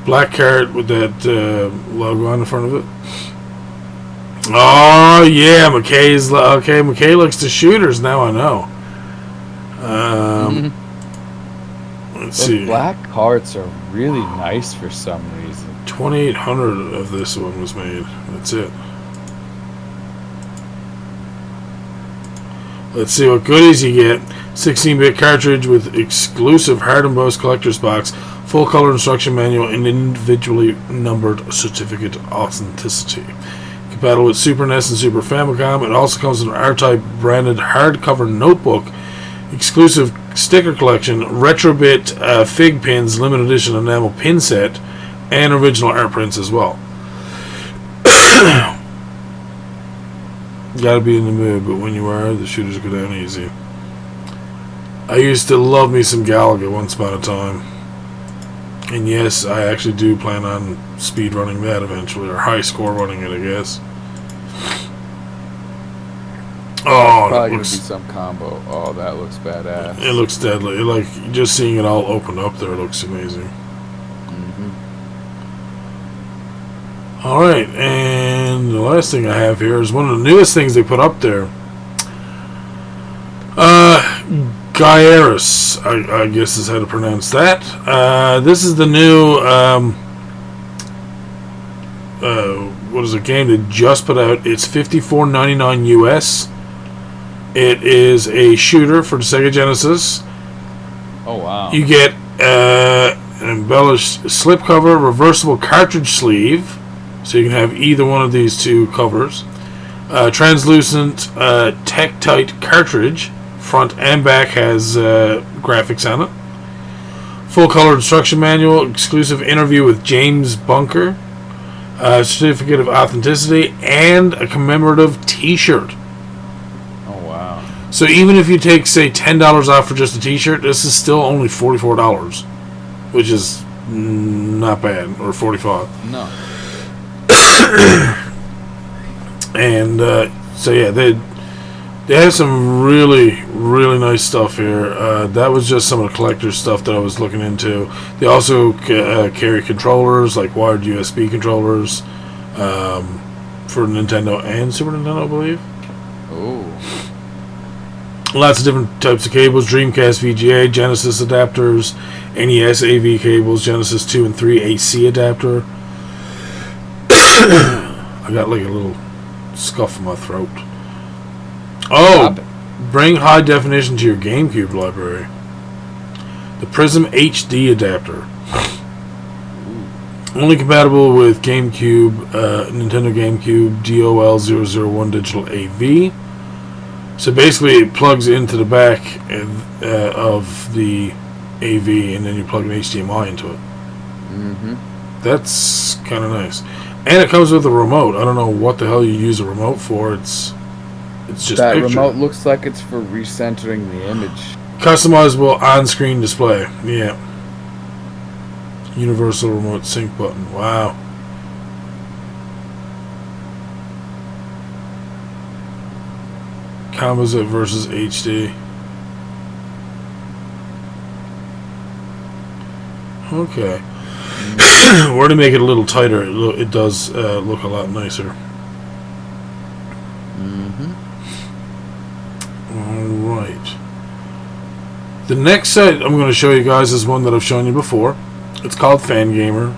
Black cart with that logo on the front of it. Oh, yeah. McKay looks to shooters now, I know. Let's see. Black carts are really nice for some reason. 2,800 of this one was made. That's it. Let's see what goodies you get. 16-bit cartridge with exclusive hard embossed collector's box, full color instruction manual, and individually numbered certificate of authenticity. Compatible with Super NES and Super Famicom. It also comes with an R-Type branded hardcover notebook, exclusive sticker collection, Retrobit fig pins, limited edition enamel pin set, and original art prints as well. Gotta be in the mood, but when you are, the shooters go down easy. I used to love me some Galaga once upon a time. And yes, I actually do plan on speedrunning that eventually, or high score running it, I guess. Oh, probably gonna be some combo. Oh, that looks badass. It looks deadly. Just seeing it all open up there looks amazing. Alright, and the last thing I have here is one of the newest things they put up there. Gaiaris, I guess is how to pronounce that. This is the new, what is a game that just put out? It's $54.99 US. It is a shooter for the Sega Genesis. Oh, wow. You get an embellished slipcover, reversible cartridge sleeve, so you can have either one of these two covers. Translucent Tektite cartridge, front and back has graphics on it. Full color instruction manual, exclusive interview with James Bunker, certificate of authenticity, and a commemorative T-shirt. Oh, wow. So even if you take, say, $10 off for just a t-shirt, this is still only $44, which is not bad, or $45. No. And so yeah, they have some really, really nice stuff here. That was just some of the collector's stuff that I was looking into. They also carry controllers, like wired USB controllers, for Nintendo and Super Nintendo, I believe. Oh. Lots of different types of cables: Dreamcast VGA, Genesis adapters, NES AV cables, Genesis 2 and 3 AC adapter. I got like a little scuff in my throat. Oh, bring high definition to your GameCube library. The Prism HD adapter. Only compatible with GameCube, Nintendo GameCube DOL001 digital AV. So basically it plugs into the back of the AV, and then you plug an HDMI into it. Mm-hmm. That's kind of nice. And it comes with a remote. I don't know what the hell you use a remote for. It's just that picture. remote looks like it's for recentering the image. Customizable on-screen display. Yeah. Universal remote sync button. Wow. Composite versus HD. Okay. Or to make it a little tighter, it does look a lot nicer. Mm-hmm. Alright. The next site I'm going to show you guys is one that I've shown you before. It's called Fangamer.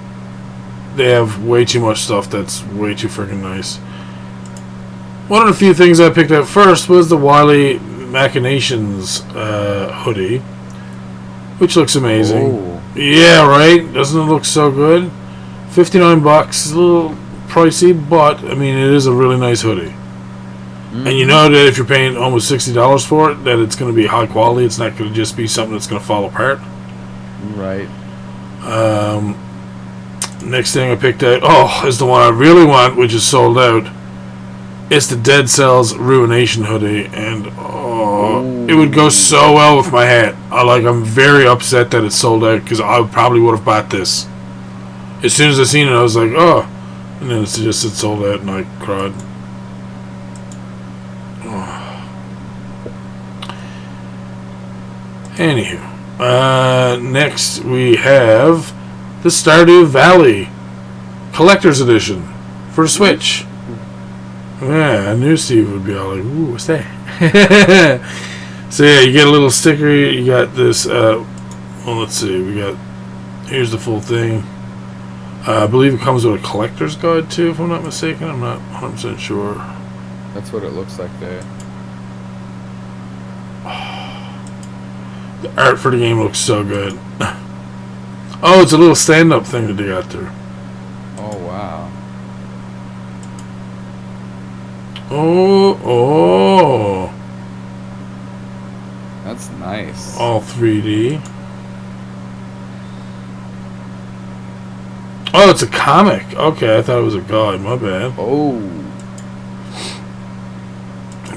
They have way too much stuff that's way too freaking nice. One of the few things I picked up first was the Wily Machinations hoodie, which looks amazing. Oh. Yeah, right? Doesn't it look so good? $59. It's a little pricey, but I mean, it is a really nice hoodie. Mm-hmm. And you know that if you're paying almost $60 for it, that it's going to be high quality. It's not going to just be something that's going to fall apart. Right. Next thing I picked out, is the one I really want, which is sold out. It's the Dead Cells Ruination hoodie, and it would go so well with my hat. I'm very upset that it's sold out, because I probably would have bought this. As soon as I seen it, I was like, oh, and then it's sold out, and I cried. Anywho, next we have the Stardew Valley Collector's Edition for Switch. Yeah, I knew Steve would be all like, ooh, what's that? So yeah, you get a little sticker, you got this, let's see, here's the full thing. I believe it comes with a collector's guide too, if I'm not mistaken. I'm not 100% sure. That's what it looks like there. The art for the game looks so good. Oh, it's a little stand-up thing that they got there. Oh, wow. Oh. That's nice. All 3D. Oh, it's a comic. Okay, I thought it was a guide. My bad. Oh.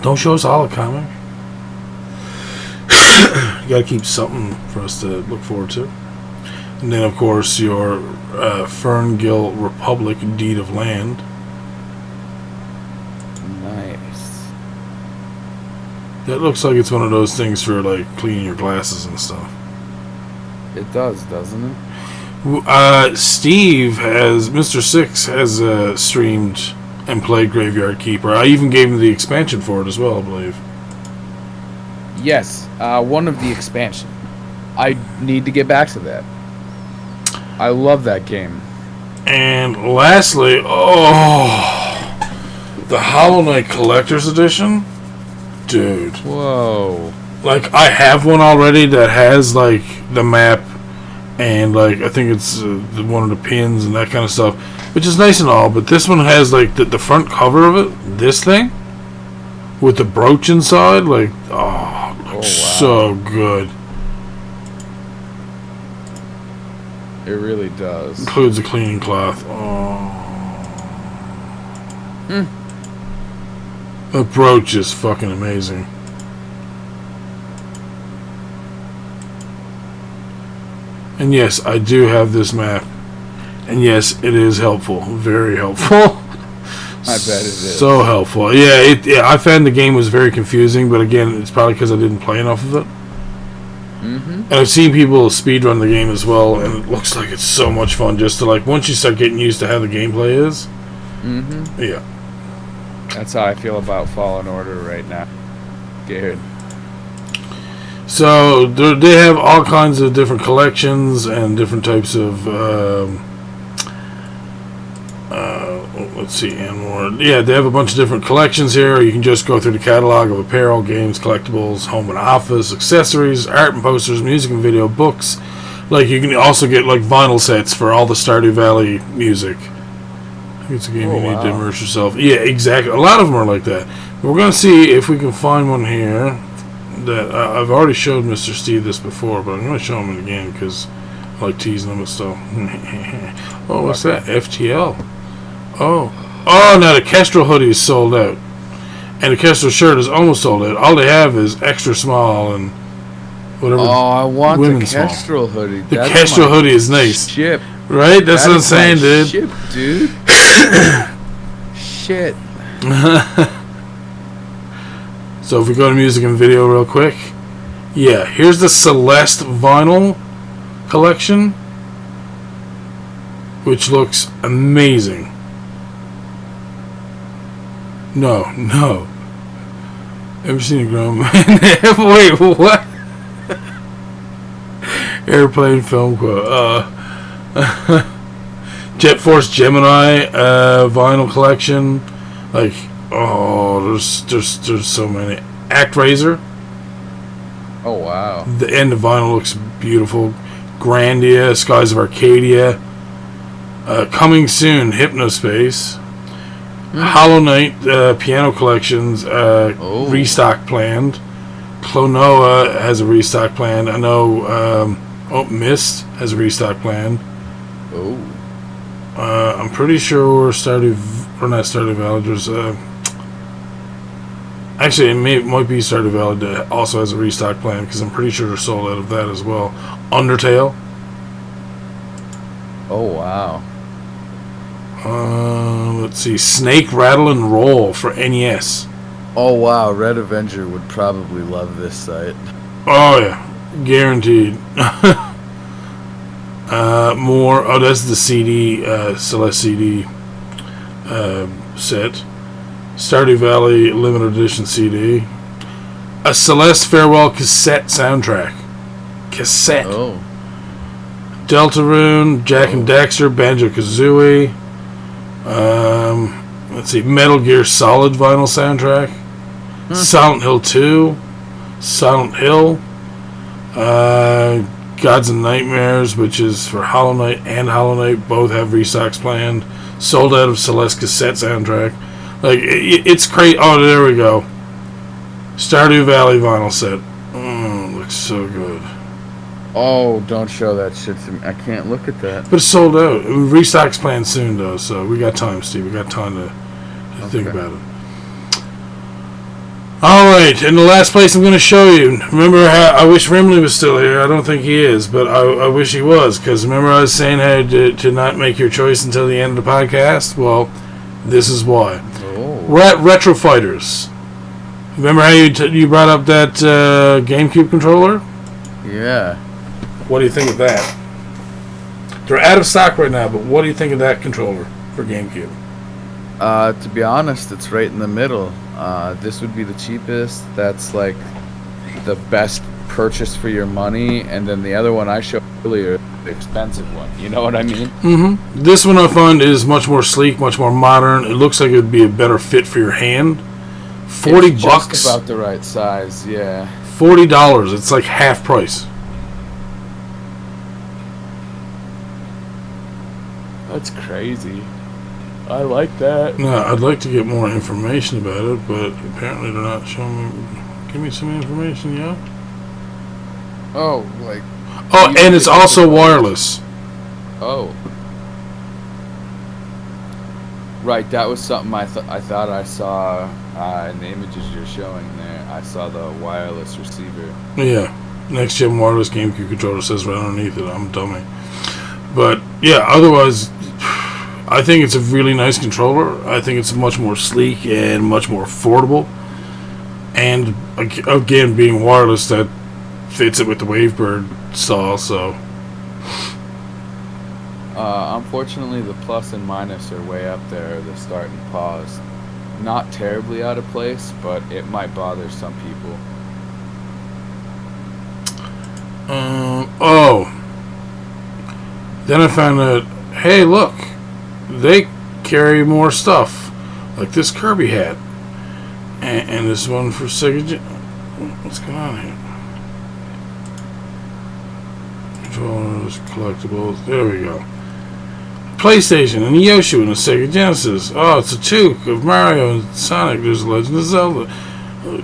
Don't show us all a comic. You gotta keep something for us to look forward to. And then, of course, your Ferngill Republic Deed of Land. Nice. That looks like it's one of those things for, like, cleaning your glasses and stuff. It does, doesn't it? Mr. Six has streamed and played Graveyard Keeper. I even gave him the expansion for it as well, I believe. Yes, one of the expansion. I need to get back to that. I love that game. And lastly, the Hollow Knight Collector's Edition? Dude. Whoa. Like, I have one already that has, like, the map and, like, I think it's one of the pins and that kind of stuff, which is nice and all, but this one has, like, the front cover of it, this thing, with the brooch inside, like, it looks so good. It really does. Includes a cleaning cloth. The brooch is fucking amazing. And yes, I do have this map. And yes, it is helpful. Very helpful. I bet it is. So helpful. Yeah, I found the game was very confusing, but again, it's probably because I didn't play enough of it. And I've seen people speedrun the game as well, and it looks like it's so much fun just to, like, once you start getting used to how the gameplay is. Yeah. That's how I feel about Fallen Order right now. Scared. So, they have all kinds of different collections and different types of, let's see, and more. Yeah, they have a bunch of different collections here. You can just go through the catalog of apparel, games, collectibles, home and office, accessories, art and posters, music and video, books. Like, you can also get, like, vinyl sets for all the Stardew Valley music. I think it's a game you need to immerse yourself. Yeah, exactly. A lot of them are like that. We're going to see if we can find one here that I've already showed Mr. Steve this before, but I'm going to show him it again because I like teasing him and stuff. Oh, what's that? FTL. Oh, now the Kestrel hoodie is sold out. And the Kestrel shirt is almost sold out. All they have is extra small and whatever. Oh, I want the Kestrel small. hoodie. The Kestrel hoodie is nice. Ship. Right? That's what I'm saying, dude. Ship, dude. Shit. So if we go to music and video real quick. Yeah, here's the Celeste vinyl collection, which looks amazing. No. Ever seen a grown man? Wait, what? Airplane film quote. Jet Force Gemini vinyl collection. Like, there's so many. ActRaiser. Oh wow. The end of vinyl looks beautiful. Grandia, Skies of Arcadia. Coming soon, Hypnospace. Hollow Knight piano collections restock planned. Klonoa has a restock planned. I know Mist has a restock planned. I'm pretty sure not Stardew Valley. There's actually it might be Stardew Valley that also has a restock plan because I'm pretty sure they're sold out of that as well. Undertale. Oh wow. Let's see. Snake Rattle and Roll for NES. Oh wow, Red Avenger would probably love this site. Oh yeah, guaranteed. More. Oh, that's the CD, Celeste CD set. Stardew Valley limited edition CD. A Celeste Farewell cassette soundtrack. Cassette. Oh. Deltarune, Jack and Daxter, Banjo-Kazooie. Let's see, Metal Gear Solid vinyl soundtrack. Silent Hill 2. Silent Hill. Gods and Nightmares, which is for Hollow Knight and Hollow Knight. Both have restocks planned. Sold out of Celeste cassette soundtrack. Like, it's crazy. Oh, there we go. Stardew Valley vinyl set. Looks so good. Oh, don't show that shit to me. I can't look at that. But it's sold out. Restock's planned soon, though, so we got time, Steve. We got time to think about it. Alright, and the last place I'm going to show you. Remember how I wish Rimley was still here. I don't think he is, but I wish he was. Because remember I was saying how to not make your choice until the end of the podcast? Well, this is why. We're at Retro Fighters. Remember how you brought up that GameCube controller? Yeah. What do you think of that? They're out of stock right now, but what do you think of that controller for GameCube? To be honest, it's right in the middle. This would be the cheapest. That's like the best purchase for your money, and then the other one I showed earlier, the expensive one. You know what I mean? Mm-hmm. This one I find is much more sleek, much more modern. It looks like it would be a better fit for your hand. $40. Just about the right size, yeah. $40. It's like half price. That's crazy. I like that. No, I'd like to get more information about it, but apparently they're not showing me. Give me some information, yeah? Oh, like... Oh, and it's also wireless. Oh. Right, that was something I thought I saw in the images you're showing there. I saw the wireless receiver. Yeah. Next gen wireless GameCube controller says right underneath it. I'm a dummy. But yeah, otherwise, I think it's a really nice controller. I think it's much more sleek and much more affordable. And again, being wireless, that fits it with the Wavebird style. So, unfortunately, the plus and minus are way up there. The start and pause, not terribly out of place, but it might bother some people. Then I found out, hey, look, they carry more stuff, like this Kirby hat, and this one for Sega. What's going on here? Controllers, collectibles. There we go. PlayStation and Yoshi and a Sega Genesis. Oh, it's a toque of Mario and Sonic. There's Legend of Zelda.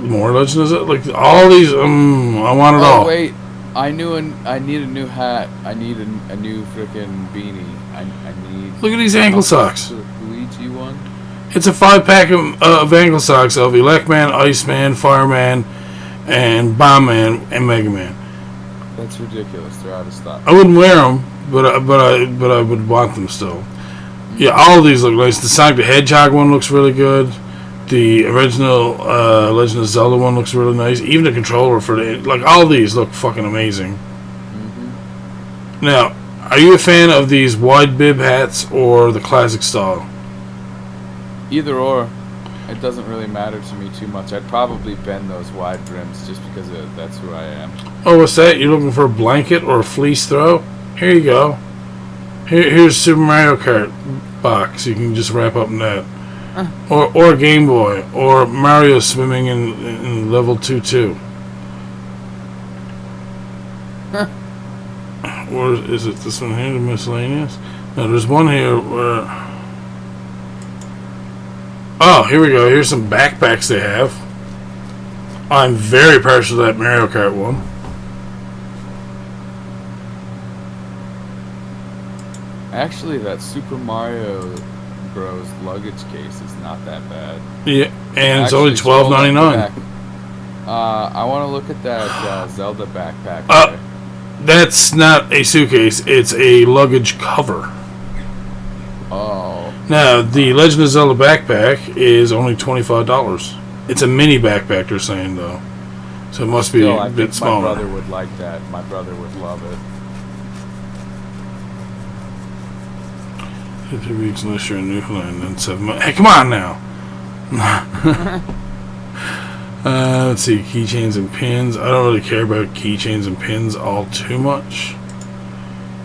More Legend of Zelda. Like all these. I want it all. Wait. I need a new hat. I need a new freaking beanie. I need. Look at these ankle socks. The Luigi one. It's a 5-pack of ankle socks of Electman, Iceman, Fireman, and Bombman and Mega Man. That's ridiculous. They're out of stock. I wouldn't wear them, but I would want them still. Yeah, all of these look nice. The Sonic the Hedgehog one looks really good. The original Legend of Zelda one looks really nice. Even the controller for all of these look fucking amazing. Mm-hmm. Now, are you a fan of these wide bib hats or the classic style? Either or. It doesn't really matter to me too much. I'd probably bend those wide brims just because that's who I am. Oh, what's that? You're looking for a blanket or a fleece throw? Here you go. Here's Super Mario Kart box. You can just wrap up in that. Or Game Boy, or Mario swimming in level 2-2. Or is it this one here, the miscellaneous? No, there's one here where... Oh, here we go. Here's some backpacks they have. I'm very partial to that Mario Kart one. Actually, that Super Mario Bros luggage case is not that bad. Yeah, and it's only $12.99. I want to look at that Zelda backpack. That's not a suitcase. It's a luggage cover. Oh. Now, the Legend of Zelda backpack is only $25. It's a mini backpack, they're saying, though. So it must be a bit smaller. My brother would like that. My brother would love it. 50 weeks unless you're in Newfoundland, then 7 months. Hey, come on now! Let's see, keychains and pins. I don't really care about keychains and pins all too much.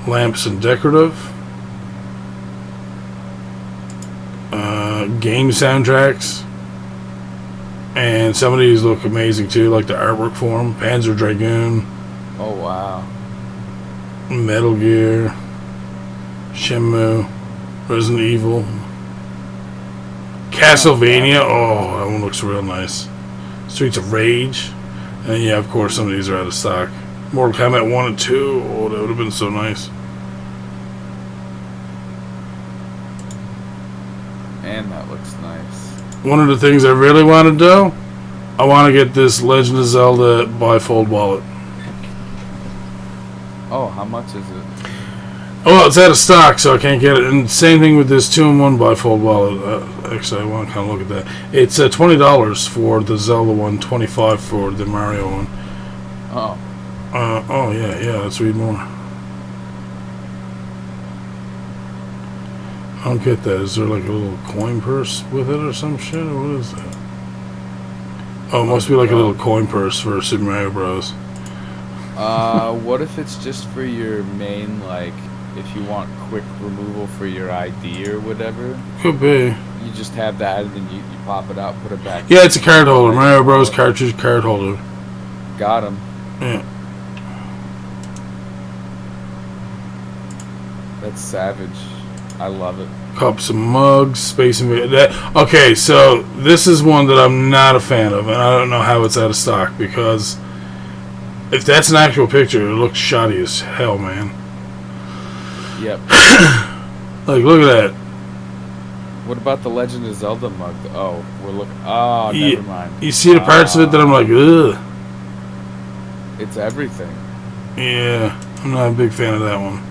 Lamps and decorative. Game soundtracks. And some of these look amazing too, like the artwork for them. Panzer Dragoon. Oh, wow. Metal Gear. Shenmue. Resident Evil. Castlevania. Oh, that one looks real nice. Streets of Rage. And yeah, of course, some of these are out of stock. Mortal Kombat 1 and 2. Oh, that would have been so nice. And that looks nice. One of the things I really want to do, I want to get this Legend of Zelda bifold wallet. Oh, how much is it? Oh, it's out of stock, so I can't get it. And same thing with this 2-in-1 bifold wallet. Actually, I want to kind of look at that. It's $20 for the Zelda one, $25 for the Mario one. Oh. Oh, yeah, let's read more. I don't get that. Is there like a little coin purse with it or some shit? Or what is that? Oh, it must be like a little coin purse for Super Mario Bros. What if it's just for your main, like, if you want quick removal for your ID or whatever? Could be. You just have that and then you pop it out, put it back. Yeah, it's a card holder. Mario Bros. Cartridge card holder. Got him. Yeah. That's savage. I love it. Cups and mugs, Space Invader. That okay? So this is one that I'm not a fan of, and I don't know how it's out of stock because if that's an actual picture, it looks shoddy as hell, man. Yep. Like, look at that. What about the Legend of Zelda mug? Oh, we're looking. Oh, never mind. You see the parts of it that I'm like, ugh. It's everything. Yeah, I'm not a big fan of that one.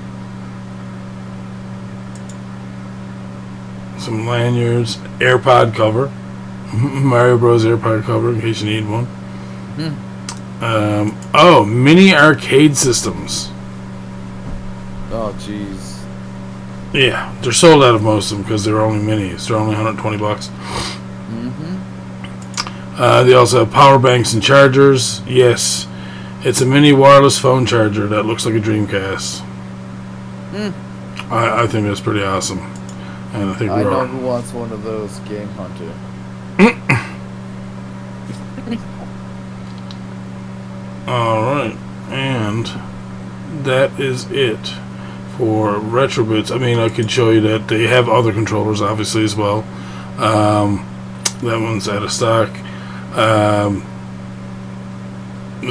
Some lanyards, AirPod cover, Mario Bros. AirPod cover in case you need one. Mini arcade systems. Oh, jeez. Yeah, they're sold out of most of them because they're only minis. They're only $120. They also have power banks and chargers. Yes, it's a mini wireless phone charger that looks like a Dreamcast. I think that's pretty awesome. And I think I know who wants one of those, Game Hunter. Alright, and that is it for Retrobits. I mean, I could show you that they have other controllers, obviously, as well. That one's out of stock.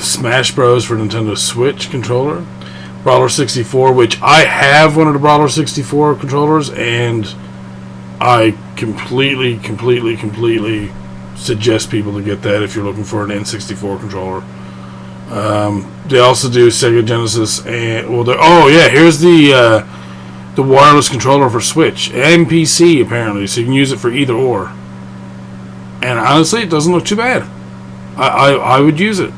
Smash Bros. For Nintendo Switch controller. Brawler 64, which I have one of the Brawler 64 controllers, and I completely suggest people to get that if you're looking for an N64 controller. They also do Sega Genesis and here's the wireless controller for Switch and PC apparently, so you can use it for either or. And honestly, it doesn't look too bad. I would use it.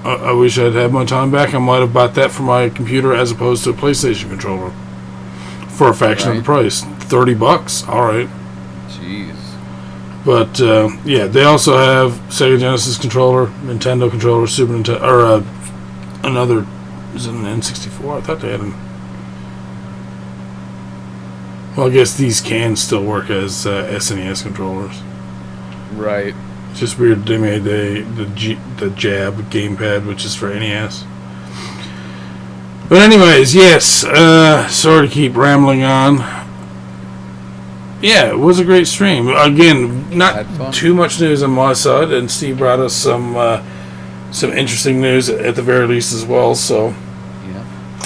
I wish I'd had my time back. I might have bought that for my computer as opposed to a PlayStation controller for a fraction of the price. $30. All right. Jeez. But they also have Sega Genesis controller, Nintendo controller, Super Nintendo, or another. Is it an N64? I thought they had an. Well, I guess these can still work as SNES controllers. Right. It's just weird they made the Jab gamepad, which is for NES. But anyways, yes. Sorry to keep rambling on. Yeah, it was a great stream. Again, not too much news on my side, and Steve brought us some interesting news at the very least as well. So,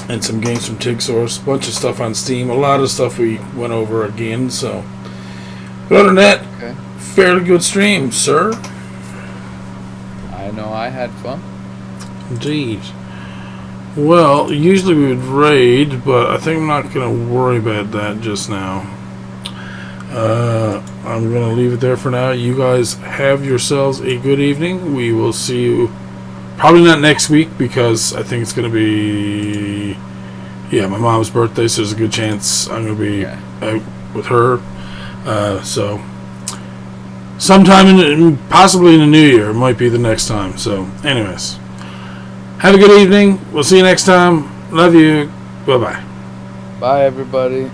and some games from TigSource, a bunch of stuff on Steam, a lot of stuff we went over again. So, but other than that, fairly good stream, sir. I know I had fun. Indeed. Well, usually we would raid, but I think I'm not going to worry about that just now. I'm going to leave it there for now. You guys have yourselves a good evening. We will see you probably not next week because I think it's going to be my mom's birthday, so there's a good chance I'm going to be out with her. So sometime possibly in the new year might be the next time. So anyways, have a good evening. We'll see you next time. Love you. Bye-bye. Bye, everybody.